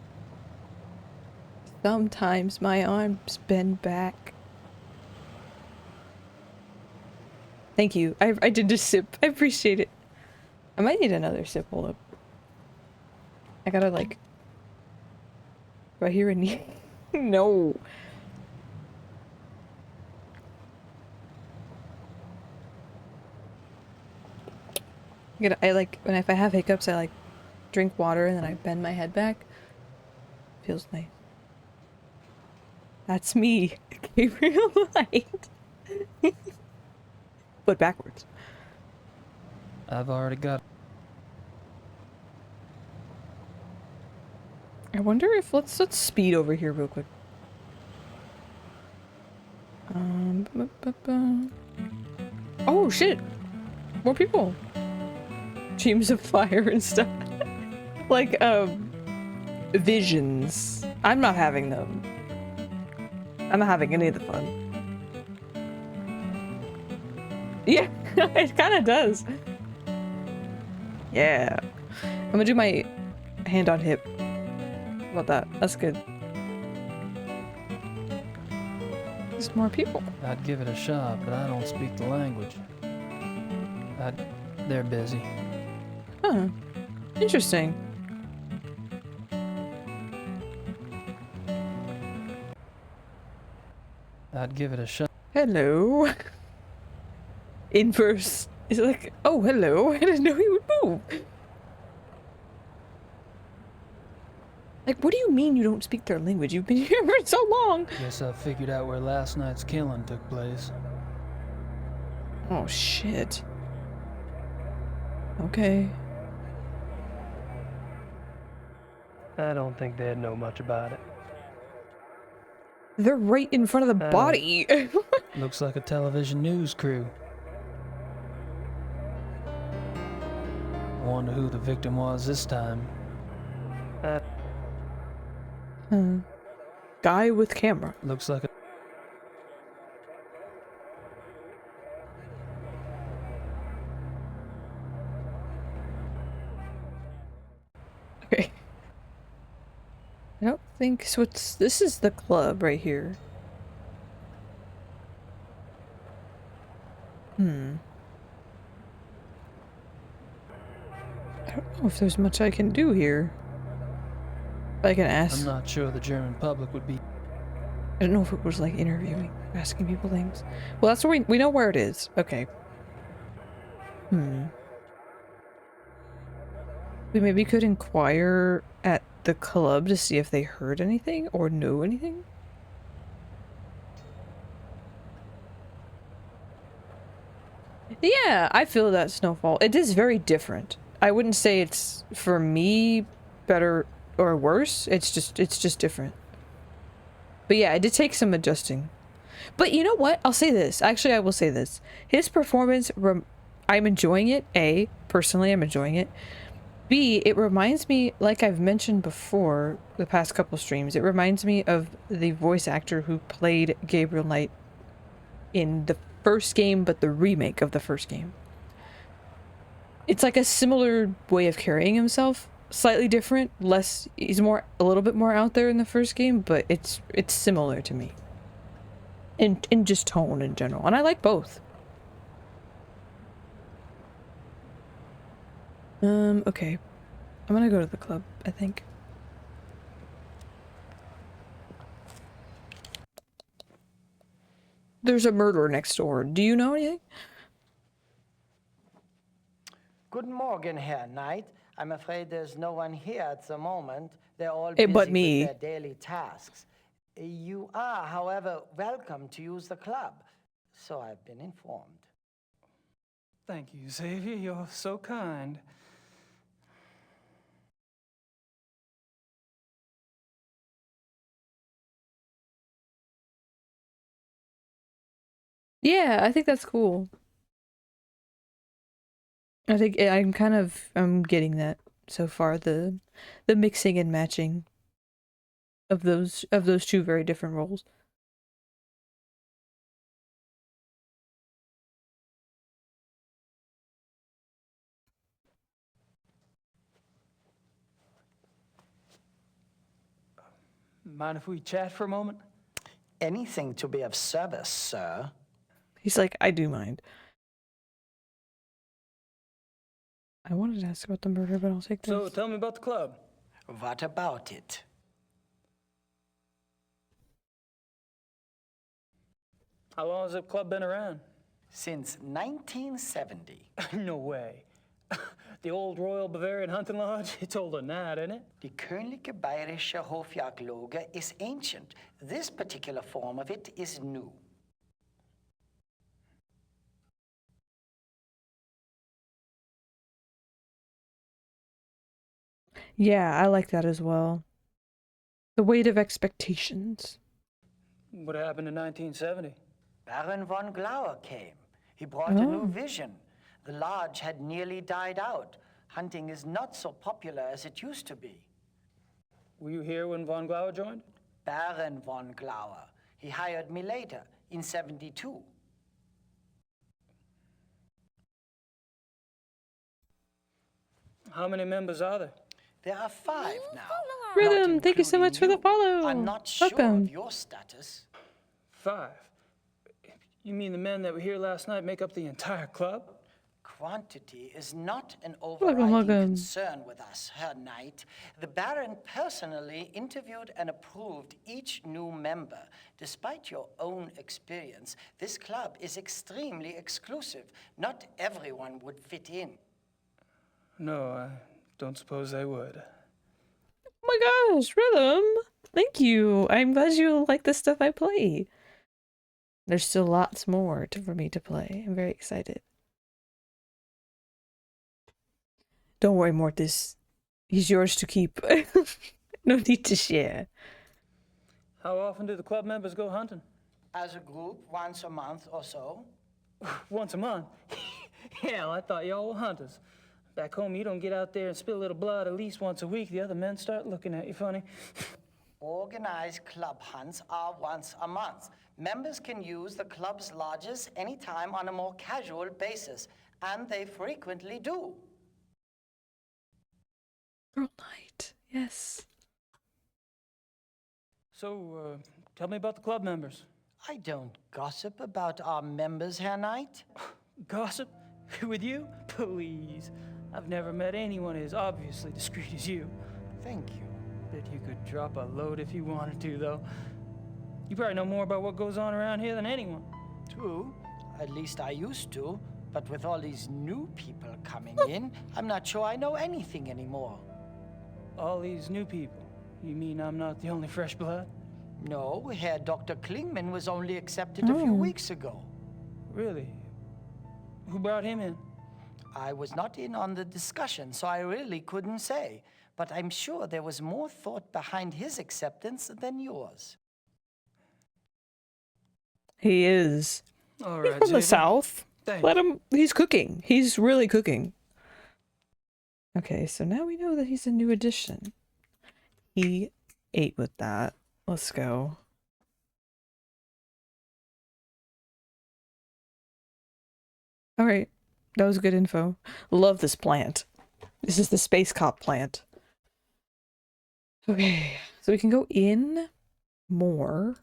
S2: Sometimes my arms bend back. Thank you. I did just sip. I appreciate it. I might need another sip. Hold up. I gotta like. Right here in no. I like when if I have hiccups, I like drink water and then I bend my head back. Feels nice. That's me, Gabriel Light. But backwards.
S13: I've already got.
S2: I wonder if let's speed over here real quick. Oh shit! More people. Teams of fire and stuff. Like visions. I'm not having them. I'm not having any of the fun. Yeah, it kind of does. Yeah. I'm gonna do my hand on hip. How about that? That's good. There's more people.
S13: I'd give it a shot, but I don't speak the language. They're busy.
S2: Huh. Interesting.
S13: I'd give it a shot.
S2: Hello. Inverse. Is it like, oh, hello. I didn't know he would move. Like, what do you mean you don't speak their language? You've been here for so long.
S13: Guess I figured out where last night's killing took place.
S2: Oh, shit. Okay.
S13: I don't think they'd know much about it.
S2: They're right in front of the body.
S13: Looks like a television news crew. Wonder who the victim was this time.
S2: Guy with camera.
S13: Looks like a...
S2: Okay. I don't think so. This is the club right here. I don't know if there's much I can do here. I can ask.
S13: I'm not sure the German public would be...
S2: I don't know if it was like interviewing, asking people things. Well, that's where we know where it is. Okay. We maybe could inquire at the club to see if they heard anything or know anything. Yeah, I feel that, Snowfall. It is very different. I wouldn't say it's, for me, better or worse. It's just different. But yeah, it did take some adjusting. But you know what? I'll say this. Actually, I will say this. His performance, I'm enjoying it. A, personally, I'm enjoying it. B, it reminds me, like I've mentioned before, the past couple streams, it reminds me of the voice actor who played Gabriel Knight in the first game, but the remake of the first game. It's like a similar way of carrying himself, slightly different, less, he's a little bit more out there in the first game, but it's similar to me. In just tone in general, and I like both. Okay. I'm gonna go to the club, I think. There's a murderer next door. Do you know anything?
S14: Guten Morgen, Herr Knight. I'm afraid there's no one here at the moment. They're all
S2: Hey,
S14: busy
S2: but
S14: with
S2: me.
S14: their daily tasks. You are, however, welcome to use the club. So I've been informed.
S13: Thank you, Xavier. You're so kind.
S2: Yeah, I think that's cool. I think I'm getting that so far, the mixing and matching of those two very different roles.
S13: Mind if we chat for a moment?
S14: Anything to be of service, sir.
S2: He's like, I do mind. I wanted to ask about the murder, but I'll take this.
S13: So tell me about the club.
S14: What about it?
S13: How long has the club been around?
S14: Since 1970.
S13: No way. The old Royal Bavarian Hunting Lodge? It's older than that, isn't it?
S14: Die Königliche Bayerische Hofjagdloge is ancient. This particular form of it is new.
S2: Yeah, I like that as well. The weight of expectations.
S13: What happened in 1970?
S14: Baron von Glauer came. He brought a new vision. The lodge had nearly died out. Hunting is not so popular as it used to be.
S13: Were you here when von Glauer joined?
S14: Baron von Glauer. He hired me later, in 72.
S13: How many members are there?
S14: There are 5 now.
S2: Rhythm, thank you so much for the follow.
S14: I'm not sure
S2: Welcome.
S14: of your status.
S13: 5? You mean the men that were here last night make up the entire club?
S14: Quantity is not an
S2: Welcome,
S14: overriding
S2: welcome.
S14: concern with us, Herr Knight. The Baron personally interviewed and approved each new member. Despite your own experience, this club is extremely exclusive. Not everyone would fit in.
S13: No, I don't suppose they would.
S2: Oh my gosh, Rhythm! Thank you. I'm glad you like the stuff I play. There's still lots more for me to play. I'm very excited. Don't worry, Mortis. He's yours to keep. No need to share.
S13: How often do the club members go hunting?
S14: As a group, once a month or so.
S13: Once a month? Hell, I thought y'all were hunters. Back home, you don't get out there and spill a little blood at least once a week. The other men start looking at you funny.
S14: Organized club hunts are once a month. Members can use the club's lodges anytime on a more casual basis, and they frequently do.
S2: Girl night, yes.
S13: So, tell me about the club members.
S14: I don't gossip about our members, Herr Knight.
S13: Gossip? With you? Please. I've never met anyone as obviously discreet as you.
S14: Thank you.
S13: Bet you could drop a load if you wanted to, though. You probably know more about what goes on around here than anyone.
S14: True. At least I used to. But with all these new people coming in, I'm not sure I know anything anymore.
S13: All these new people? You mean I'm not the only fresh blood?
S14: No, Herr Dr. Klingman was only accepted a few weeks ago.
S13: Really? Who brought him in?
S14: I was not in on the discussion, so I really couldn't say. But I'm sure there was more thought behind his acceptance than yours.
S2: He is.
S13: All
S2: He's
S13: right,
S2: from the
S13: Xavier.
S2: south.
S13: Thanks.
S2: Let him. He's cooking. He's really cooking. Okay, so now we know that he's a new addition. He ate with that. Let's go. All right, that was good info. Love this plant. This is the space cop plant. Okay, so we can go in more.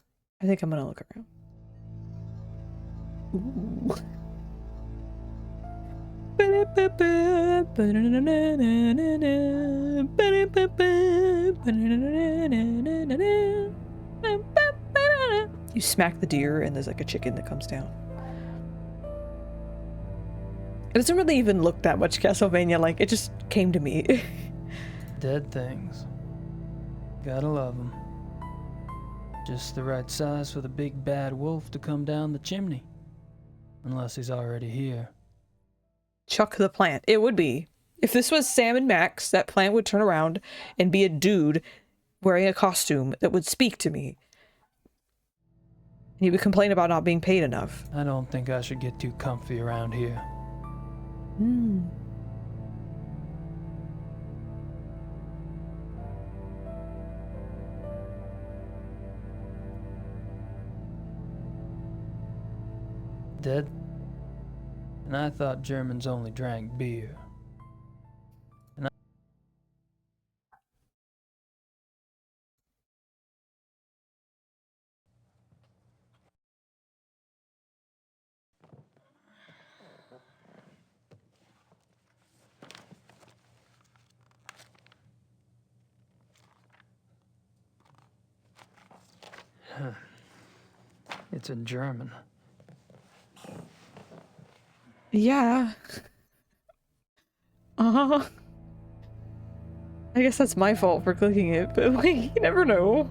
S2: I think I'm gonna look around. Ooh. You smack the deer and there's like a chicken that comes down. It doesn't really even look that much Castlevania, like it just came to me.
S13: Dead things. Gotta love them. Just the right size for the big bad wolf to come down the chimney. Unless he's already here.
S2: Chuck the plant. It would be. If this was Sam and Max, that plant would turn around and be a dude wearing a costume that would speak to me. He would complain about not being paid enough.
S13: I don't think I should get too comfy around here. Dead? And I thought Germans only drank beer. And it's in German.
S2: Yeah. I guess that's my fault for clicking it, but like, you never know.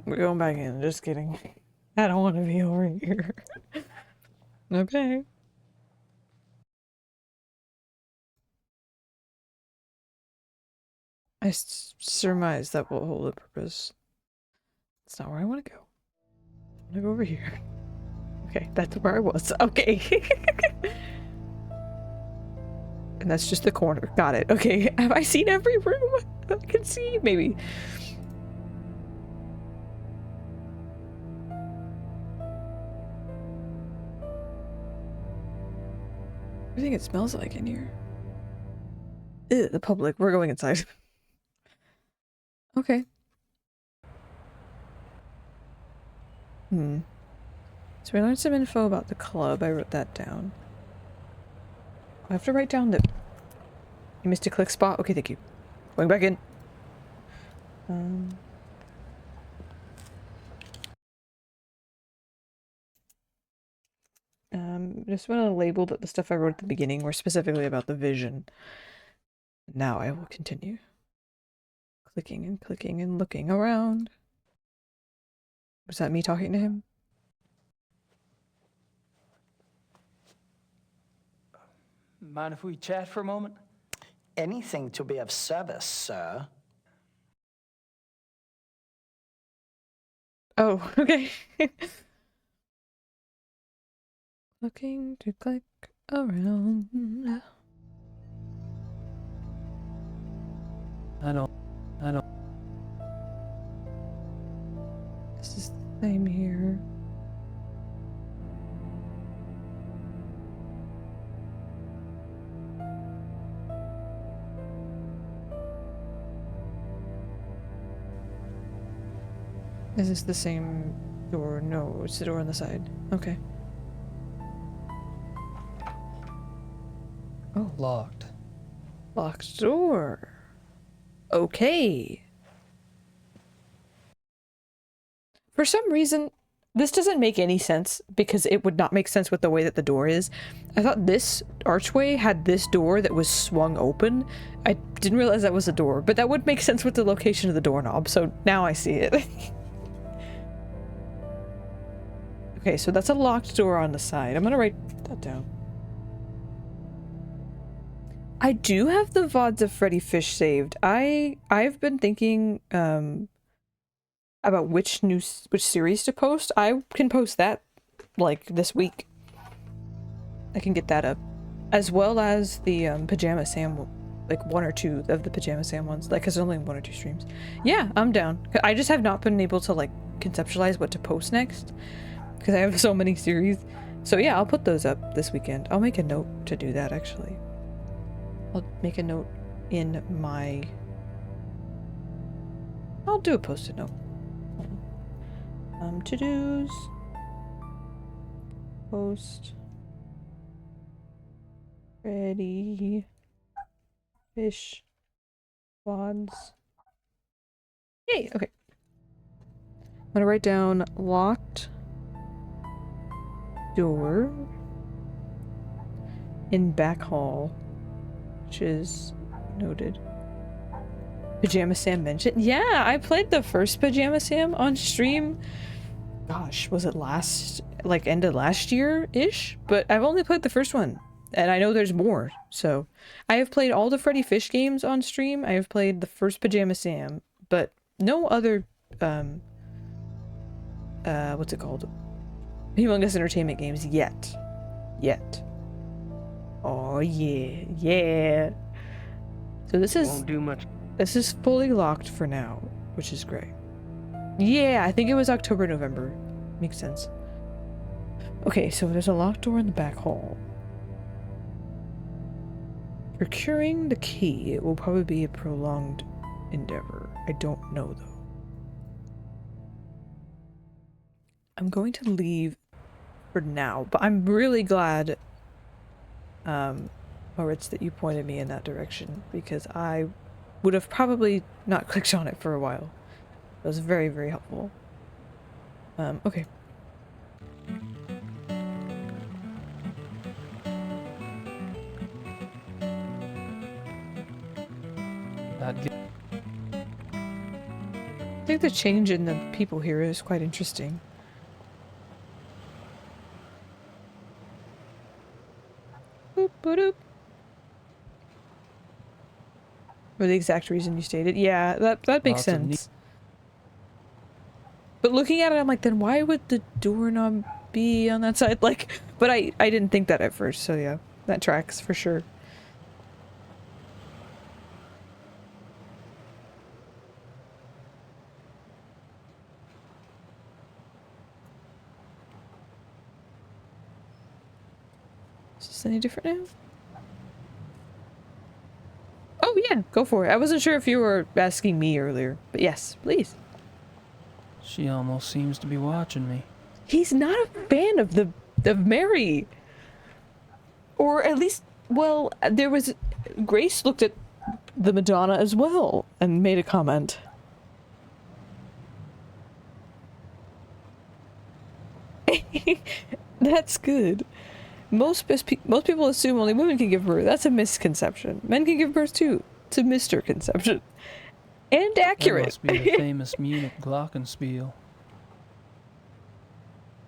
S2: We're going back in, just kidding. I don't want to be over here. Okay. I surmise that will hold a purpose. That's not where I want to go. I want to go over here. Okay, that's where I was. Okay. And that's just the corner. Got it. Okay. Have I seen every room I can see? Maybe. What do you think it smells like in here? Ew, the public. We're going inside. Okay. So we learned some info about the club. I wrote that down. I have to write down the... You missed a click spot? Okay, thank you. Going back in. Just want to label that the stuff I wrote at the beginning were specifically about the vision. Now I will continue. Clicking and looking around. Was that me talking to him?
S13: Mind if we chat for a moment?
S14: Anything to be of service, sir.
S2: Oh, okay. Looking to click around.
S13: I don't.
S2: This is the same here. Is this the same door? No, it's the door on the side. Okay. Oh.
S13: Locked.
S2: Locked door. Okay. For some reason, this doesn't make any sense because it would not make sense with the way that the door is. I thought this archway had this door that was swung open. I didn't realize that was a door, but that would make sense with the location of the doorknob, so now I see it. Okay, so that's a locked door on the side. I'm gonna write that down. I do have the VODs of Freddy Fish saved. I've been thinking about which series to post. I can post that like this week. I can get that up, as well as the Pajama Sam like 1 or 2 of the Pajama Sam ones, like because only 1 or 2 streams. Yeah, I'm down. I just have not been able to like conceptualize what to post next because I have so many series. So yeah, I'll put those up this weekend. I'll make a note to do that actually. I'll make a note in my... I'll do a post-it note. To-dos. Post. Ready. Fish. Quads. Yay, okay. I'm gonna write down locked door in back hall, which is noted. Pajama Sam mentioned. Yeah, I played the first Pajama Sam on stream. Gosh, was it end of last year-ish? But I've only played the first one. And I know there's more. So I have played all the Freddy Fish games on stream. I have played the first Pajama Sam, but no other what's it called? Humongous Entertainment games yet. Oh yeah. Yeah. So this is
S15: Won't do much.
S2: This is fully locked for now, which is great. Yeah, I think it was October, November. Makes sense. Okay, so there's a locked door in the back hall. Procuring the key, it will probably be a prolonged endeavor. I don't know, though. I'm going to leave for now, but I'm really glad, Moritz, that you pointed me in that direction, because I would have probably not clicked on it for a while. It was very, very helpful. Okay. I think the change in the people here is quite interesting. Boop, boop. For the exact reason you stated. Yeah, that makes sense. But looking at it, I'm like, then why would the doorknob be on that side? Like, but I didn't think that at first, so yeah, that tracks for sure. Is this any different now? Oh yeah, go for it. I wasn't sure if you were asking me earlier, but yes, please.
S13: She almost seems to be watching me.
S2: He's not a fan of Mary. Or at least, well, there was... Grace looked at the Madonna as well and made a comment. That's good. Most people assume only women can give birth. That's a misconception. Men can give birth too. It's a Mr. Conception. And accurate.
S13: That must be the famous Munich Glockenspiel.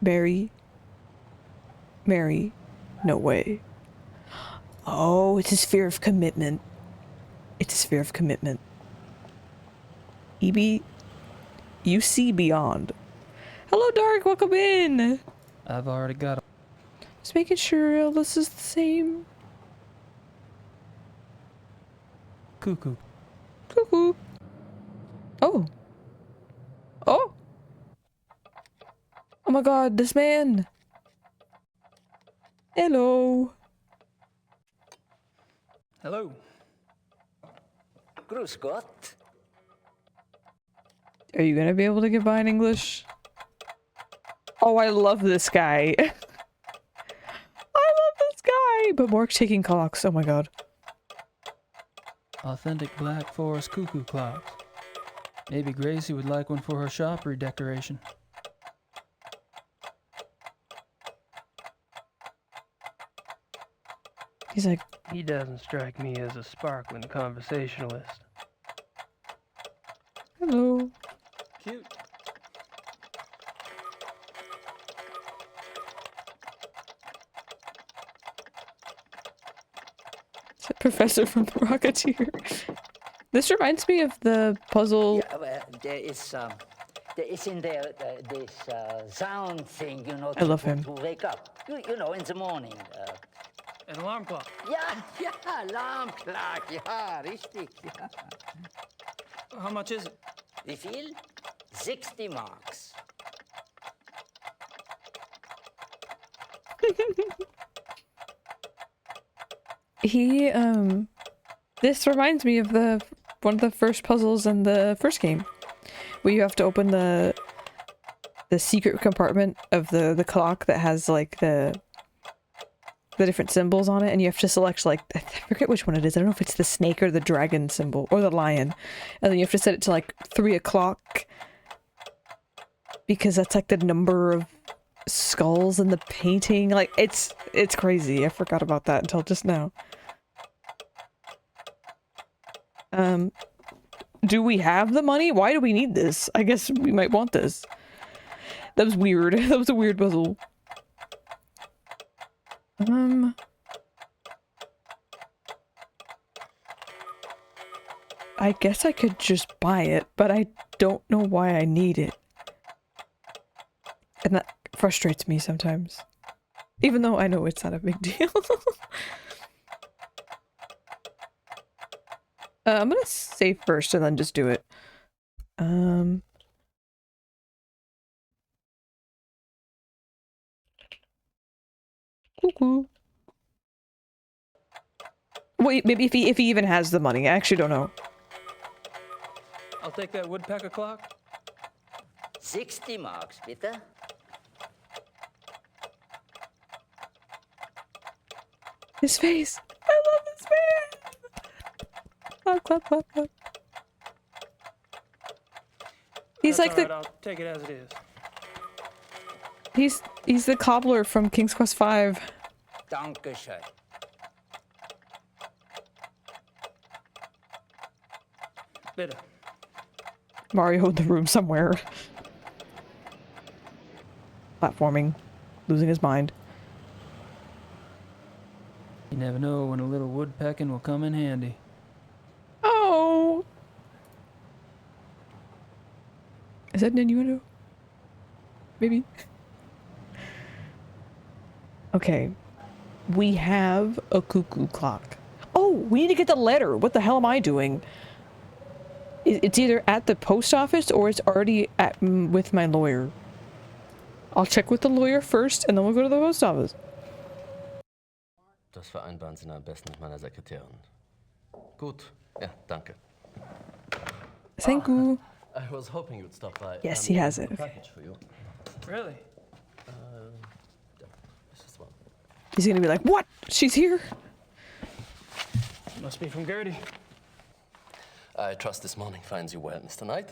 S2: Mary, no way. Oh, it's a sphere of commitment. It's a sphere of commitment. EB, you see beyond. Hello, Dark. Welcome in.
S13: I've already got a...
S2: Just making sure all this is the same.
S13: Cuckoo.
S2: Cuckoo. Oh. Oh. Oh my god, this man. Hello.
S15: Hello.
S14: Grüß Gott.
S2: Are you gonna be able to get by in English? Oh, I love this guy. I love this guy. But Mork's taking clocks. Oh my god.
S13: Authentic Black Forest cuckoo clocks. Maybe Gracie would like one for her shop redecoration.
S2: He's like...
S15: He doesn't strike me as a sparkling conversationalist.
S2: Hello.
S15: Cute.
S2: It's a professor from The Rocketeer. This reminds me of the puzzle...
S16: Yeah, well, there is in there this sound thing, you know,
S2: I love him.
S16: to wake up, you know, in the morning.
S13: An alarm clock.
S16: Ja, Alarmclock, ja, richtig, ja.
S13: How much is it?
S16: Wie viel? 60 marks.
S2: He, this reminds me of one of the first puzzles in the first game, where you have to open the secret compartment of the clock that has like the different symbols on it, and you have to select like, I forget which one it is. I don't know if it's the snake or the dragon symbol or the lion, and then you have to set it to like 3 o'clock because that's like the number of skulls in the painting. Like it's crazy. I forgot about that until just now. Do we have the money? Why do we need this? I guess we might want this. That was weird. That was a weird puzzle. I guess I could just buy it, but I don't know why I need it. And that frustrates me sometimes. Even though I know it's not a big deal. I'm gonna save first and then just do it. Cuckoo. Wait, maybe if he even has the money. I actually don't know.
S13: I'll take that woodpecker clock.
S16: 60 marks, bitte.
S2: His face! I love his face! Clap, clap, clap, clap. He's
S13: That's
S2: like the...
S13: all right, I'll take it as it is.
S2: He's the cobbler from King's Quest V.
S16: Dankeschön.
S13: Bitte.
S2: Mario in the room somewhere. Platforming. Losing his mind.
S13: You never know when a little woodpecking will come in handy.
S2: Oh! Is that an innuendo? Maybe. Okay. We have a cuckoo clock. Oh, we need to get the letter. What the hell am I doing? It's either at the post office or it's already at with my lawyer. I'll check with the lawyer first and then we'll go to the post office.
S17: Das vereinbaren Sie am besten mit meiner Sekretärin. Gut. Ja, danke.
S2: Thank you.
S17: I was hoping you'd stop by.
S2: Yes, he has it.
S17: Package for you.
S13: Really?
S17: This is one.
S2: He's gonna be like, what? She's here?
S13: Must be from Gertie.
S17: I trust this morning finds you well, Mr. Knight.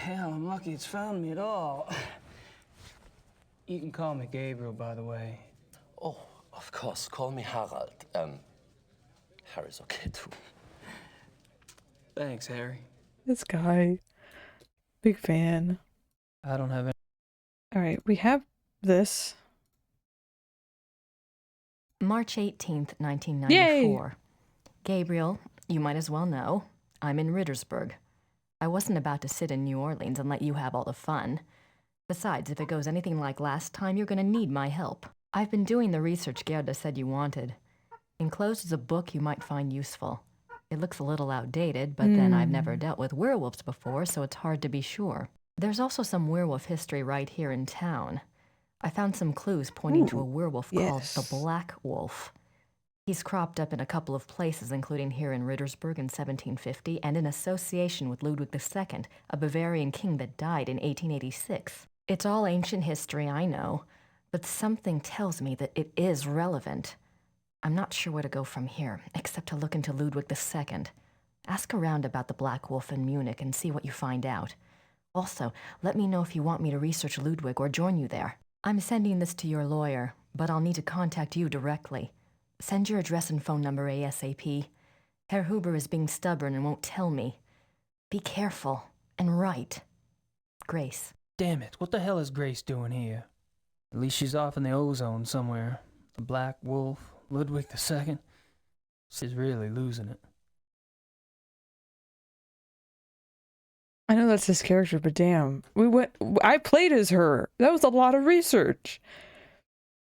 S13: Hell, I'm lucky it's found me at all. You can call me Gabriel, by the way.
S17: Oh, of course. Call me Harald. Harry's okay too.
S13: Thanks, Harry.
S2: This guy. Big fan.
S13: I don't have any.
S2: Alright, we have this.
S3: March 18th, 1994.
S2: Yay!
S3: Gabriel, you might as well know, I'm in Rittersburg. I wasn't about to sit in New Orleans and let you have all the fun. Besides, if it goes anything like last time, you're gonna need my help. I've been doing the research Gerda said you wanted. Enclosed is a book you might find useful. It looks a little outdated, but then I've never dealt with werewolves before, so it's hard to be sure. There's also some werewolf history right here in town. I found some clues pointing to a werewolf called the Black Wolf. He's cropped up in a couple of places, including here in Rittersburg in 1750, and in association with Ludwig II, a Bavarian king that died in 1886. It's all ancient history, I know, but something tells me that it is relevant. I'm not sure where to go from here, except to look into Ludwig II. Ask around about the Black Wolf in Munich and see what you find out. Also, let me know if you want me to research Ludwig or join you there. I'm sending this to your lawyer, but I'll need to contact you directly. Send your address and phone number ASAP. Herr Huber is being stubborn and won't tell me. Be careful and write. Grace.
S13: Damn it, what the hell is Grace doing here? At least she's off in the ozone somewhere. The Black Wolf, Ludwig II. She's really losing it.
S2: I know that's his character, but damn. I played as her. That was a lot of research.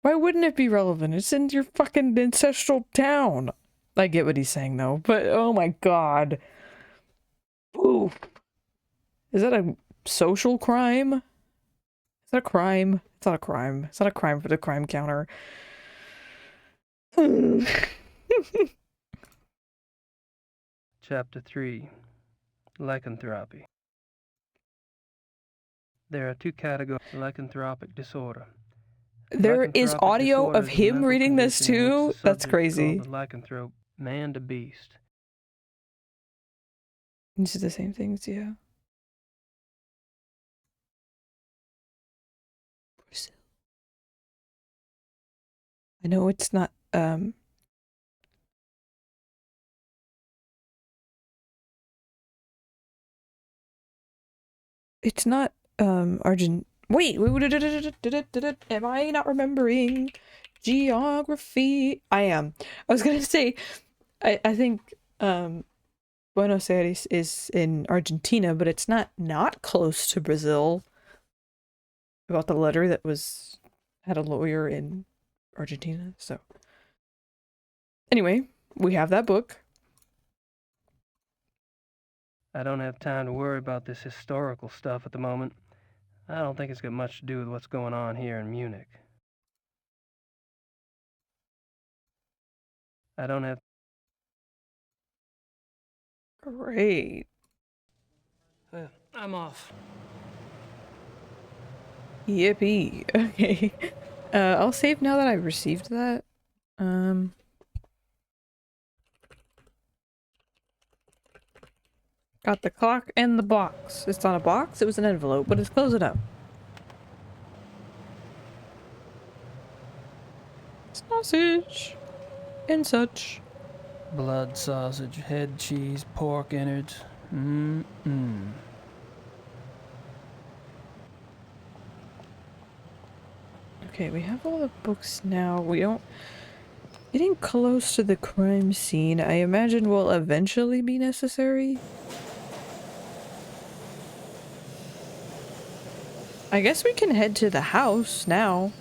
S2: Why wouldn't it be relevant? It's in your fucking ancestral town. I get what he's saying though, but oh my god. Oof. Is that a social crime? Is that a crime? It's not a crime. It's not a crime for the crime counter.
S15: Chapter 3. Lycanthropy. There are two categories of lycanthropic disorder.
S2: There is
S15: Lycanthropic
S2: audio
S15: disorder
S2: of
S15: is a
S2: him
S15: mental
S2: reading this
S15: condition in which
S2: too?
S15: the
S2: That's
S15: subject is
S2: crazy.
S15: called the lycanthrope, man to beast.
S2: These are the same things, yeah. Brazil. I know it's not, it's not, wait, am I not remembering geography? I am. I was gonna say, I think, Buenos Aires is in Argentina, but it's not close to Brazil. I got the letter that had a lawyer in Argentina, so. Anyway, we have that book.
S15: I don't have time to worry about this historical stuff at the moment. I don't think it's got much to do with what's going on here in Munich. I don't have...
S2: Great.
S13: I'm off.
S2: Yippee. Okay. I'll save now that I've received that. Got the clock and the box. It's not a box, it was an envelope, but it's close enough. Sausage. And such.
S13: Blood sausage, head cheese, pork innards.
S2: Okay, we have all the books now. We don't... Getting close to the crime scene, I imagine will eventually be necessary. I guess we can head to the house now.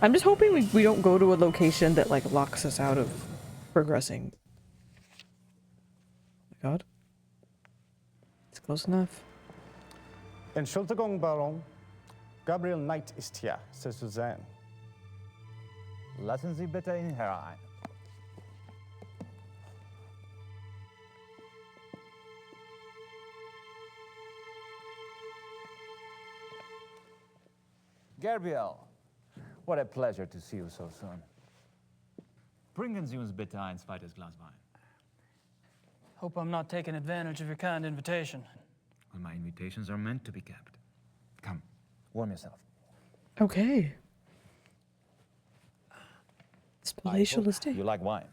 S2: I'm just hoping we don't go to a location that like locks us out of progressing. Oh my god. It's close enough.
S18: Entschuldigung, Baron. Gabriel Knight ist hier, Sie zu sehen.
S19: Lassen Sie bitte ihn herein. Gabriel, what a pleasure to see you so soon. Bringen Sie uns bitte ein zweites Glas Wein.
S13: Hope I'm not taking advantage of your kind invitation.
S19: Well, my invitations are meant to be kept. Come, warm yourself.
S2: Okay. It's palatial estate.
S19: You like wine.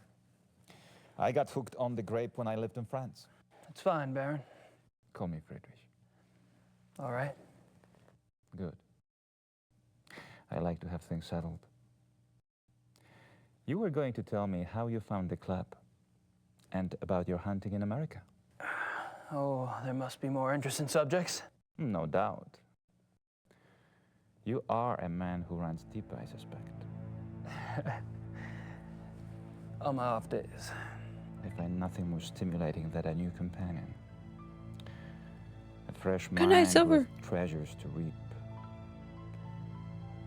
S19: I got hooked on the grape when I lived in France.
S13: It's fine, Baron.
S19: Call me Friedrich.
S13: All right.
S19: Good. I like to have things settled. You were going to tell me how you found the club and about your hunting in America.
S13: Oh, there must be more interesting subjects.
S19: No doubt. You are a man who runs deep, I suspect.
S13: On my off days.
S19: I find nothing more stimulating than a new companion. A fresh
S2: Good night,
S19: mind
S2: Silver.
S19: with treasures to reap.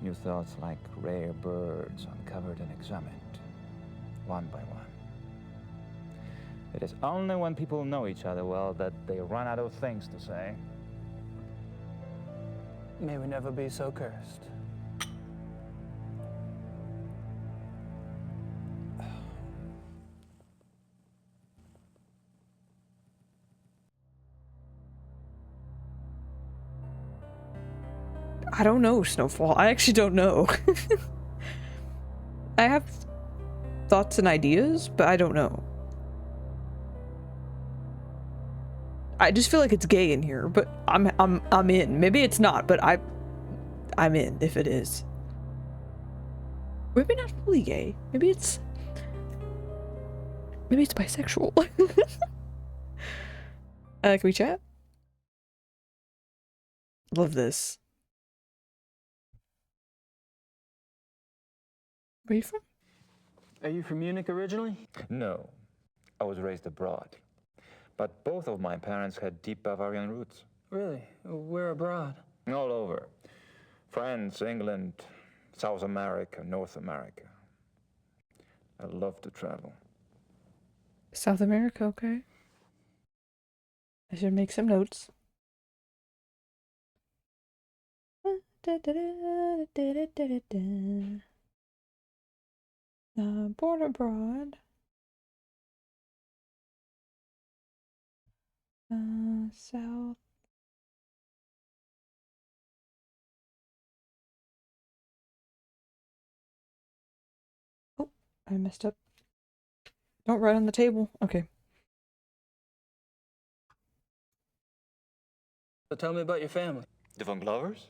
S19: New thoughts like rare birds uncovered and examined, one by one. It is only when people know each other well that they run out of things to say.
S13: May we never be so cursed.
S2: I don't know, Snowfall. I actually don't know. I have thoughts and ideas, but I don't know. I just feel like it's gay in here, but I'm in. Maybe it's not, but I'm in if it is. Maybe not fully gay. Maybe it's bisexual. Can we chat? Love this. Where are you from?
S15: Are you from Munich originally?
S19: No, I was raised abroad. But both of my parents had deep Bavarian roots.
S15: Really? Where abroad?
S19: All over. France, England, South America, North America. I love to travel.
S2: South America, okay. I should make some notes. Born abroad. South. Oh, I messed up. Don't write on the table. Okay.
S15: So tell me about your family.
S19: The Von Glovers?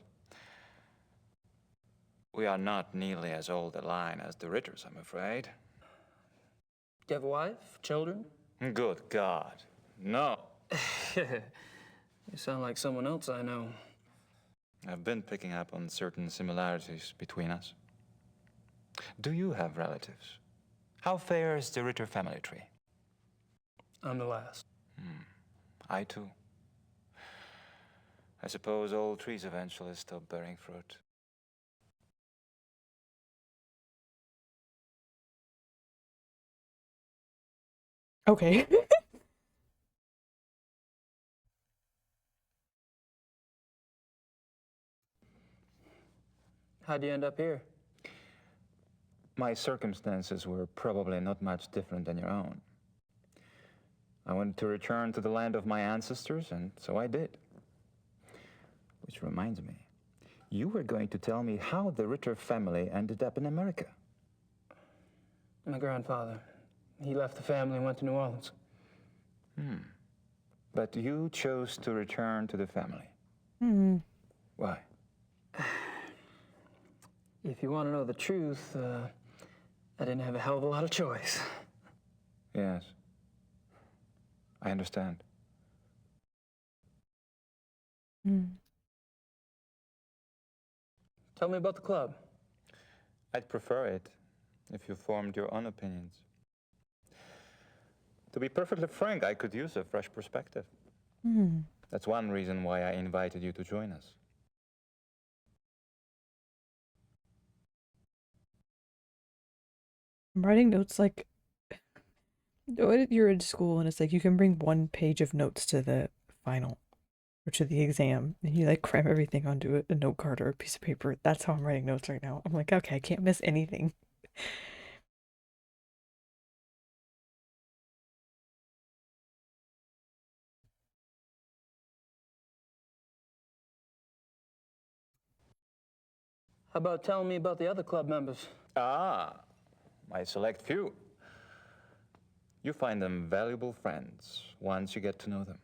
S19: We are not nearly as old a line as the Ritters, I'm afraid.
S15: Do you have a wife? Children?
S19: Good God, no.
S15: You sound like someone else I know.
S19: I've been picking up on certain similarities between us. Do you have relatives? How fares the Ritter family tree?
S15: I'm the last.
S19: I too. I suppose all trees eventually stop bearing fruit.
S2: Okay.
S15: How'd you end up here?
S19: My circumstances were probably not much different than your own. I wanted to return to the land of my ancestors, and so I did. Which reminds me, you were going to tell me how the Ritter family ended up in America.
S15: My grandfather. He left the family and went to New Orleans.
S19: But you chose to return to the family. Why?
S15: If you want to know the truth, I didn't have a hell of a lot of choice.
S19: Yes. I understand.
S15: Tell me about the club.
S19: I'd prefer it if you formed your own opinions. To be perfectly frank, I could use a fresh perspective. That's one reason why I invited you to join us.
S2: I'm writing notes like you're in school and it's like you can bring 1 page of notes to the final or to the exam and you like cram everything onto a note card or a piece of paper. That's how I'm writing notes right now. I'm like, okay, I can't miss anything.
S15: How about telling me about the other club members?
S19: Ah, my select few. You find them valuable friends once you get to know them.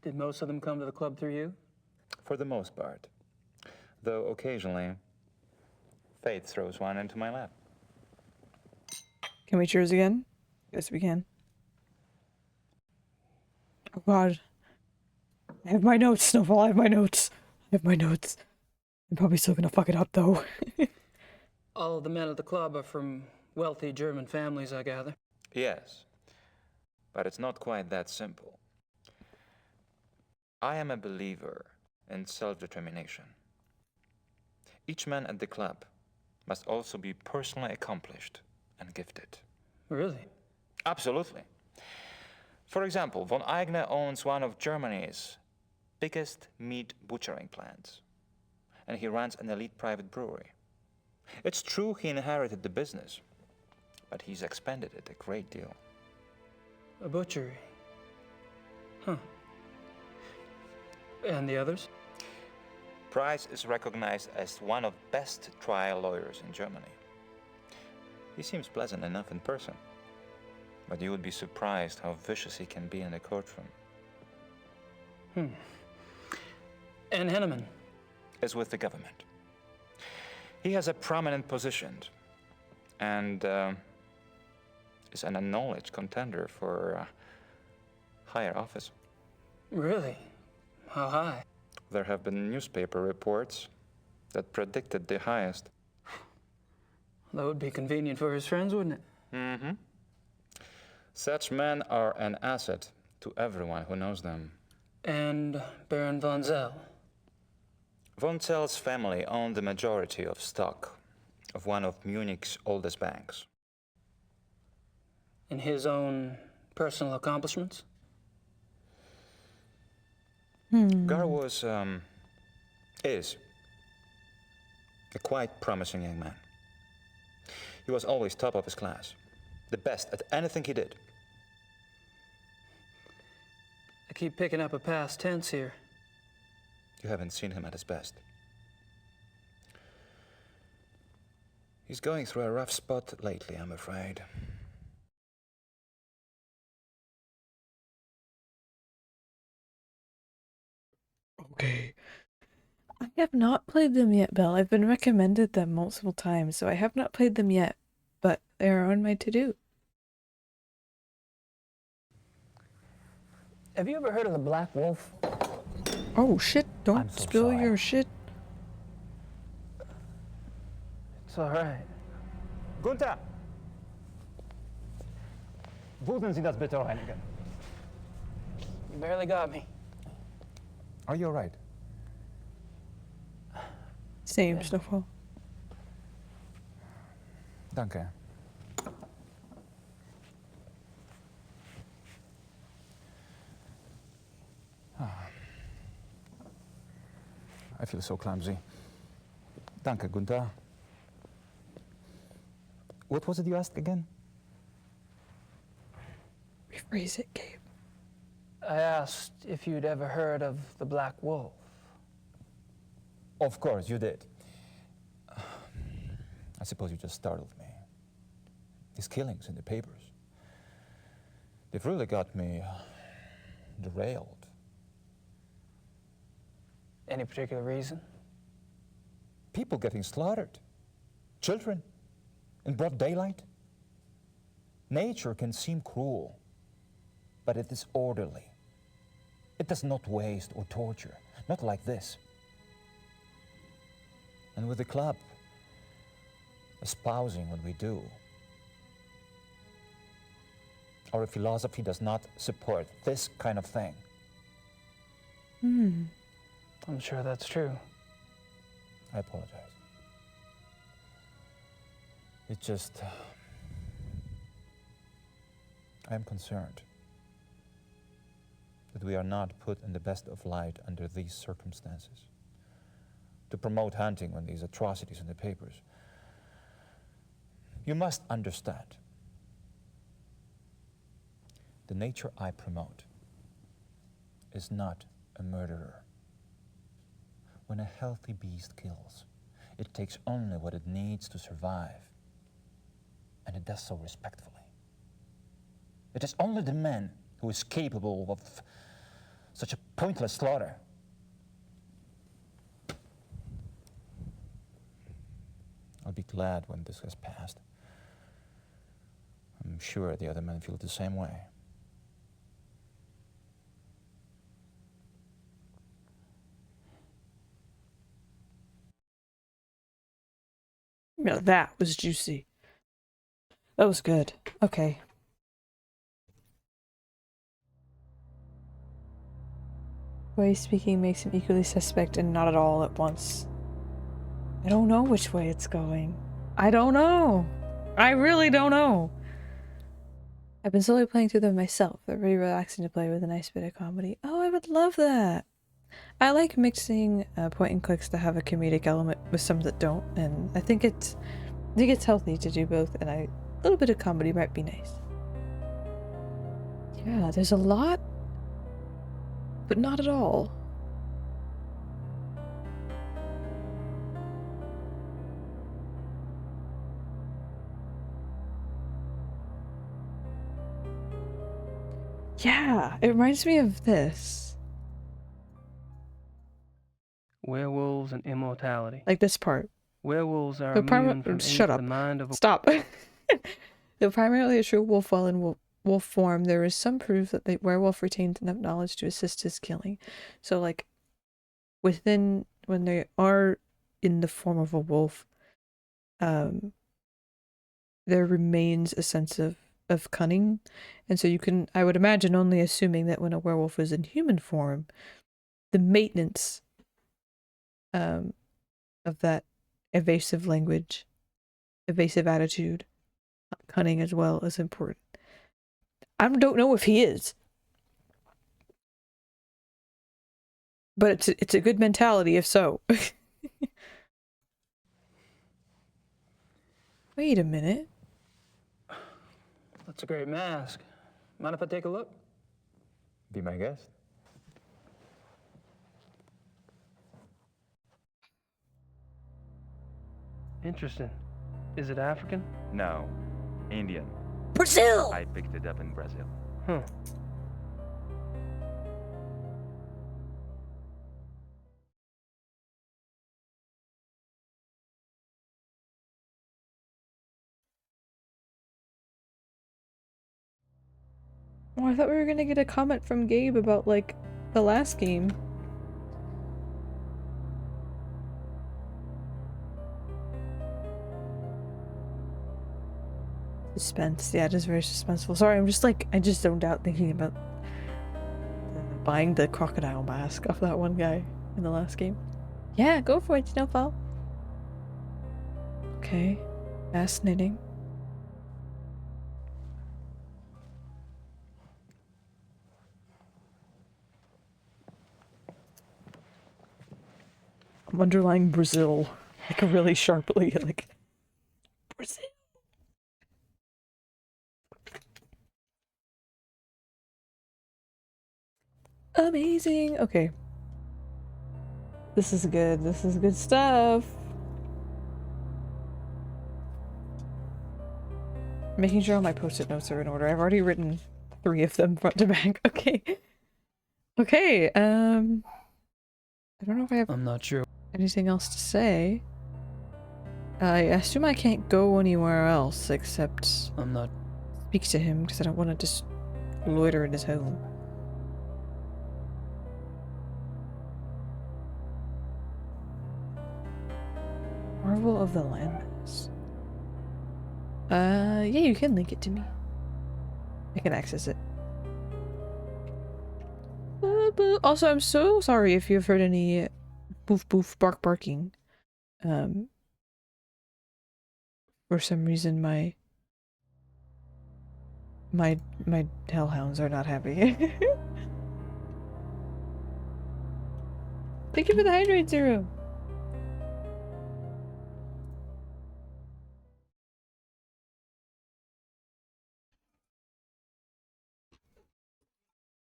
S15: Did most of them come to the club through you?
S19: For the most part. Though occasionally, fate throws one into my lap.
S2: Can we cheers again? Yes, we can. Oh God. I have my notes, Snowball. I have my notes. I have my notes. I'm probably still gonna fuck it up, though.
S15: All of the men at the club are from wealthy German families, I gather.
S19: Yes, but it's not quite that simple. I am a believer in self-determination. Each man at the club must also be personally accomplished and gifted.
S15: Really?
S19: Absolutely. For example, von Eigner owns one of Germany's biggest meat butchering plants, and he runs an elite private brewery. It's true he inherited the business, but he's expanded it a great deal.
S15: A butchery? Huh. And the others?
S19: Price is recognized as one of the best trial lawyers in Germany. He seems pleasant enough in person, but you would be surprised how vicious he can be in a courtroom.
S15: And Henneman?
S19: Is with the government. He has a prominent position and is an acknowledged contender for higher office.
S15: Really? How high?
S19: There have been newspaper reports that predicted the highest.
S13: That would be convenient for his friends, wouldn't it?
S19: Mm-hmm. Such men are an asset to everyone who knows them.
S13: And Baron von Zell?
S19: Von Zell's family owned the majority of stock of one of Munich's oldest banks.
S13: In his own personal accomplishments?
S19: Gar was, is a quite promising young man. He was always top of his class, the best at anything he did.
S13: I keep picking up a past tense here.
S19: You haven't seen him at his best. He's going through a rough spot lately, I'm afraid.
S2: Okay. I have not played them yet, Belle. I've been recommended them multiple times, so I have not played them yet, but they are on my to-do.
S15: Have you ever heard of the Black Wolf?
S2: Oh shit, don't spill your shit.
S15: It's all right.
S18: Gunther! Würden Sie das bitte reinigen?
S13: You barely got me.
S18: Are you all right?
S2: Same, Snowfall.
S18: Danke. I feel so clumsy. Danke, Gunther. What was it you asked again?
S2: Rephrase it, Gabe.
S13: I asked if you'd ever heard of the Black Wolf.
S18: Of course, you did. I suppose you just startled me. These killings in the papers. They've really got me derailed.
S13: Any particular reason?
S18: People getting slaughtered. Children. In broad daylight. Nature can seem cruel, but it is orderly. It does not waste or torture. Not like this. And with the club espousing what we do, our philosophy does not support this kind of thing.
S13: I'm sure that's true.
S18: I apologize. It's just, I'm concerned that we are not put in the best of light under these circumstances. To promote hunting when these atrocities in the papers. You must understand, the nature I promote is not a murderer. When a healthy beast kills, it takes only what it needs to survive, and it does so respectfully. It is only the man who is capable of such a pointless slaughter. I'll be glad when this has passed. I'm sure the other men feel the same way.
S2: Yeah, that was juicy. That was good. Okay. The way he's speaking makes him equally suspect and not at all at once. I don't know which way it's going. I don't know. I really don't know. I've been slowly playing through them myself. They're really relaxing to play with a nice bit of comedy. Oh, I would love that. I like mixing point and clicks that have a comedic element with some that don't, and I think it's healthy to do both, and a little bit of comedy might be nice. Yeah, there's a lot, but not at all. Yeah, it reminds me of this.
S15: Werewolves and immortality.
S2: Like this part.
S15: Werewolves are
S2: The
S15: immune from
S2: shut up.
S15: the mind of a...
S2: Stop. Though primarily a true wolf while in wolf form, there is some proof that the werewolf retains enough knowledge to assist his killing. So, like, when they are in the form of a wolf, there remains a sense of cunning. And so you can, I would imagine, only assuming that when a werewolf is in human form, the maintenance of that evasive language, evasive attitude, cunning as well is important. I don't know if he is. But it's a good mentality if so. Wait a minute.
S19: That's a great mask. Mind if I take a look? Be my guest.
S15: Interesting. Is it African?
S20: No, Indian.
S2: Brazil!
S20: I picked it up in Brazil.
S15: Huh.
S2: Oh, I thought we were gonna get a comment from Gabe about, like, the last game. Suspense. Yeah, it is very suspenseful. Sorry, I'm just like, I just zoned out thinking about buying the crocodile mask off that one guy in the last game. Yeah, go for it, Snowfall. Okay. Fascinating. I'm underlying Brazil, like, really sharply, like, Brazil. Amazing. Okay. This is good. This is good stuff. Making sure all my post-it notes are in order. I've already written 3 of them front to back. Okay. Okay, I don't know if I have
S13: I'm not sure
S2: anything else to say. I assume I can't go anywhere else except
S13: I'm not
S2: speak to him because I don't want to just loiter in his home. Marvel of the Landmass. Yeah, you can link it to me. I can access it. Also, I'm so sorry if you've heard any boof boof bark barking. For some reason my hellhounds are not happy. Thank you for the hydrate, Zero.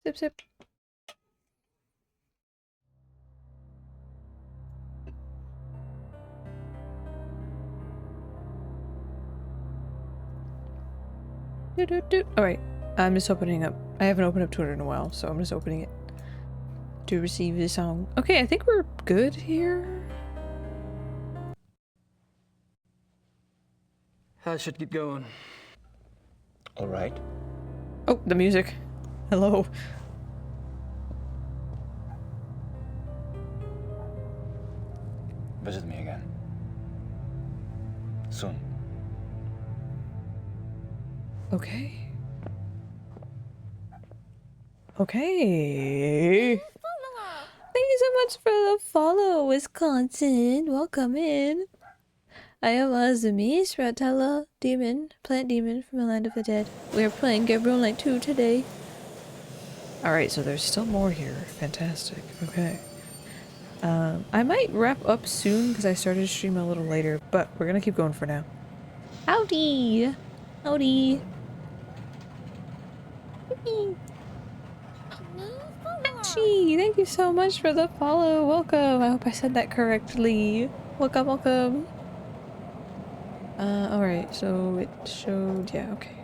S2: Sip sip. Alright, I'm just opening up. I haven't opened up Twitter in a while, so I'm just opening it to receive the song. Okay, I think we're good here.
S15: I should get going.
S19: All right.
S2: Oh, the music. Hello.
S19: Visit me again. Soon.
S2: Okay. Okay. Thank you so much for the follow, Wisconsin. Welcome in. I am azumi, sproutella, demon, plant demon from the land of the dead. We are playing Gabriel Night 2 today. Alright, so there's still more here. Fantastic. Okay. I might wrap up soon because I started streaming a little later, but we're gonna keep going for now. Howdy! Howdy! Gee, thank you so much for the follow. Welcome. I hope I said that correctly. Welcome, welcome. Alright, so it showed, yeah, okay.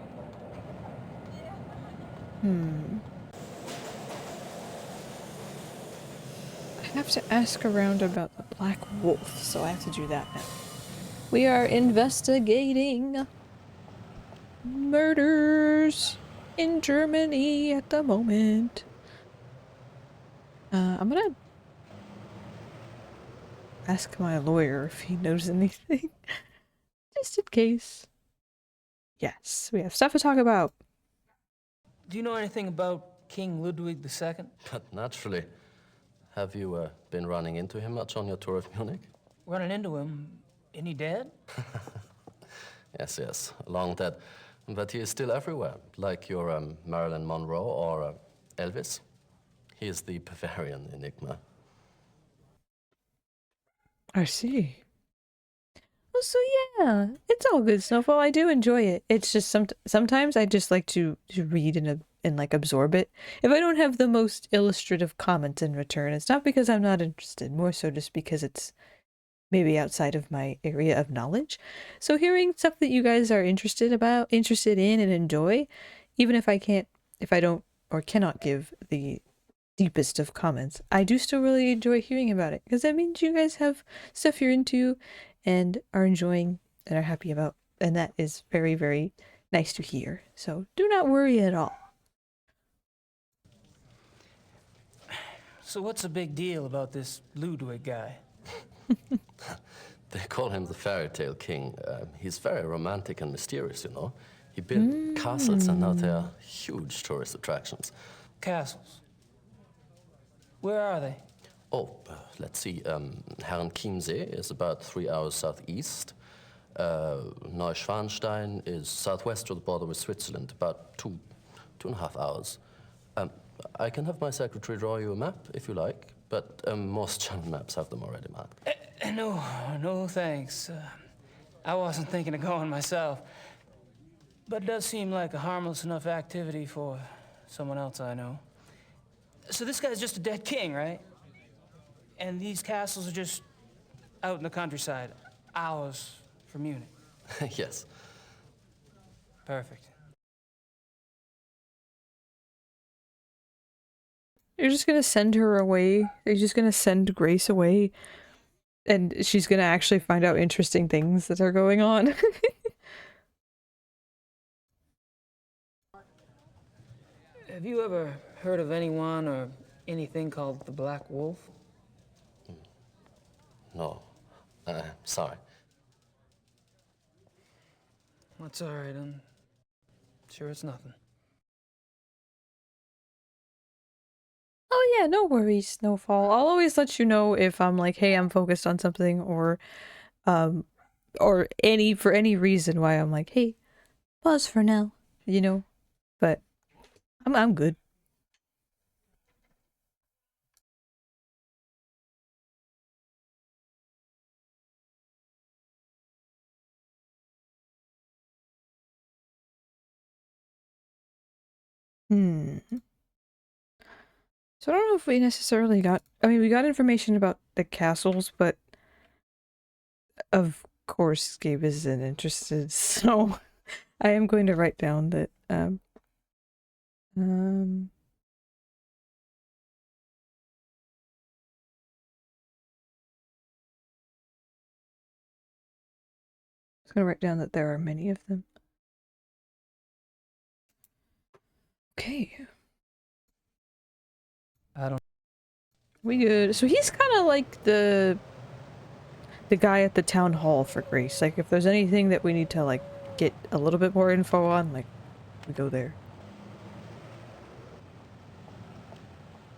S2: I have to ask around about the Black Wolf, so I have to do that now. We are investigating murders in Germany at the moment. I'm gonna ask my lawyer if he knows anything. Just in case. Yes, we have stuff to talk about.
S13: Do you know anything about King Ludwig II?
S17: But naturally. Have you been running into him much on your tour of Munich?
S13: Running into him? Isn't he dead?
S17: Yes, yes, long dead. But he is still everywhere, like your Marilyn Monroe or Elvis. He is the Bavarian enigma.
S2: I see. Well, so yeah, it's all good, Snowfall. I do enjoy it. It's just sometimes I just like to read and like absorb it. If I don't have the most illustrative comments in return, it's not because I'm not interested, more so just because it's maybe outside of my area of knowledge. So hearing stuff that you guys are interested in and enjoy, even if I don't or cannot give the deepest of comments, I do still really enjoy hearing about it, because that means you guys have stuff you're into and are enjoying and are happy about, and that is very, very nice to hear. So do not worry at all.
S13: So what's the big deal about this Ludwig guy?
S17: They call him the fairy tale king. He's very romantic and mysterious, you know. He built castles, and now they are huge tourist attractions.
S13: Castles? Where are they?
S17: Oh, let's see. Herrenchiemsee is about 3 hours southeast. Neuschwanstein is southwest of the border with Switzerland, about 2.5 hours. I can have my secretary draw you a map if you like, but most German maps have them already marked.
S13: No thanks. I wasn't thinking of going myself. But it does seem like a harmless enough activity for someone else I know. So this guy's just a dead king, right? And these castles are just out in the countryside, hours from Munich.
S17: Yes.
S13: Perfect.
S2: You're just gonna send her away? You're just gonna send Grace away? And she's gonna actually find out interesting things that are going on?
S13: Have you ever heard of anyone or anything called the Black Wolf?
S17: No. Sorry.
S13: That's all right. I'm sure it's nothing.
S2: Oh yeah, no worries, Snowfall. I'll always let you know if I'm like, hey, I'm focused on something, or for any reason why I'm like, hey, pause for now, you know. But I'm good. So I don't know if we necessarily got, I mean, we got information about the castles, but of course Gabe isn't interested, so I am going to write down that, I was going to write down that there are many of them. Okay.
S13: I don't...
S2: We good. So he's kind of like the guy at the town hall for Grace. Like, if there's anything that we need to, like, get a little bit more info on, like, we go there.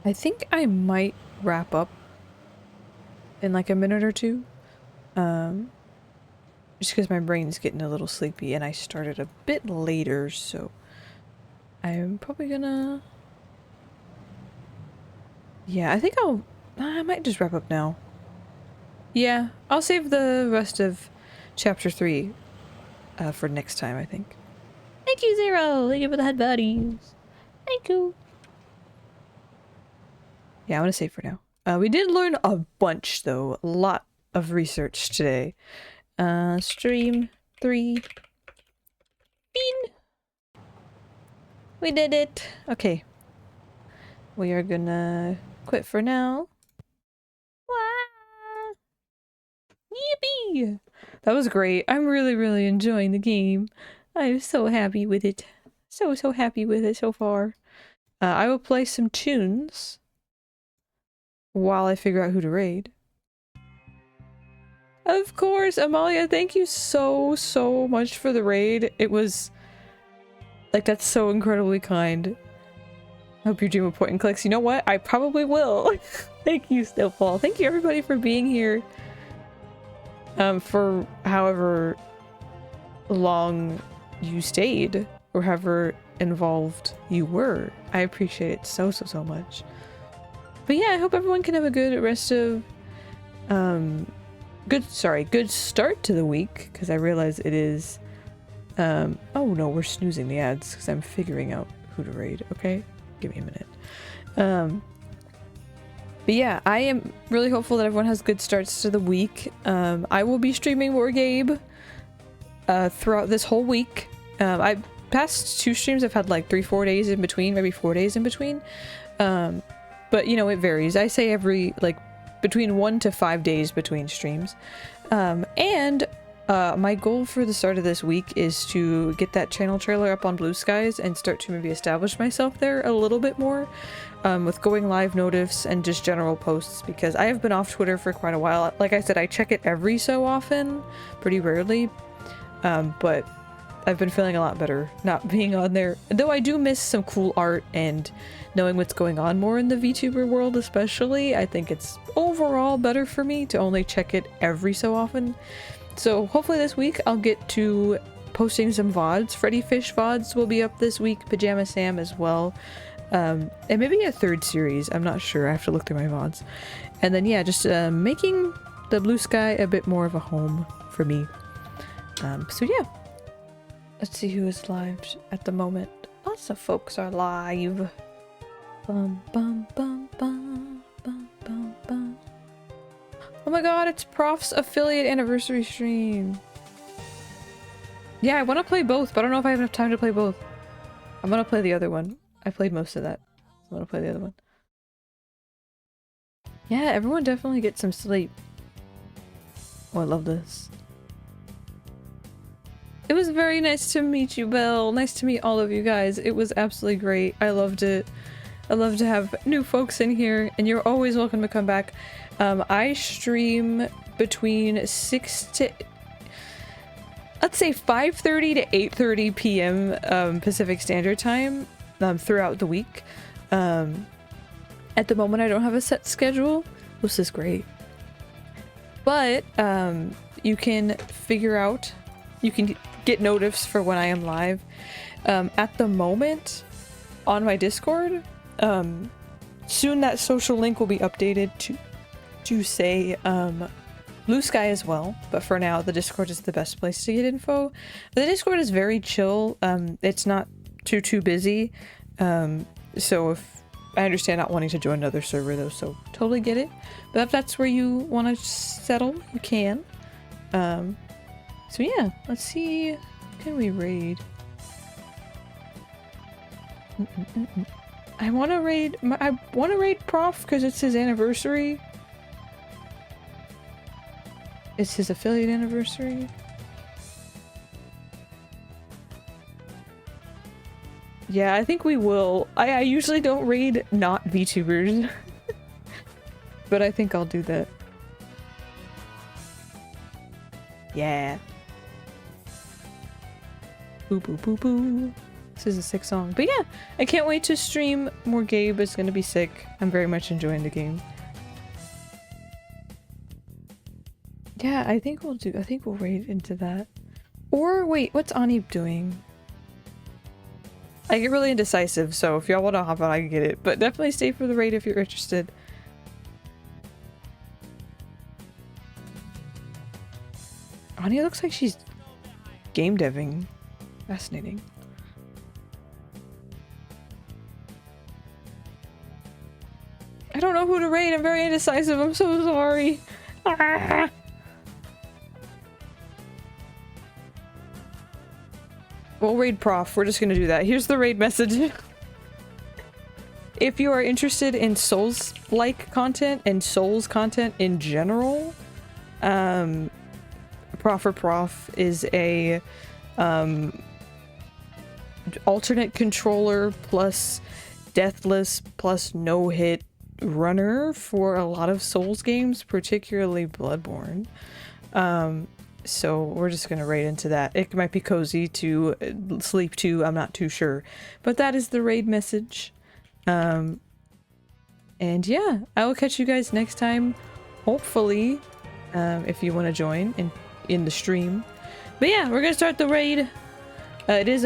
S2: I think I might wrap up in, like, a minute or two. Just because my brain's getting a little sleepy and I started a bit later, so I'm probably gonna... Yeah, I think I might just wrap up now. Yeah, I'll save the rest of chapter 3 for next time, I think. Thank you, Zero! Thank you for the head buddies. Thank you. Yeah, I'm gonna save for now. We did learn a bunch, though. A lot of research today. Stream 3. Bean! We did it! Okay. We are gonna quit for now. Wah! Yippee! That was great. I'm really, really enjoying the game. I'm so happy with it. So happy with it so far. I will play some tunes while I figure out who to raid. Of course, Amalia, thank you so much for the raid. It was like, that's so incredibly kind. I hope you dream of point and clicks. You know what? I probably will. Thank you, Snowfall. Thank you everybody for being here. For however long you stayed or however involved you were. I appreciate it so much. But yeah, I hope everyone can have a good rest of good start to the week, because I realize it is oh no, we're snoozing the ads because I'm figuring out who to raid. Okay, give me a minute. But yeah, I am really hopeful that everyone has good starts to the week. I will be streaming more Gabe throughout this whole week. I past 2 streams I've had like 3-4 days in between, maybe 4 days in between. But you know, it varies. I say every like between 1 to 5 days between streams. My goal for the start of this week is to get that channel trailer up on Blue Skies and start to maybe establish myself there a little bit more, with going live notifs and just general posts, because I have been off Twitter for quite a while. Like I said, I check it every so often, pretty rarely, but I've been feeling a lot better not being on there, though I do miss some cool art and knowing what's going on more in the VTuber world especially. I think it's overall better for me to only check it every so often. So hopefully this week I'll get to posting some VODs. Freddy Fish VODs will be up this week, Pajama Sam as well. And maybe a 3rd series, I'm not sure, I have to look through my VODs. And then yeah, just making the Blue Sky a bit more of a home for me. So yeah, let's see who is live at the moment. Lots of folks are live. Bum bum bum bum bum bum bum. Oh my god, it's Prof's affiliate anniversary stream. Yeah, I want to play both, but I don't know if I have enough time to play both. I'm gonna play the other one. I played most of that. I'm gonna play the other one. Yeah, everyone definitely get some sleep. Oh, I love this. It was very nice to meet you, Belle. Nice to meet all of you guys. It was absolutely great. I loved it. I love to have new folks in here, and you're always welcome to come back. I stream between 6 to... let's say 5:30 to 8:30 p.m. Pacific Standard Time throughout the week. At the moment, I don't have a set schedule. This is great. But you can figure out... you can get notifs for when I am live. At the moment, on my Discord, soon that social link will be updated to say Blue Sky as well, but for now the Discord is the best place to get info. The Discord is very chill. It's not too busy, so if I understand not wanting to join another server though, so totally get it. But if that's where you want to settle, you can. So yeah, let's see, can we raid? I want to raid Prof because it's his anniversary. It's his affiliate anniversary. Yeah, I think we will. I usually don't raid not VTubers. But I think I'll do that. Yeah. Boo boo boo boo. This is a sick song. But yeah, I can't wait to stream more Gabe. It's gonna be sick. I'm very much enjoying the game. Yeah, I think we'll raid into that. Or wait, what's Ani doing? I get really indecisive, so if y'all want to hop on, I can get it. But definitely stay for the raid if you're interested. Ani looks like she's game deving. Fascinating. I don't know who to raid. I'm very indecisive. I'm so sorry. Ah. We'll raid Prof. We're just gonna do that. Here's the raid message. If you are interested in Souls-like content and Souls content in general, Prof is a alternate controller plus deathless plus no-hit runner for a lot of Souls games, particularly Bloodborne. So we're just gonna raid into that. It might be cozy to sleep to, I'm not too sure. But that is the raid message. And yeah, I will catch you guys next time, hopefully, if you want to join in the stream. But yeah, we're gonna start the raid. It is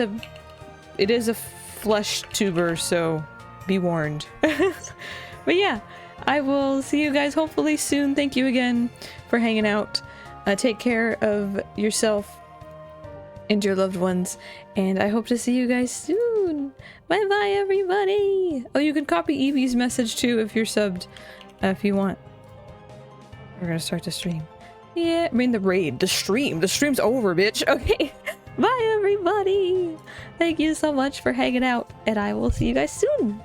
S2: a flesh tuber, so be warned. But yeah, I will see you guys hopefully soon. Thank you again for hanging out. Take care of yourself and your loved ones, and I hope to see you guys soon. Bye bye, everybody. Oh, you can copy Evie's message too if you're subbed, if you want. We're gonna start the stream. Yeah, I mean the raid, the stream. The stream's over, bitch. Okay. Bye, everybody. Thank you so much for hanging out, and I will see you guys soon.